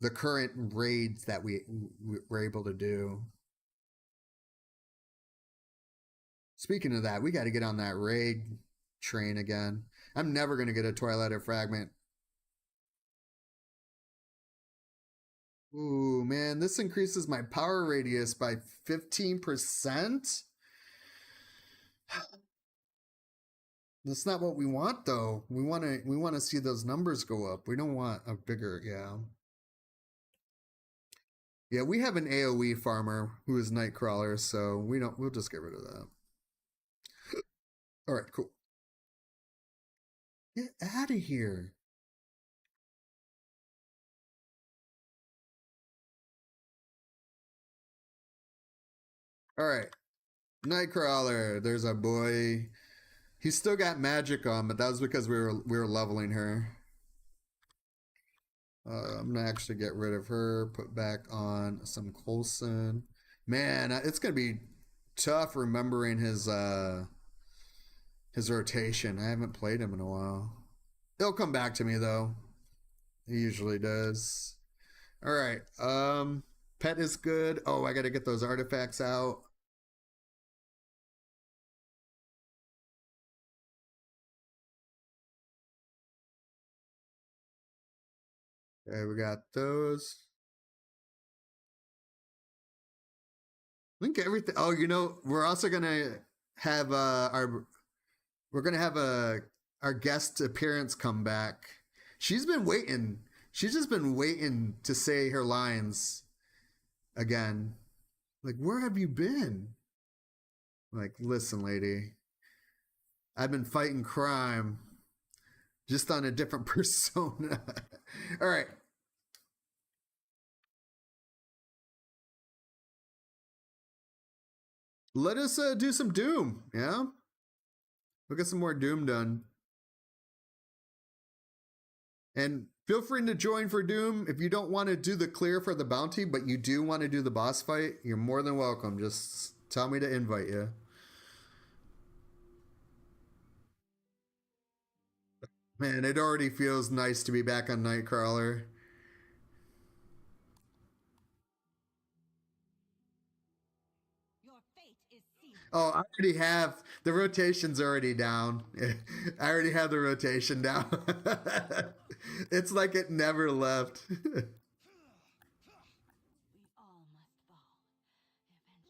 the current raids that we're able to do. Speaking of that, we got to get on that raid train again. I'm never going to get a Twilighter fragment. Ooh, man, this increases my power radius by 15%. That's not what we want, though. We want to see those numbers go up. We don't want a bigger, yeah. Yeah, we have an AoE farmer who is Nightcrawler, so we'll just get rid of that. All right, cool. Get out of here. All right. Nightcrawler, there's our boy. He's still got magic on, but that was because we were leveling her. I'm gonna actually get rid of her, put back on some Coulson. Man, it's gonna be tough remembering his His rotation. I haven't played him in a while. He'll come back to me though. He usually does. All right. Pet is good. Oh, I got to get those artifacts out. Okay, we got those. I think everything. Oh, you know, we're also gonna have we're gonna have our guest appearance come back. She's been waiting. She's just been waiting to say her lines again. Like, where have you been? Like, listen, lady, I've been fighting crime, just on a different persona. All right. Let us do some Doom, yeah? We'll get some more Doom done. And feel free to join for Doom. If you don't want to do the clear for the bounty, but you do want to do the boss fight, you're more than welcome. Just tell me to invite you. Man, it already feels nice to be back on Nightcrawler. Your fate is sealed. Oh, I already have the rotation's already down. I already have the rotation down. It's like it never left. We all must fall eventually.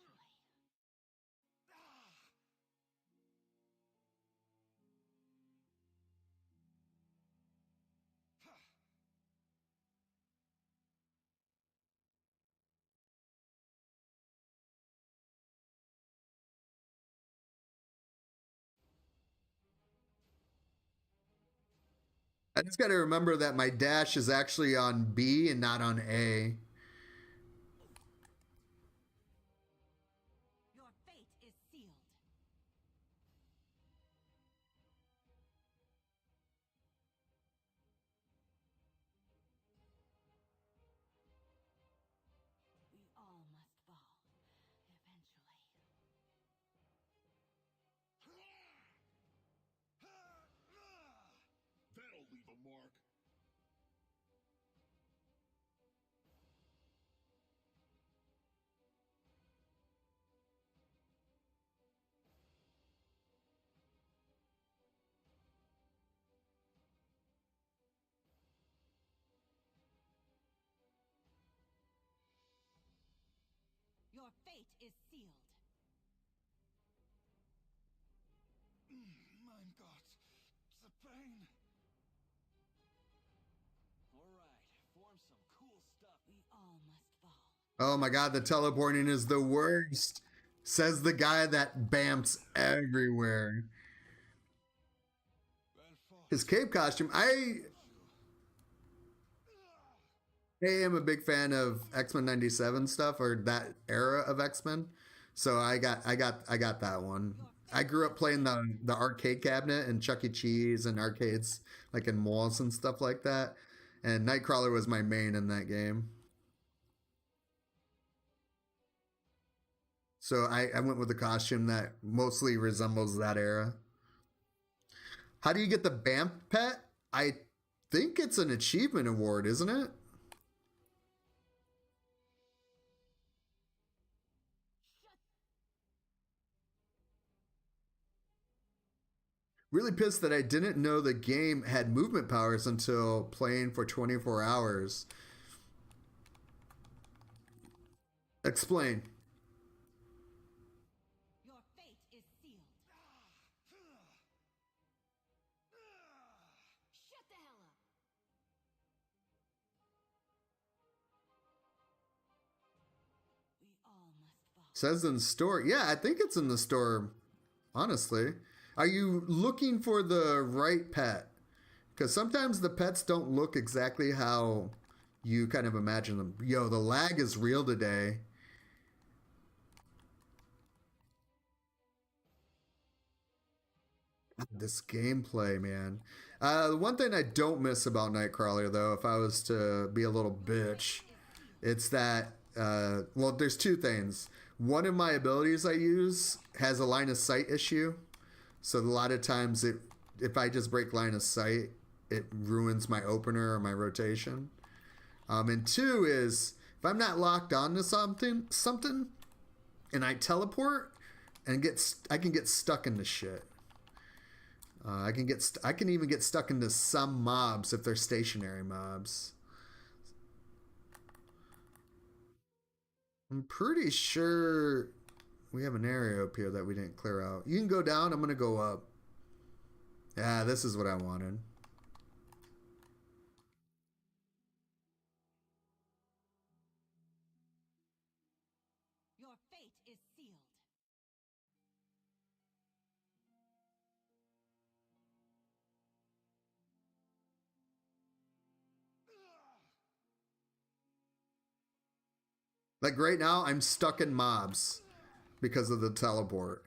I just got to remember that my dash is actually on B and not on A. Your fate is sealed. We all must fall eventually. That'll leave a mark. Your fate is sealed. Mein Gott, the pain. Alright, form some cool stuff. We all must fall. Oh my god, the teleporting is the worst. Says the guy that bamps everywhere. That fox. His cape costume, I am a big fan of X-Men 97 stuff, or that era of X-Men. So I got that one. I grew up playing the arcade cabinet and Chuck E. Cheese and arcades like in malls and stuff like that. And Nightcrawler was my main in that game. So I went with a costume that mostly resembles that era. How do you get the BAMP pet? I think it's an achievement award, isn't it? Really pissed that I didn't know the game had movement powers until playing for 24 hours. Explain. Your fate is sealed. Shut the hell up. We all must fall. Says in store. Yeah, I think it's in the store, honestly. Are you looking for the right pet? Because sometimes the pets don't look exactly how you kind of imagine them. Yo, the lag is real today. This gameplay, man. The one thing I don't miss about Nightcrawler, though, if I was to be a little bitch, it's that, well, there's two things. One of my abilities I use has a line of sight issue. So a lot of times, if I just break line of sight, it ruins my opener or my rotation. And two is if I'm not locked onto something, and I teleport and I can get stuck into shit. I can even get stuck into some mobs if they're stationary mobs. I'm pretty sure we have an area up here that we didn't clear out. You can go down. I'm gonna go up. Yeah, this is what I wanted. Your fate is sealed. Like right now, I'm stuck in mobs because of the teleport.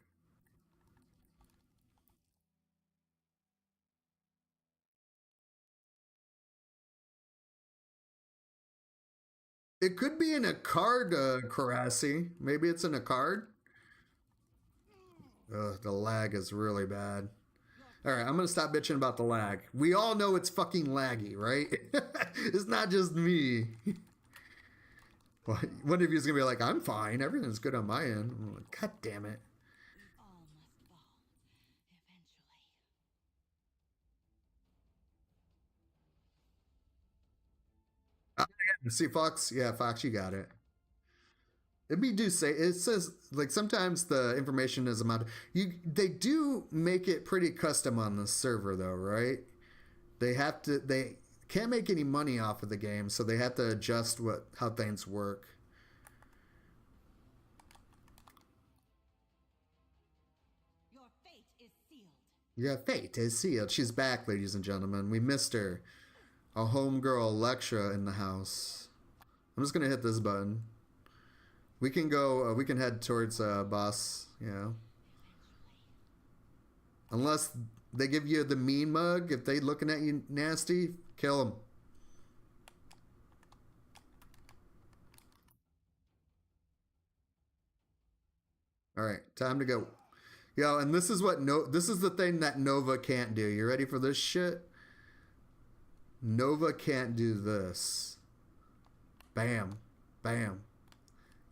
It could be in a card, Karasi. Maybe it's in a card. Ugh, the lag is really bad. All right, I'm gonna stop bitching about the lag. We all know it's fucking laggy, right? It's not just me. One of you is gonna be like, "I'm fine. Everything's good on my end." I'm like, God damn it! All must fall eventually. See, Fox. Yeah, Fox, you got it. Do say it says like sometimes the information is amount. They do make it pretty custom on the server though, right? They can't make any money off of the game, so they have to adjust how things work. Your fate is sealed. Yeah, fate is sealed. She's back, ladies and gentlemen. We missed her. A homegirl Electra in the house. I'm just gonna hit this button. We can go. We can head towards boss. Yeah. Unless they give you the mean mug, if they looking at you nasty, kill them. All right, time to go. Yo, and this is this is the thing that Nova can't do. You ready for this shit? Nova can't do this. Bam. Bam.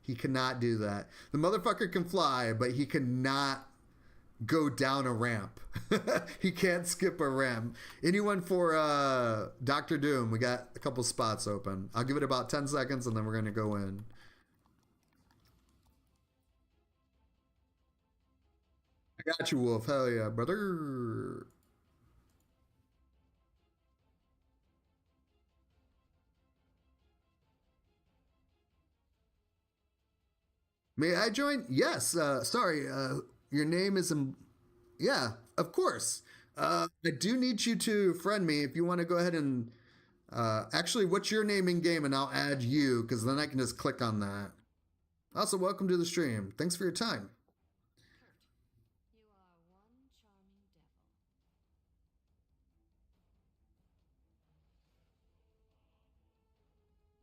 He cannot do that. The motherfucker can fly, but he cannot go down a ramp. He can't skip a ramp. Anyone for Doctor Doom? We got a couple spots open. I'll give it about 10 seconds and then we're going to go in. I got you, Wolf. Hell yeah, brother. May I join? Yes. Sorry. Your name is. Yeah, of course. I do need you to friend me if you want to go ahead and. Actually, what's your name in game? And I'll add you because then I can just click on that. Also, welcome to the stream. Thanks for your time. You are one charming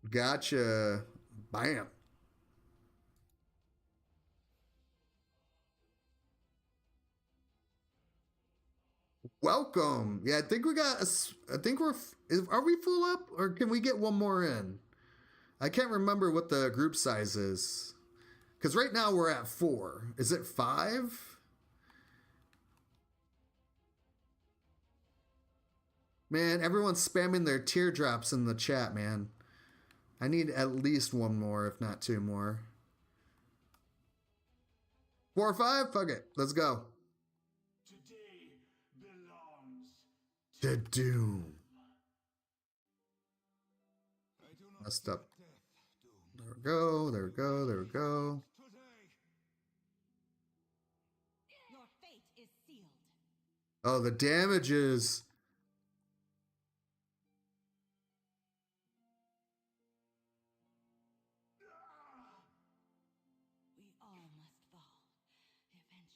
devil. Gotcha. Bam. Welcome. Yeah, I think we got. I think are we full up or can we get one more in? I can't remember what the group size is. Because right now we're at 4. Is it 5? Man, everyone's spamming their teardrops in the chat, man. I need at least one more, if not 2 more. 4 or 5? Fuck it. Let's go. Today belongs To Doom. I do not Messed up. fear death, Doom. There we go. There we go. There we go. Today. Your fate is sealed. Oh, the damages. We all must fall eventually.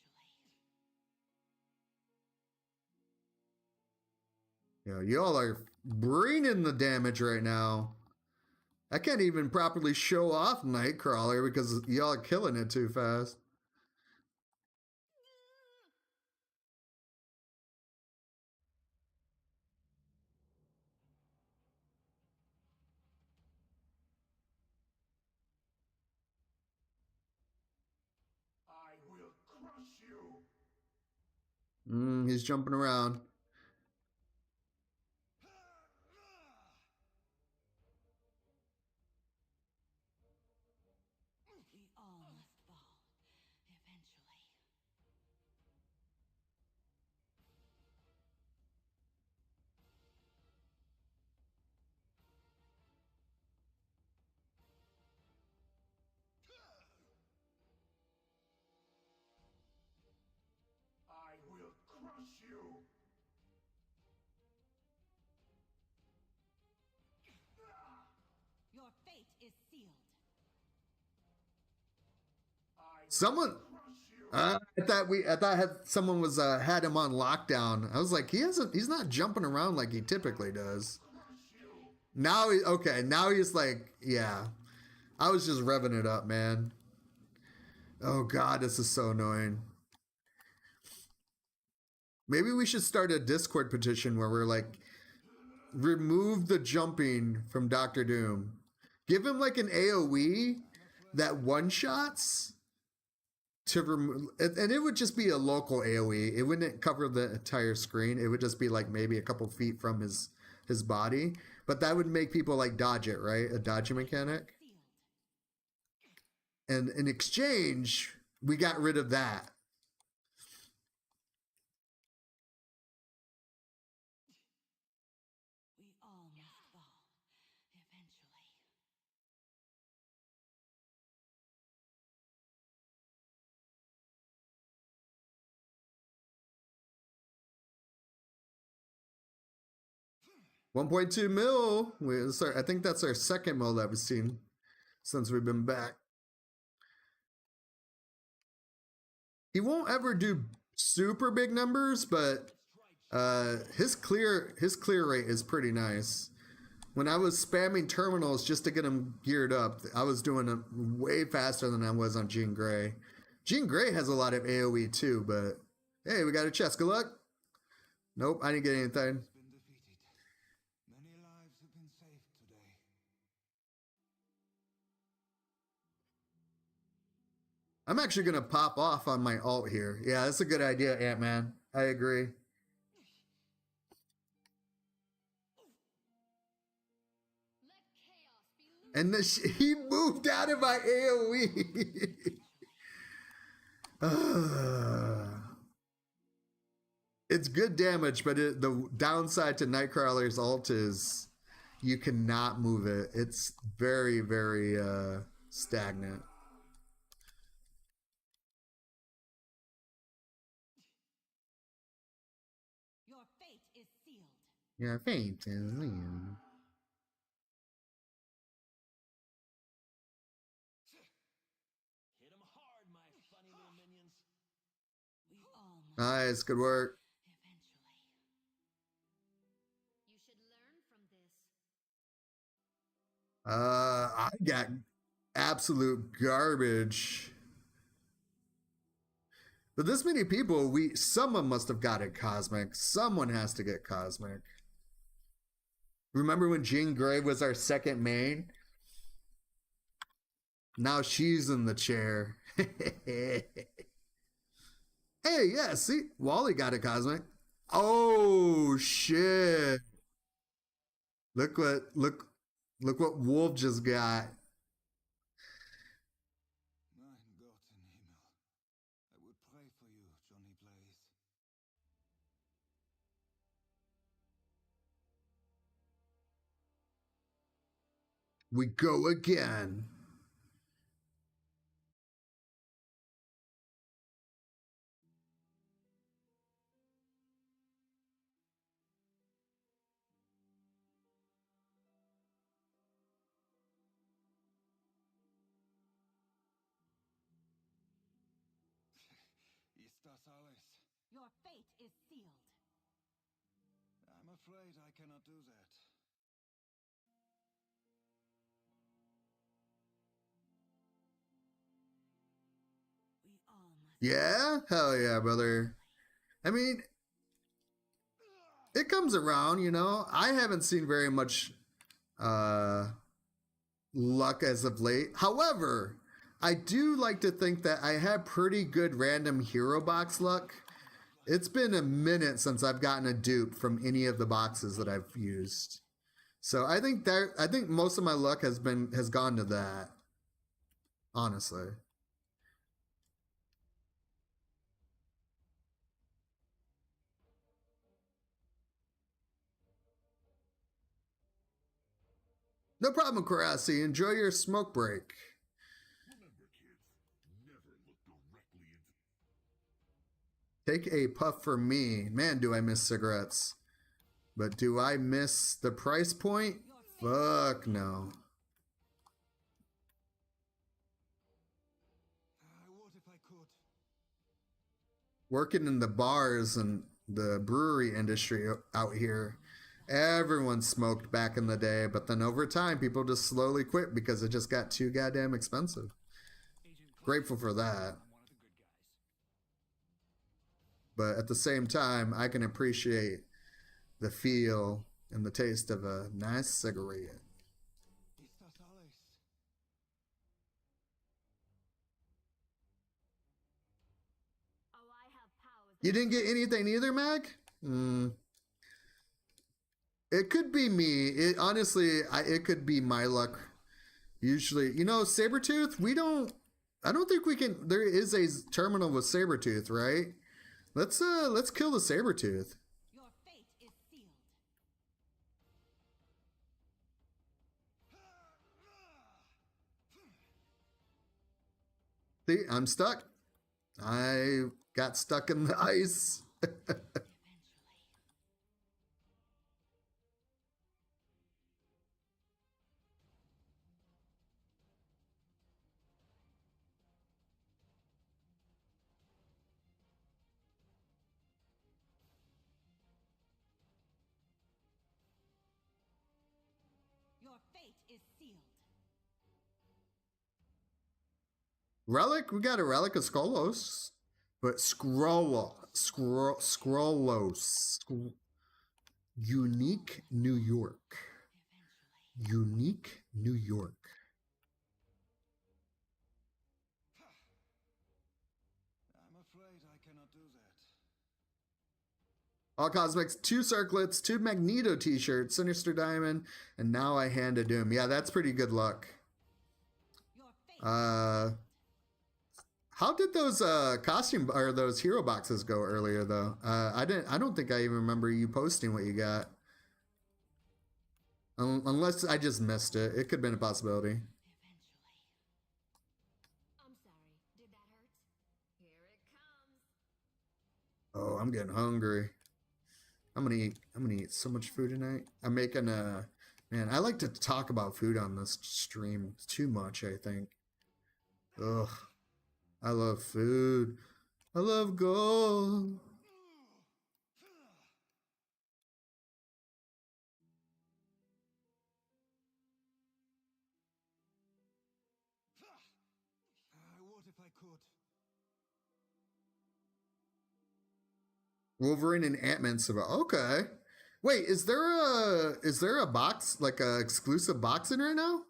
Yeah, y'all are bringing the damage right now. I can't even properly show off Nightcrawler because y'all are killing it too fast. He's jumping around. We all must fall, eventually. I will crush you. Your fate is sealed. Someone, I thought someone was had him on lockdown. I was like, he's not jumping around like he typically does. Now now he's like, yeah. I was just revving it up, man. Oh God, this is so annoying. Maybe we should start a Discord petition where we're like, remove the jumping from Doctor Doom. Give him like an AoE that one-shots to remove, and it would just be a local AoE. It wouldn't cover the entire screen. It would just be like maybe a couple feet from his body. But that would make people like dodge it, right? A dodging mechanic. And in exchange, we got rid of that. We all must fall, eventually. 1.2 mil. I think that's our second mil that we've seen since we've been back. He won't ever do super big numbers, but his clear rate is pretty nice. When I was spamming terminals just to get him geared up, I was doing it way faster than I was on Jean Grey. Jean Grey has a lot of AoE too, but hey, we got a chest. Good luck. Nope, I didn't get anything. Been defeated. Many lives have been saved today. I'm actually going to pop off on my alt here. Yeah, that's a good idea, Ant-Man. I agree. Let chaos be loose. And he moved out of my AoE. It's good damage, but the downside to Nightcrawler's ult is you cannot move it. It's very, very stagnant. Your fate is sealed. Your fate is sealed. Hit 'em hard, my funny little minions. We all must Nice, good work. eventually. You should learn from this. I got absolute garbage. But this many people, someone must have got it cosmic. Someone has to get cosmic. Remember when Jean Grey was our second main? Now she's in the chair. Hey, yeah, see? Wally got it cosmic. Oh shit. Look what Wolf just got. Mein Gott in Himmel. I would pray for you, Johnny Blaze. We go again. Ist das alles? Your fate is sealed. I'm afraid I cannot do that. We all must. Yeah? Hell yeah, brother. I mean, it comes around, you know. I haven't seen very much luck as of late. However, I do like to think that I have pretty good random hero box luck It's been a minute since I've gotten a dupe from any of the boxes that I've used. So I think most of my luck has gone to that. Honestly. No problem, Karasi. Enjoy your smoke break. Remember, kids, never look directly into. Take a puff for me. Man, do I miss cigarettes. But do I miss the price point? Fuck no. What if I could? Working in the bars and the brewery industry out here, everyone smoked back in the day, but then over time, people just slowly quit because it just got too goddamn expensive. Grateful for that. But at the same time, I can appreciate the feel and the taste of a nice cigarette. Oh, I have powers. You didn't get anything either, Mag? It could be me. It could be my luck. Usually, Sabretooth, I don't think we can. There is a terminal with Sabretooth, right? Let's kill the Sabretooth. Your fate is sealed. See, I'm stuck. I got stuck in the ice. Your fate is sealed. Relic, we got a relic of Skolos, but Scrollos, unique New York, unique New York. I'm afraid I cannot do that. All Cosmics, 2 circlets, 2 Magneto t-shirts, Sinister Diamond, and now I hand a Doom. Yeah, that's pretty good luck. Your fate How did those costume or those hero boxes go earlier though? I don't think I even remember you posting what you got. Unless I just missed it. It could have been a possibility. I'm sorry. Did that hurt? Here it comes. Oh, I'm getting hungry. I'm gonna eat so much food tonight. I'm making man, I like to talk about food on this stream too much, I think. Ugh. I love food. I love gold. What if I could? Wolverine and Ant-Man Civil. Okay. Wait, is there a box, like a exclusive box in right now?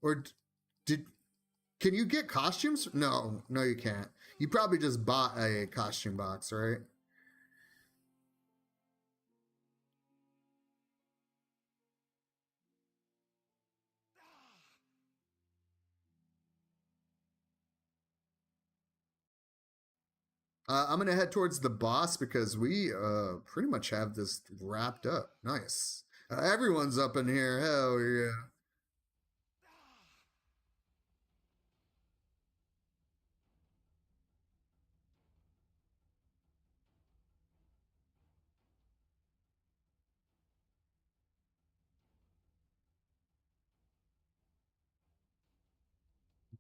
Or can you get costumes? No, you can't. You probably just bought a costume box, right? I'm gonna head towards the boss because we pretty much have this wrapped up. Nice. Everyone's up in here. Hell yeah.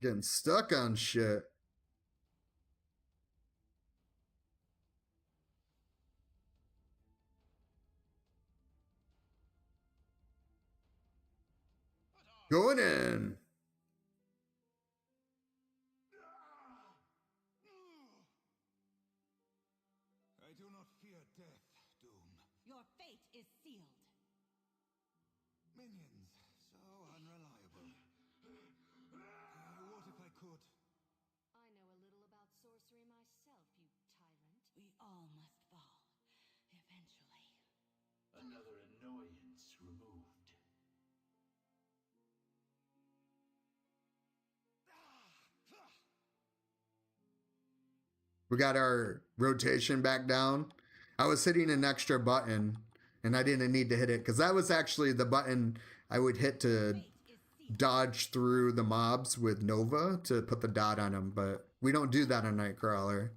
Getting stuck on shit. Going in. I do not fear death, Doom. Your fate is sealed. Minions, so unreliable. What if I could? I know a little about sorcery myself, you tyrant. We got our rotation back down. I was hitting an extra button and I didn't need to hit it because that was actually the button I would hit to Fate is sealed. dodge through the mobs with Nova to put the dot on them, but we don't do that on Nightcrawler.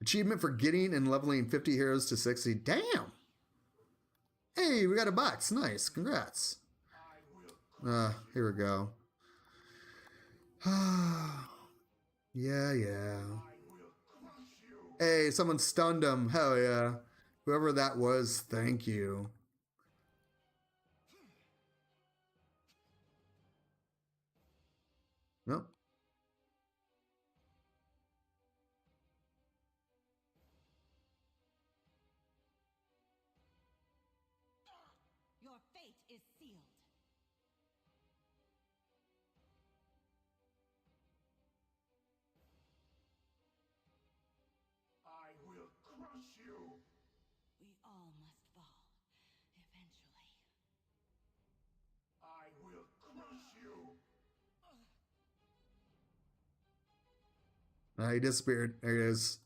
Achievement for getting and leveling 50 heroes to 60. Damn! Hey, we got a box. Nice. Congrats. Here we go. Yeah. Hey, someone stunned him. Hell yeah. Whoever that was, thank you. Nope. Your fate is sealed. I will crush you. We all must fall, eventually. I will crush you. He disappeared. There he is.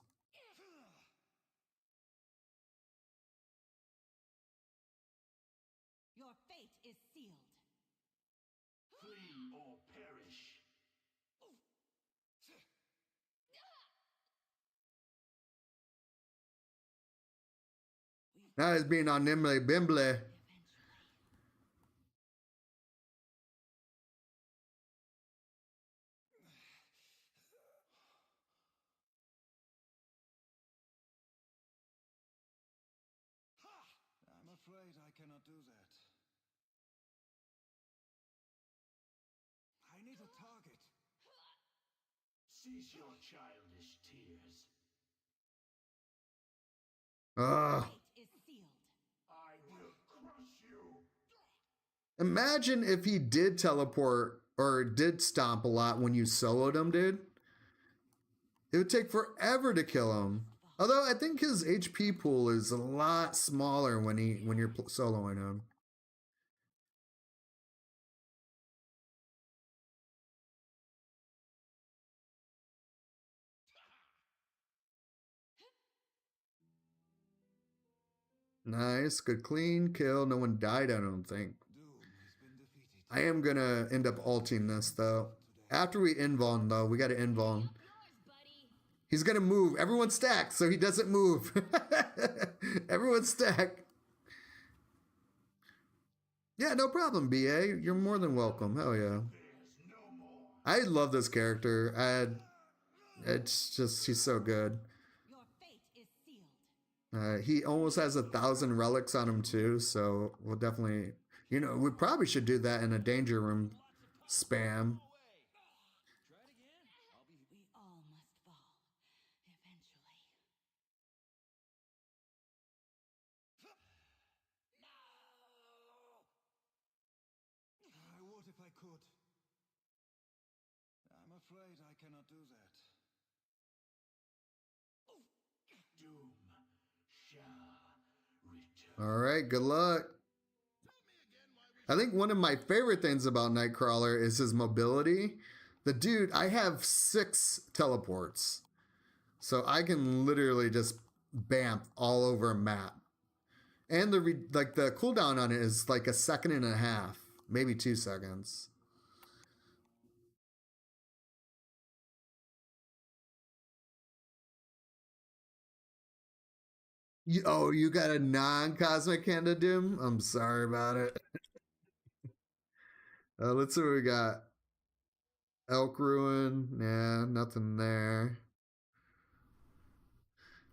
Your fate is sealed. Flee or perish. Now he's being on Nimble Bimble. Eventually. I'm afraid I cannot do that. I need a target. Cease your childish tears. Ugh. Fate is sealed. I will crush you. Imagine if he did teleport or did stomp a lot when you soloed him, dude. It would take forever to kill him. Although I think his HP pool is a lot smaller when you're soloing him. Nice, good clean kill. No one died, I don't think. Doom has been defeated. I am gonna end up ulting this though. After we invuln though, we gotta invuln. He's gonna move. Everyone stack so he doesn't move. Everyone stack. Yeah, no problem, BA. You're more than welcome. Hell yeah. I love this character. It's just, he's so good. Your fate is sealed. He almost has 1,000 relics on him too, so we'll definitely, we probably should do that in a danger room spam. Try it again. I'll be. We all must fall, eventually. I would if I could. I'm afraid I cannot do that. Doom shall return. All right, good luck. I think one of my favorite things about Nightcrawler is his mobility. The dude, I have 6 teleports. So I can literally just bamf all over a map. And the cooldown on it is like 1.5 seconds, maybe 2 seconds. You got a non-cosmic hand of doom? I'm sorry about it. Let's see what we got. Elk Ruin. Nah, nothing there.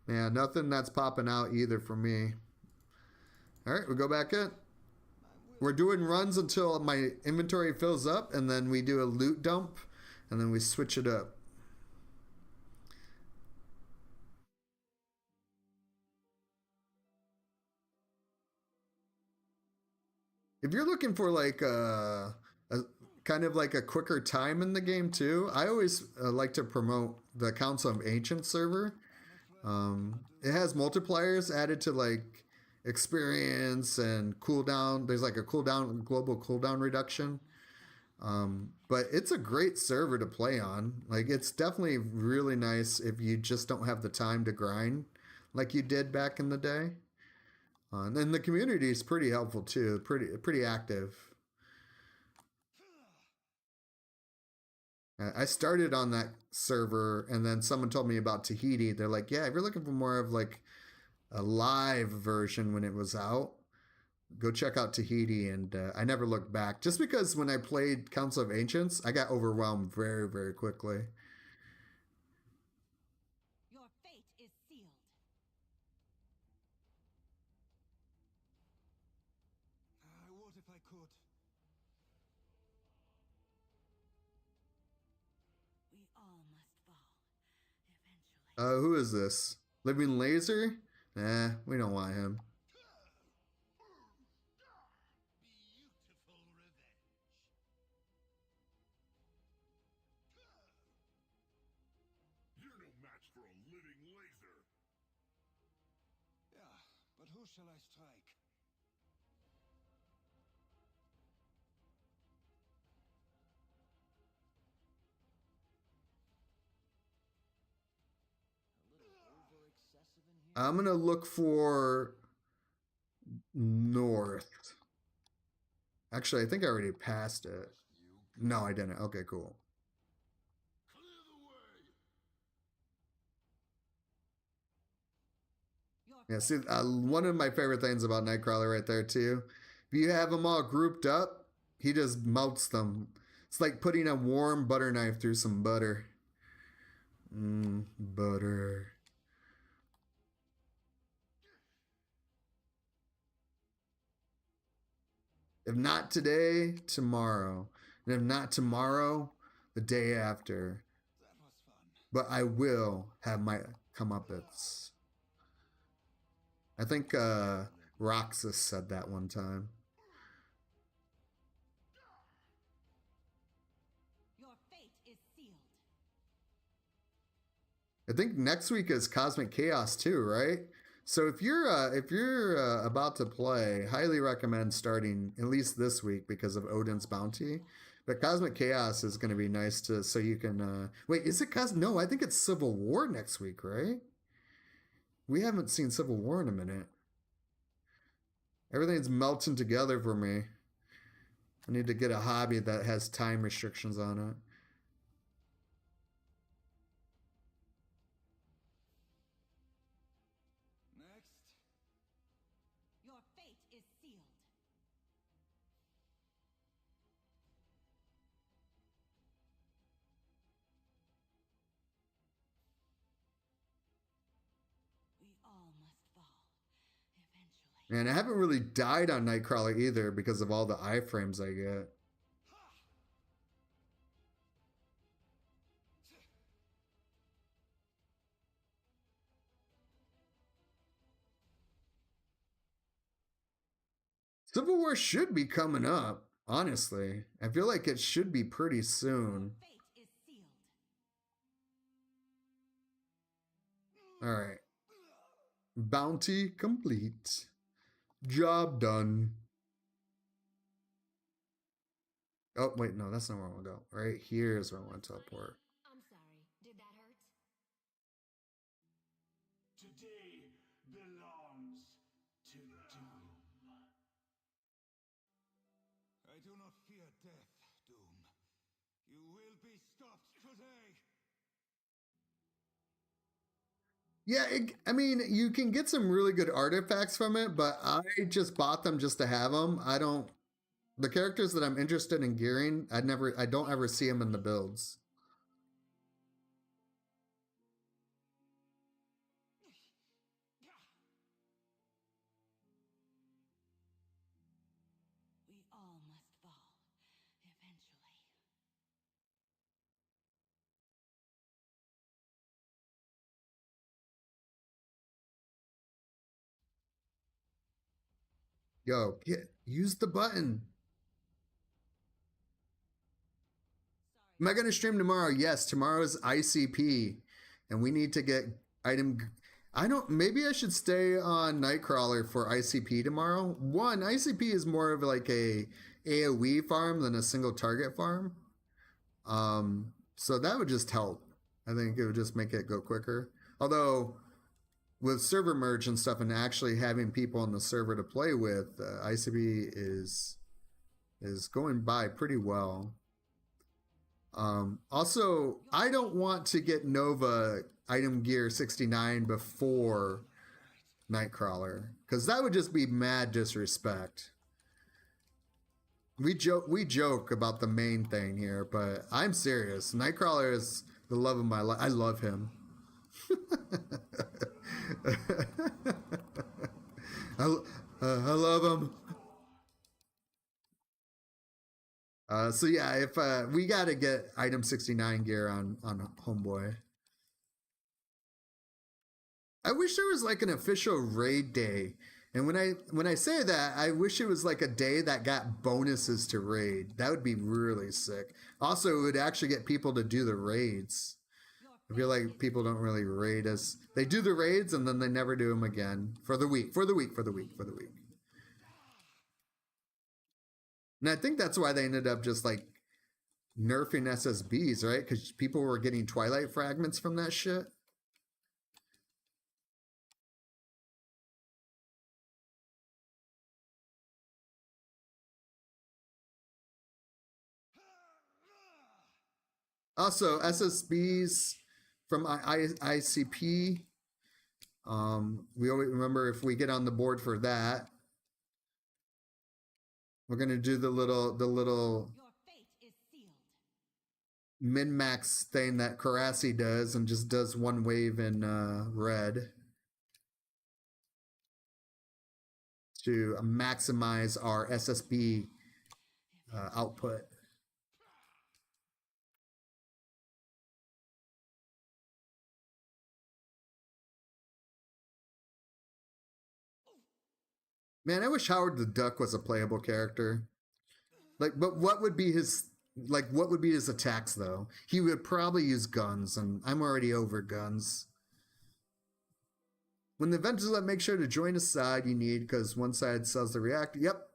Yeah, nothing that's popping out either for me. All right, we go back in. We're doing runs until my inventory fills up, and then we do a loot dump, and then we switch it up. If you're looking for like a kind of like a quicker time in the game too, I always like to promote the Council of Ancients server. It has multipliers added to like experience and cooldown. There's like a global cooldown reduction. But it's a great server to play on. Like, it's definitely really nice if you just don't have the time to grind like you did back in the day. And then the community is pretty helpful too, pretty active. I started on that server, and then someone told me about Tahiti. They're like, yeah, if you're looking for more of like a live version when it was out, go check out Tahiti. And I never looked back, just because when I played Council of Ancients, I got overwhelmed very, very quickly. Your fate is sealed. I would if I could. We all must fall. Eventually. Who is this? Living Laser? We don't want him. Beautiful revenge. You're no match for a living laser. Yeah, but who shall I strike? A little over excessive in here. I'm gonna look for North. Actually, I think I already passed it. No, I didn't. Okay, cool. Clear the way. Your Yeah, fate see, one of my favorite things about Nightcrawler right there too. If you have them all grouped up, he just melts them. It's like putting a warm butter knife through some butter. Butter. If not today, tomorrow. And if not tomorrow, the day after. That was fun. But I will have my comeuppance. I think Roxas said that one time. Your fate is sealed. I think next week is Cosmic Chaos too, right? So if you're about to play, highly recommend starting at least this week because of Odin's bounty. But Cosmic Chaos is going to be nice to so you can wait. Is it No, I think it's Civil War next week, right? We haven't seen Civil War in a minute. Everything's melting together for me. I need to get a hobby that has time restrictions on it. Next. Your fate is sealed. We all must fall. Eventually. And I haven't really died on Nightcrawler either because of all the iframes I get. Civil War should be coming up, honestly. I feel like it should be pretty soon. Fate is sealed. All right. Bounty complete. Job done. Oh, wait, no, that's not where I want to go. Right here is where I want to teleport. I'm sorry. Did that hurt? Today belongs to Doom. I do not fear death, Doom. You will be stopped today. Yeah, I mean, you can get some really good artifacts from it, but I just bought them just to have them. The characters that I'm interested in gearing, I don't ever see them in the builds. We all must fall. Eventually. Yo, use the button. Am I going to stream tomorrow? Yes, tomorrow's ICP. And we need to get maybe I should stay on Nightcrawler for ICP tomorrow. One, ICP is more of like a AoE farm than a single target farm. So that would just help. I think it would just make it go quicker. Although with server merge and stuff and actually having people on the server to play with, ICB is going by pretty well. Also, I don't want to get Nova item gear 69 before Nightcrawler, because that would just be mad disrespect. We joke about the main thing here, but I'm serious. Nightcrawler is the love of my life. I love him. I love him. So yeah, if we got to get item 69 gear on Homeboy. I wish there was like an official raid day. And when I say that, I wish it was like a day that got bonuses to raid. That would be really sick. Also, it would actually get people to do the raids. I feel like people don't really raid us. They do the raids and then they never do them again for the week. And I think that's why they ended up just like nerfing SSBs, right? Because people were getting Twilight fragments from that shit. Also, SSBs from ICP. We always remember if we get on the board for that, we're gonna do the little Your fate is sealed. min-max thing that Karasi does and just does one wave in red to maximize our SSB output. Man, I wish Howard the Duck was a playable character. Like, but what would be his attacks though? He would probably use guns, and I'm already over guns. When the event is up, make sure to join a side you need, because one side sells the reactor. Yep.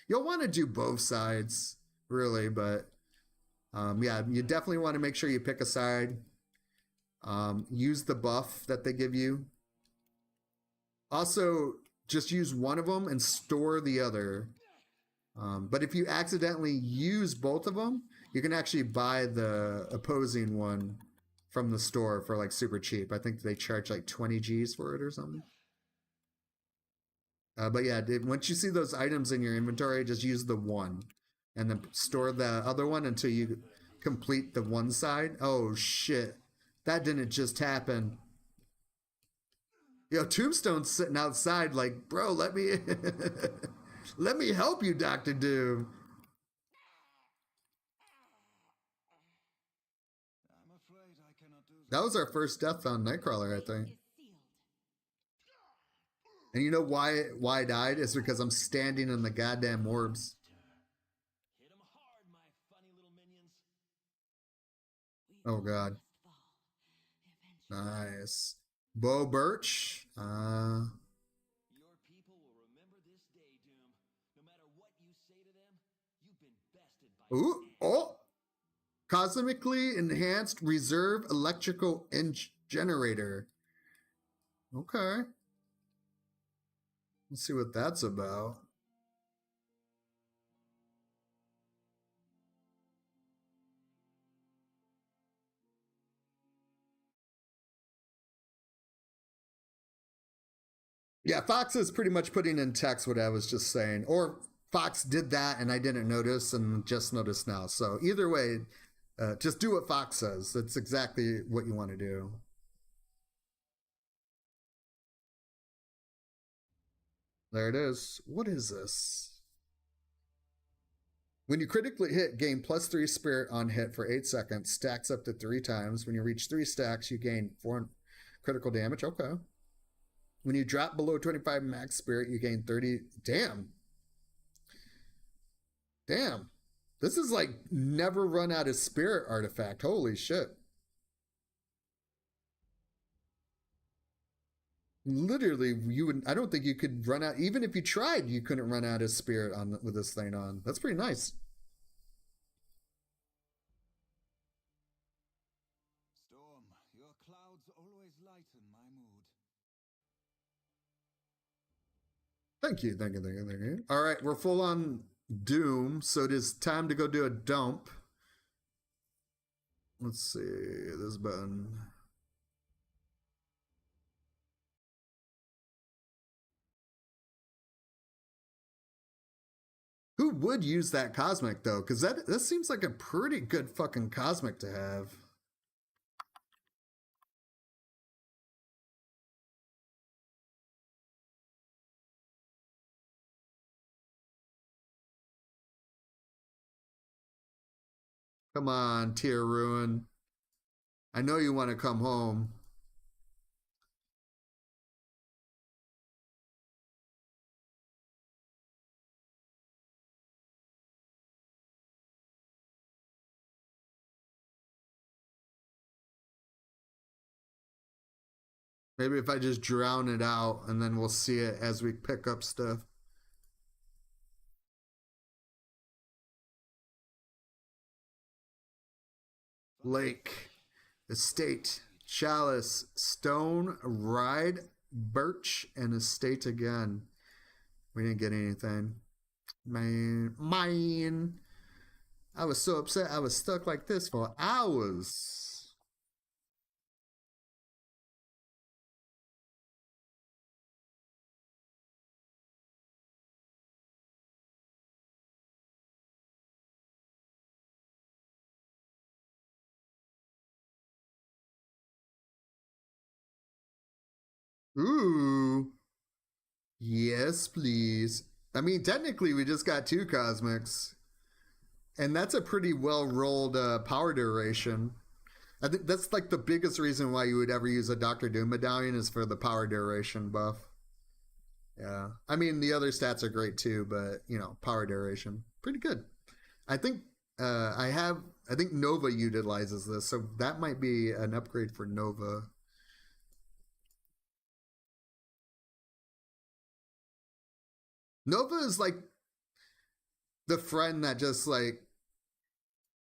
You'll want to do both sides, really, but yeah, you definitely want to make sure you pick a side. Use the buff that they give you. Also, just use one of them and store the other. But if you accidentally use both of them, you can actually buy the opposing one from the store for like super cheap. I think they charge like 20 G's for it or something. But yeah, once you see those items in your inventory, just use the one and then store the other one until you complete the one side. Oh shit, that didn't just happen. Yo, Tombstone's sitting outside like, bro, let me let me help you, Dr. Doom. I'm afraid I cannot do That was our first death on Nightcrawler, I think. Is sealed. And you know why I died? It's because I'm standing in the goddamn orbs. Hit 'em hard, my funny little minions. We Oh god. must fall. Eventually. Nice. Bo Birch. Your people will remember this day, Doom. No matter what you say to them, you've been bested by Ooh, ants. oh. Cosmically enhanced reserve electrical generator. Okay. Let's see what that's about. Yeah, Fox is pretty much putting in text what I was just saying. Or Fox did that and I didn't notice and just noticed now. So either way, just do what Fox says. That's exactly what you want to do. There it is. What is this? When you critically hit, gain +3 spirit on hit for 8 seconds. Stacks up to 3 times. When you reach 3 stacks, you gain 4 critical damage. Okay. When you drop below 25 max spirit, you gain 30. Damn. Damn. This is like never run out of spirit artifact. Holy shit. Literally, you would. I don't think you could run out. Even if you tried, you couldn't run out of spirit on with this thing on. That's pretty nice. Storm, your clouds always lighten my mood. Thank you, thank you, thank you, thank you. All right, we're full on Doom, so it is time to go do a dump. Let's see this button. Who would use that cosmic though? Because that seems like a pretty good fucking cosmic to have. Come on, Tier Ruin. I know you want to come home. Maybe if I just drown it out and then we'll see it as we pick up stuff. Lake, estate, chalice, stone, ride, birch, and estate again. We didn't get anything. Man. I was so upset I was stuck like this for hours. Ooh. Yes, please. I mean, technically, we just got 2 cosmics. And that's a pretty well rolled power duration. I think that's like the biggest reason why you would ever use a Doctor Doom medallion is for the power duration buff. Yeah. I mean, the other stats are great too, but, you know, power duration. Pretty good. I think I think Nova utilizes this, so that might be an upgrade for Nova. Nova is like the friend that just like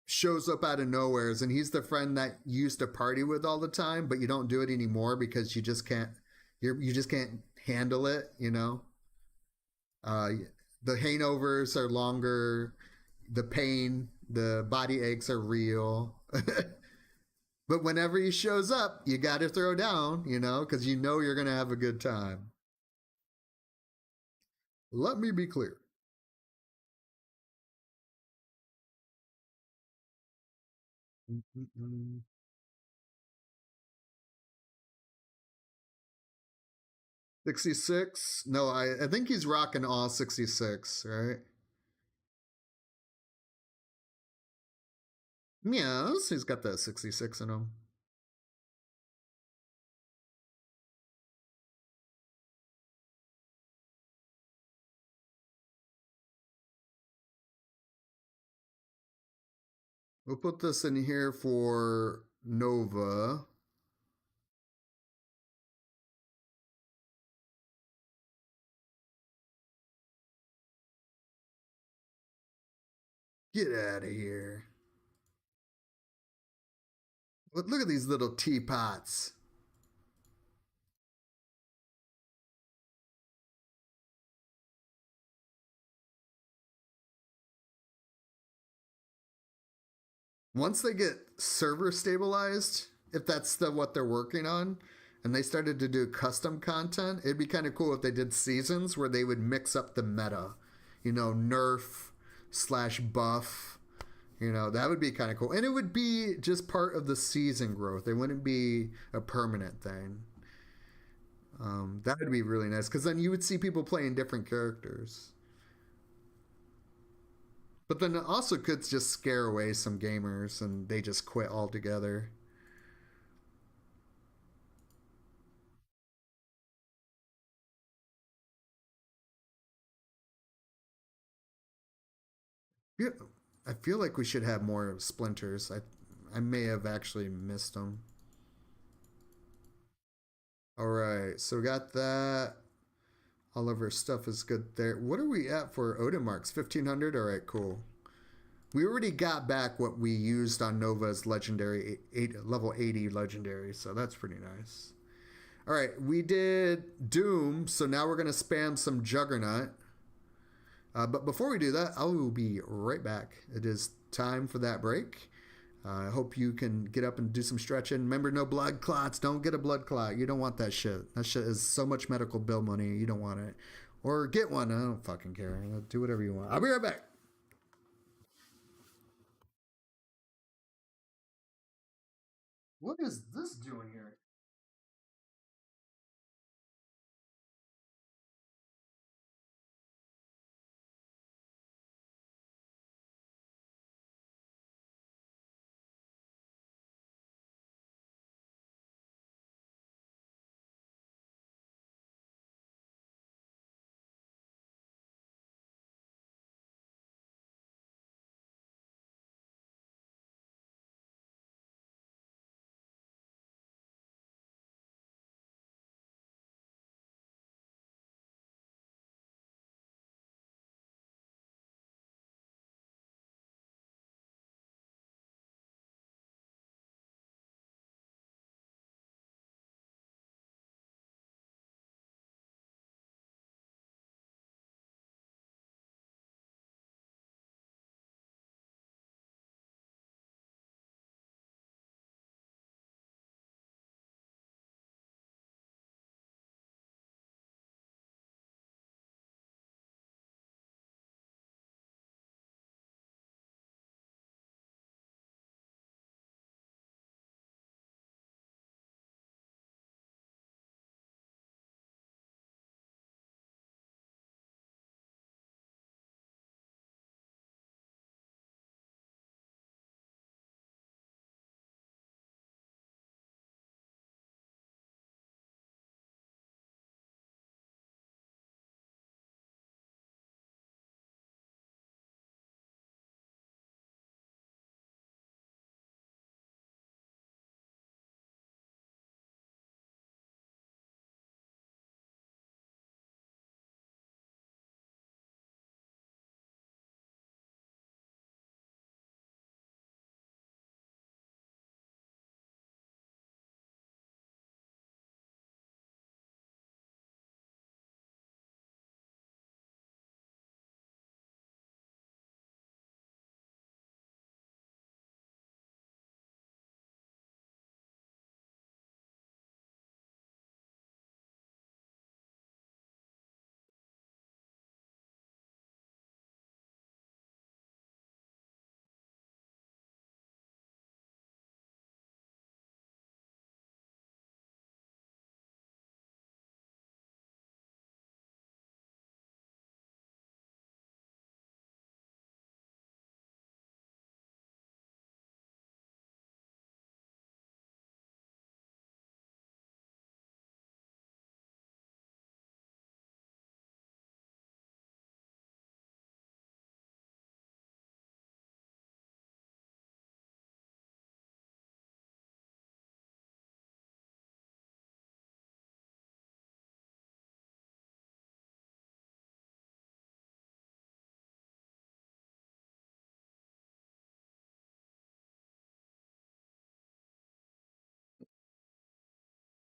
shows up out of nowheres, and he's the friend that you used to party with all the time, but you don't do it anymore because you just can't you just can't handle it, you know. Uh, the hangovers are longer, the pain, the body aches are real. But whenever he shows up, you got to throw down, you know, because you know you're going to have a good time. Let me be clear. Mm-mm-mm. 66? No, I think he's rocking all 66, right? Yes, he's got that 66 in him. We'll put this in here for Nova. Get out of here. Look at these little teapots. Once they get server stabilized, if that's what they're working on, and they started to do custom content, it'd be kind of cool if they did seasons where they would mix up the meta. You know, nerf slash buff. You know, that would be kind of cool. And it would be just part of the season growth. It wouldn't be a permanent thing. That would be really nice because then you would see people playing different characters. But then it also could just scare away some gamers and they just quit altogether. Yeah, I feel like we should have more splinters. I may have actually missed them. All right, so we got that. All of our stuff is good there. What are we at for Odin marks? 1500? All right, cool. We already got back what we used on Nova's legendary, level 80 legendary, so that's pretty nice. All right, we did Doom, so now we're going to spam some Juggernaut. But before we do that, I will be right back. It is time for that break. I hope you can get up and do some stretching. Remember, no blood clots. Don't get a blood clot. You don't want that shit. That shit is so much medical bill money. You don't want it. Or get one. I don't fucking care. Do whatever you want. I'll be right back. What is this doing here?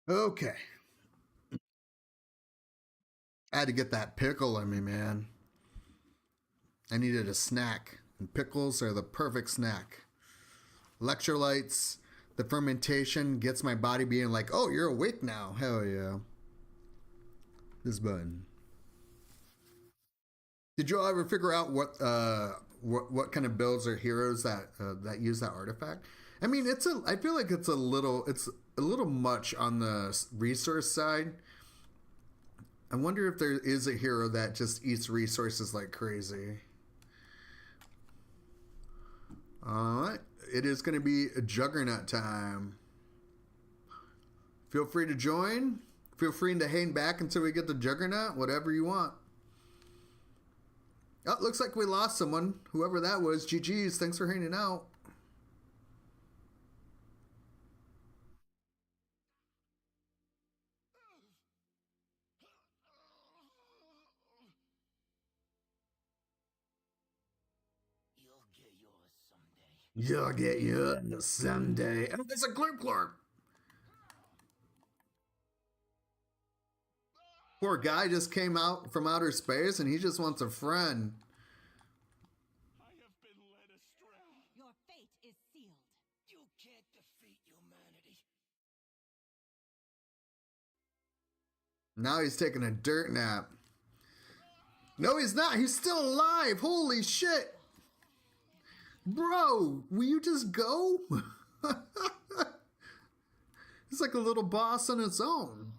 Okay. I had to get that pickle in me, man. I needed a snack, and pickles are the perfect snack. Electrolytes, the fermentation gets my body being like, oh, you're awake now. Hell yeah. This button. Did you all ever figure out what kind of builds or heroes that use that artifact? I mean, I feel like it's a little much on the resource side. I wonder if there is a hero that just eats resources like crazy. Alright, it is going to be a Juggernaut time. Feel free to join. Feel free to hang back until we get the Juggernaut, whatever you want. Oh, looks like we lost someone. Whoever that was, GG's. Thanks for hanging out. You'll get you someday. Oh, there's a glurp. Poor guy just came out from outer space and he just wants a friend. I have been led astray. Your fate is sealed. You can't defeat humanity. Now he's taking a dirt nap. No, he's not. He's still alive. Holy shit. Bro, will you just go? It's like a little boss on its own.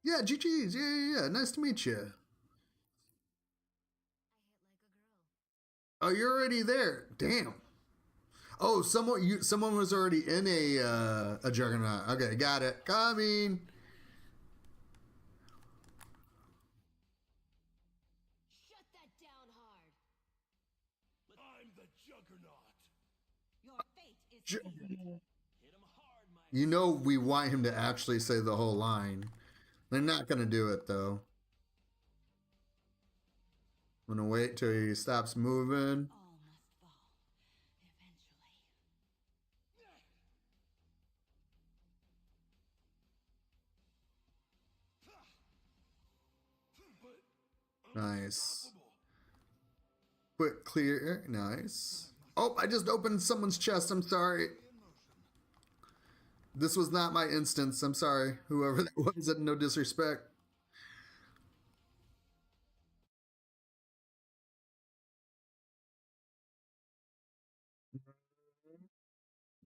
Yeah, GG's. Yeah. Nice to meet you. Oh, you're already there. Damn. Oh, someone was already in a juggernaut. Okay, got it. Coming. Shut that down hard. I'm the juggernaut. Your fate is sealed. Hit him hard, my You know we want him to actually say the whole line. They're not gonna do it though. I'm gonna wait till he stops moving. All must fall. Eventually. But Nice. Quick clear. Nice. Oh, I just opened someone's chest. I'm sorry. This was not my instance. I'm sorry. Whoever that was, no disrespect.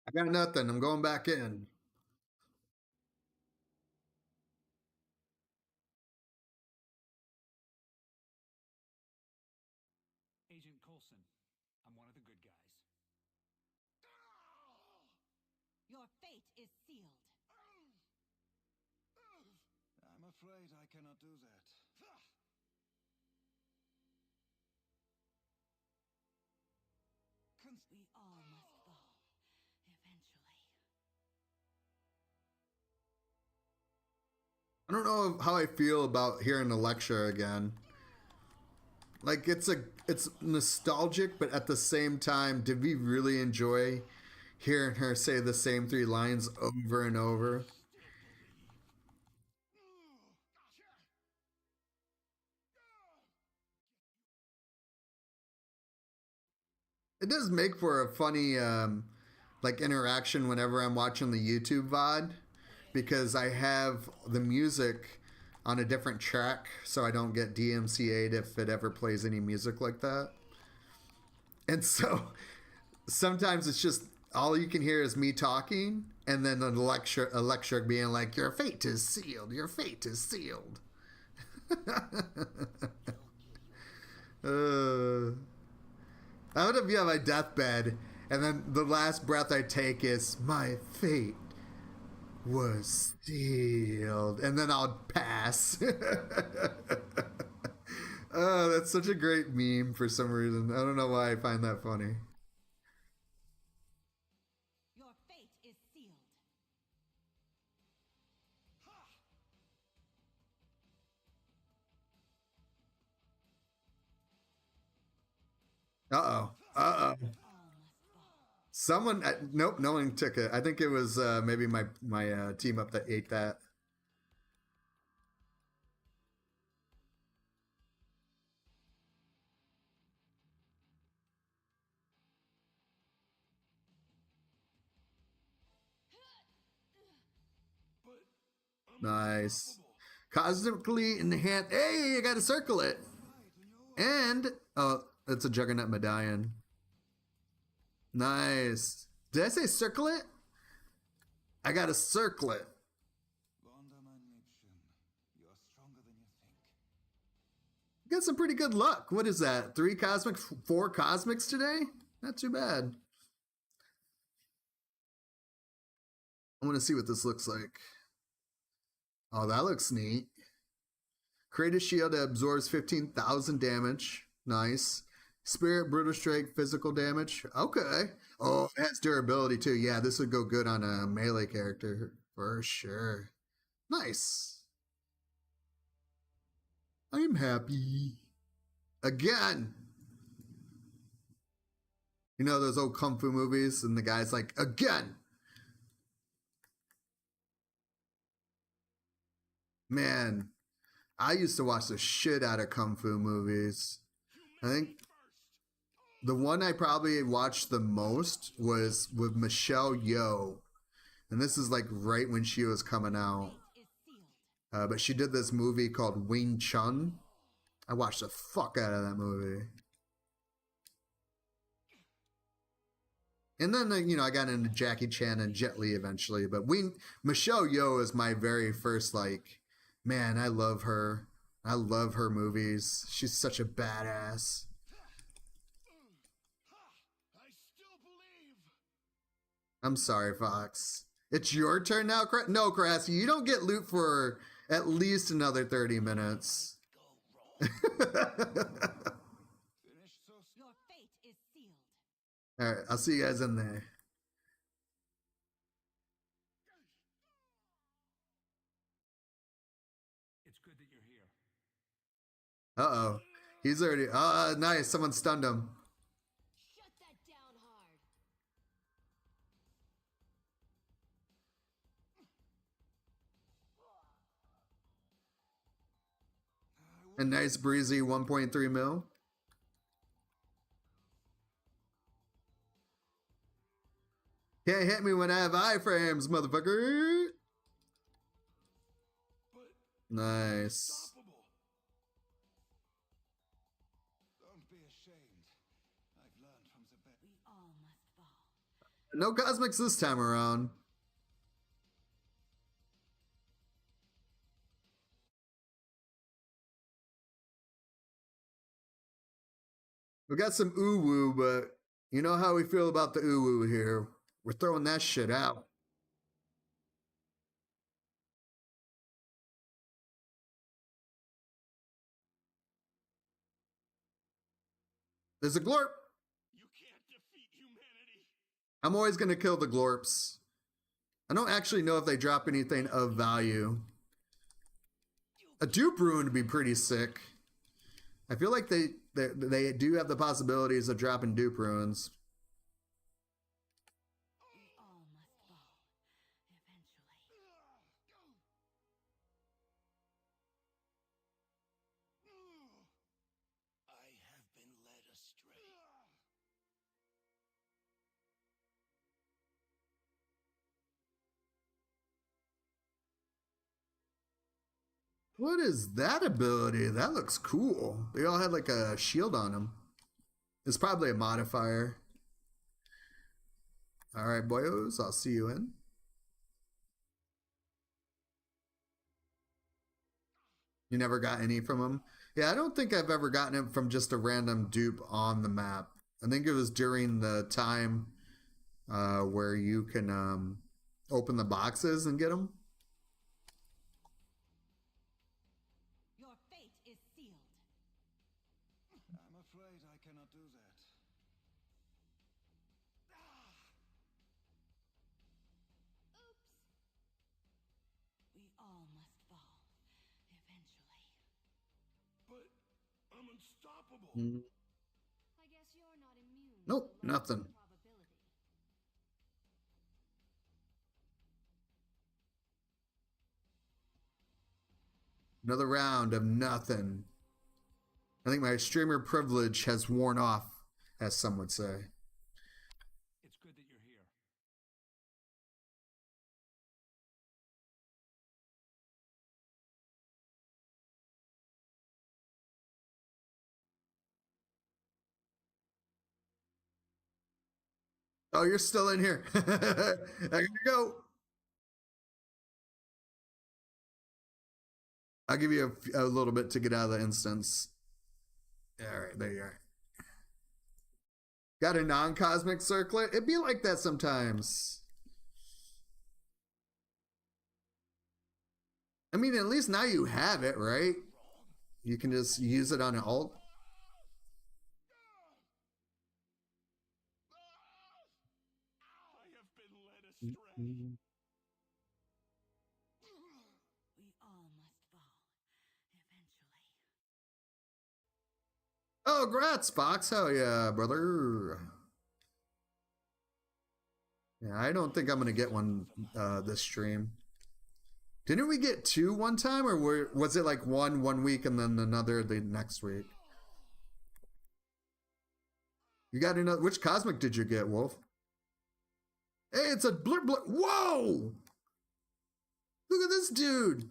I got nothing. I'm going back in. Agent Coulson, I'm one of the good guys. Your fate is sealed. I'm afraid I cannot do that. We all must fall. Eventually. I don't know how I feel about hearing the lecture again. Like it's nostalgic, but at the same time, did we really enjoy hearing her say the same three lines over and over? It does make for a funny like interaction whenever I'm watching the YouTube VOD because I have the music on a different track so I don't get DMCA'd if it ever plays any music like that. And so sometimes it's just all you can hear is me talking and then a lecture being like, your fate is sealed, your fate is sealed. I would be on my deathbed, and then the last breath I take is, my fate was sealed. And then I'll pass. Oh, that's such a great meme for some reason. I don't know why I find that funny. Your fate is sealed. Uh-oh. All must fall. Someone, nope, no one took it. I think it was maybe my team up that ate that. Nice. Cosmically enhanced. Hey, I gotta circle it. And, oh, it's a Juggernaut medallion. Nice. Did I say circle it? I gotta circle it. Wanda, mein Liebchen, you are stronger than you think. Got some pretty good luck. What is that? 3 cosmic, 4 cosmics today? Not too bad. I want to see what this looks like. Oh, that looks neat. Create a shield that absorbs 15,000 damage. Nice. Spirit, brutal strike, physical damage. Okay. Oh, it has durability too. Yeah, this would go good on a melee character for sure. Nice. I'm happy. Again. You know those old kung fu movies, and the guy's like, again. Man, I used to watch the shit out of kung fu movies. I think the one I probably watched the most was with Michelle Yeoh. And this is like right when she was coming out. Is sealed. But she did this movie called Wing Chun. I watched the fuck out of that movie. And then, you know, I got into Jackie Chan and Jet Li eventually. But Michelle Yeoh is my very first, like, man, I love her. I love her movies. She's such a badass. I still believe. I'm sorry, Fox. It's your turn now, No, Crassi, you don't get loot for at least another 30 minutes. Finish so Your fate is sealed. All right, I'll see you guys in there. It's good that you're here. Uh-oh. He's already... nice. Someone stunned him. Shut that down hard. A nice breezy 1.3 mil. Can't hit me when I have iframes, motherfucker. But Nice. unstoppable. Don't be ashamed. I've learned from the best. We all must fall. No cosmics this time around. We got some ooh-woo, but you know how we feel about the ooh-woo here. We're throwing that shit out. There's a glorp. You can't defeat humanity. I'm always going to kill the glorps. I don't actually know if they drop anything of value. A dupe rune would be pretty sick. I feel like they do have the possibilities of dropping dupe runes. We all must fall. Eventually. I have been led astray. What is that ability? That looks cool. They all had like a shield on them. It's probably a modifier. All right, boyos, I'll see you in. You never got any from him? Yeah, I don't think I've ever gotten it from just a random dupe on the map. I think it was during the time where you can open the boxes and get them. Your fate is sealed. I'm afraid I cannot do that. We all must fall. Eventually. But I'm unstoppable. I guess you're not immune. Nope, to low nothing. probability. Another round of nothing. I think my streamer privilege has worn off, as some would say. It's good that you're here. Oh, you're still in here. I gotta go. I'll give you a little bit to get out of the instance. All right, there you are. Got a non-cosmic circlet? It'd be like that sometimes. I mean, at least now you have it, right? You can just use it on an alt. I have been led astray. We all must fall. Eventually. Oh, grats, Fox. Hell yeah, brother. Yeah, I don't think I'm gonna get one this stream. Didn't we get 2 one time, or was it like one week and then another the next week? You got another? Which cosmic did you get, Wolf? Hey, it's a blur. Whoa! Look at this dude.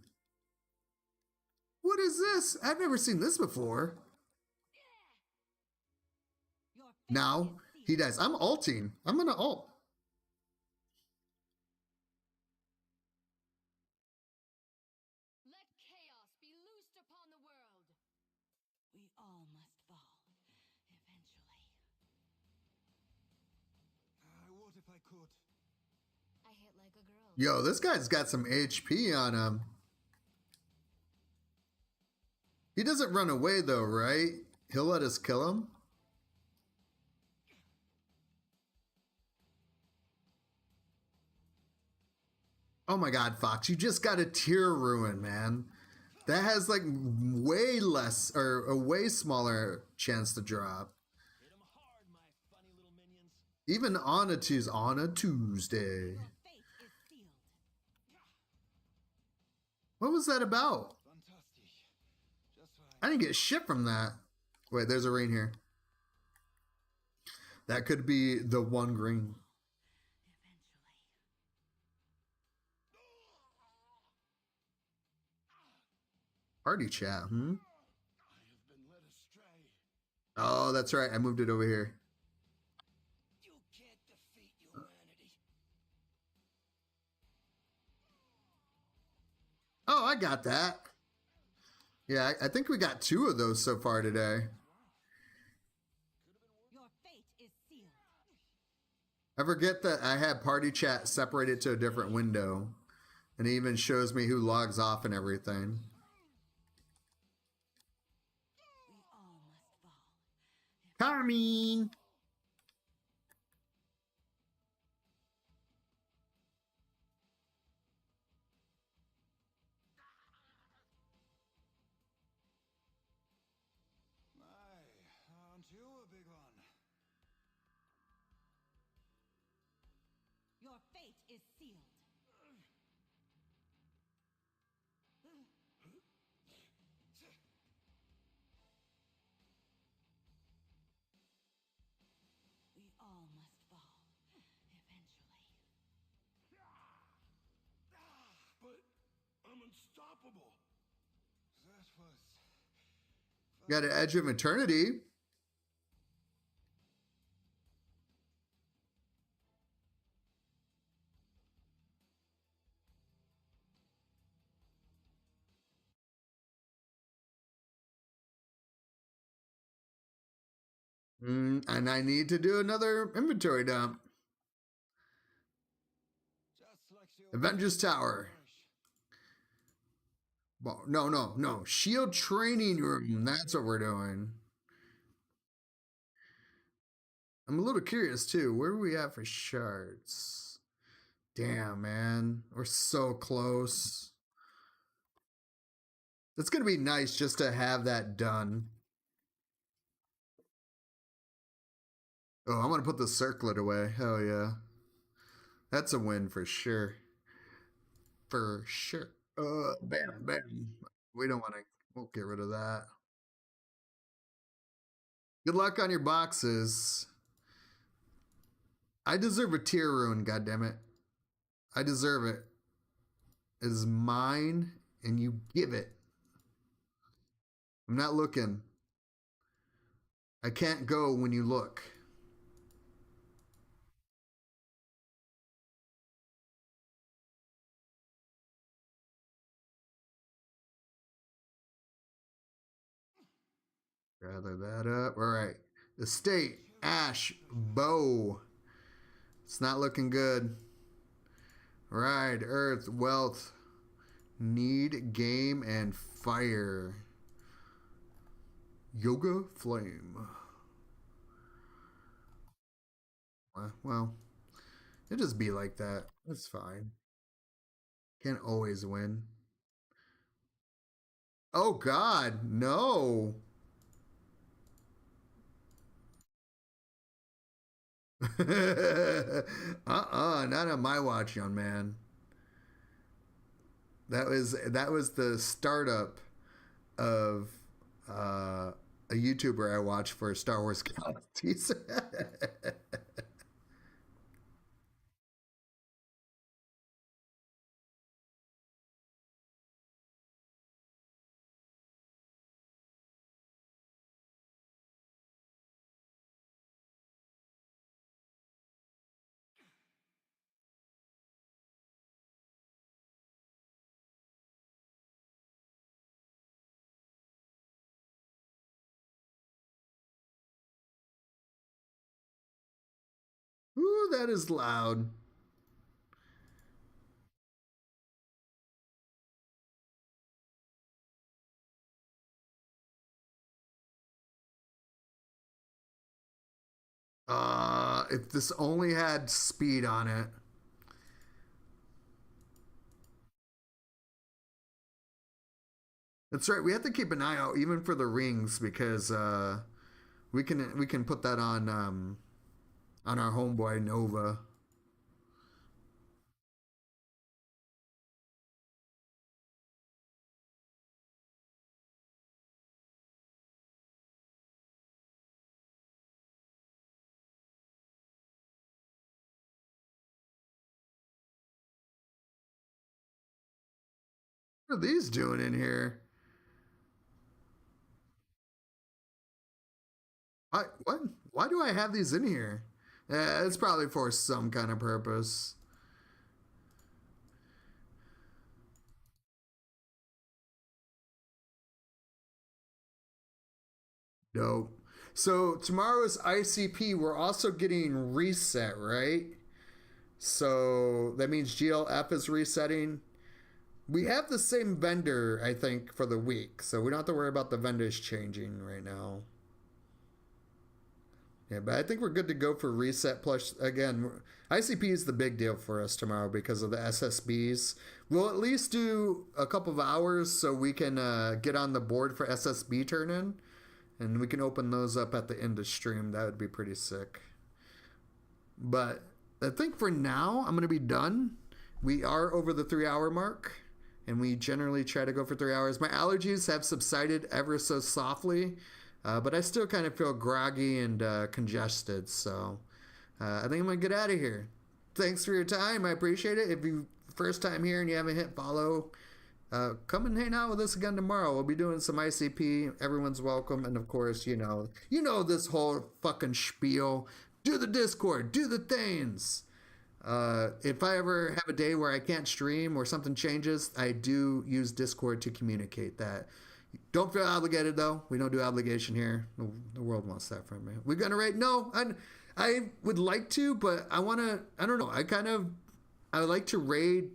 What is this? I've never seen this before. Your fate Now is he sealed. dies. I'm ulting. I'm gonna ult. Let chaos be loosed upon the world. We all must fall, eventually. I would if I could. I hit like a girl. Yo, this guy's got some HP on him. He doesn't run away though, right? He'll let us kill him. Oh my god, Fox, you just got a tier ruin, man. That has like way less or a way smaller chance to drop. Hit 'em hard, my funny little minions. Even on a Tuesday. Your fate is sealed. What was that about? Fantastic. Just fine. I didn't get shit from that. Wait, there's a rain here. That could be the one green. Eventually. Party chat, I have been led astray. Oh, that's right. I moved it over here. You can't defeat humanity. Oh, I got that. Yeah, I think we got 2 of those so far today. Your fate is sealed. I forget that I had party chat separated to a different window. And it even shows me who logs off and everything. We all must fall. Carmine! My, aren't you a big one? Your fate is sealed. We all must fall, eventually. But I'm unstoppable. That was. Got an Edge of Eternity. And I need to do another inventory dump. Just like the Avengers Tower. Well, no. Shield training room. That's what we're doing. I'm a little curious too. Where are we at for shards? Damn, man. We're so close. It's going to be nice just to have that done. Oh, I'm going to put the circlet away. Hell yeah. That's a win for sure. For sure. Bam. We don't want to. We'll get rid of that. Good luck on your boxes. I deserve a tier ruin, goddammit. I deserve it. It is mine, and you give it. I'm not looking. I can't go when you look. Gather that up. All right. Estate, Ash, Bow. It's not looking good. Right. Earth, Wealth, Need, Game, and Fire. Yoga, Flame. Well, it just be like that. That's fine. Can't always win. Oh, God. No. Not on my watch, young man. That was the startup of a YouTuber I watched for Star Wars Galaxies. Ooh, that is loud. If this only had speed on it. That's right. We have to keep an eye out even for the rings because we can put that on our homeboy Nova. What are these doing in here? What? Why do I have these in here? It's probably for some kind of purpose. Dope. So tomorrow's ICP, we're also getting reset, right? So that means GLF is resetting. We have the same vendor, I think, for the week, so we don't have to worry about the vendors changing right now. Yeah, but I think we're good to go for reset. Plus, again, ICP is the big deal for us tomorrow because of the SSBs. We'll at least do a couple of hours so we can get on the board for SSB turn in, and we can open those up at the end of stream. That would be pretty sick. But I think for now, I'm going to be done. We are over the 3-hour mark, and we generally try to go for 3 hours. My allergies have subsided ever so softly, but I still kind of feel groggy and congested. So I think I'm going to get out of here. Thanks for your time. I appreciate it. If you first time here and you haven't hit follow, come and hang out with us again tomorrow. We'll be doing some ICP. Everyone's welcome. And of course, you know this whole fucking spiel. Do the Discord. Do the things. If I ever have a day where I can't stream or something changes, I do use Discord to communicate that. Don't feel obligated though. We don't do obligation here. The world wants that from me. We're gonna rate? No, I would like to, but I wanna. I don't know. I like to raid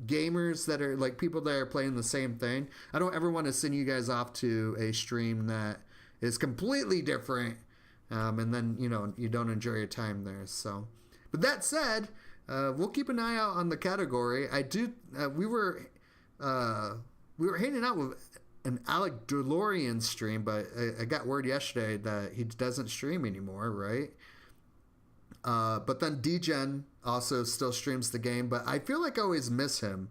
gamers that are like people that are playing the same thing. I don't ever want to send you guys off to a stream that is completely different, and then you don't enjoy your time there. So, but that said, we'll keep an eye out on the category. I do. We were hanging out with an Alec DeLorean stream, but I got word yesterday that he doesn't stream anymore, right? But then DGen also still streams the game, but I feel like I always miss him.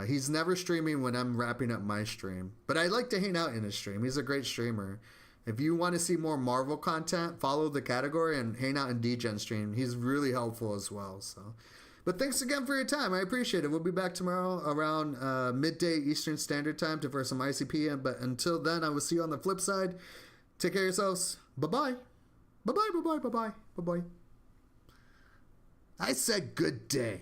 He's never streaming when I'm wrapping up my stream, but I like to hang out in his stream. He's a great streamer. If you want to see more Marvel content, follow the category and hang out in DGen stream. He's really helpful as well. So, but thanks again for your time. I appreciate it. We'll be back tomorrow around midday Eastern Standard Time for some ICP. But until then, I will see you on the flip side. Take care of yourselves. Bye-bye. Bye-bye, bye-bye, bye-bye, bye-bye. I said good day.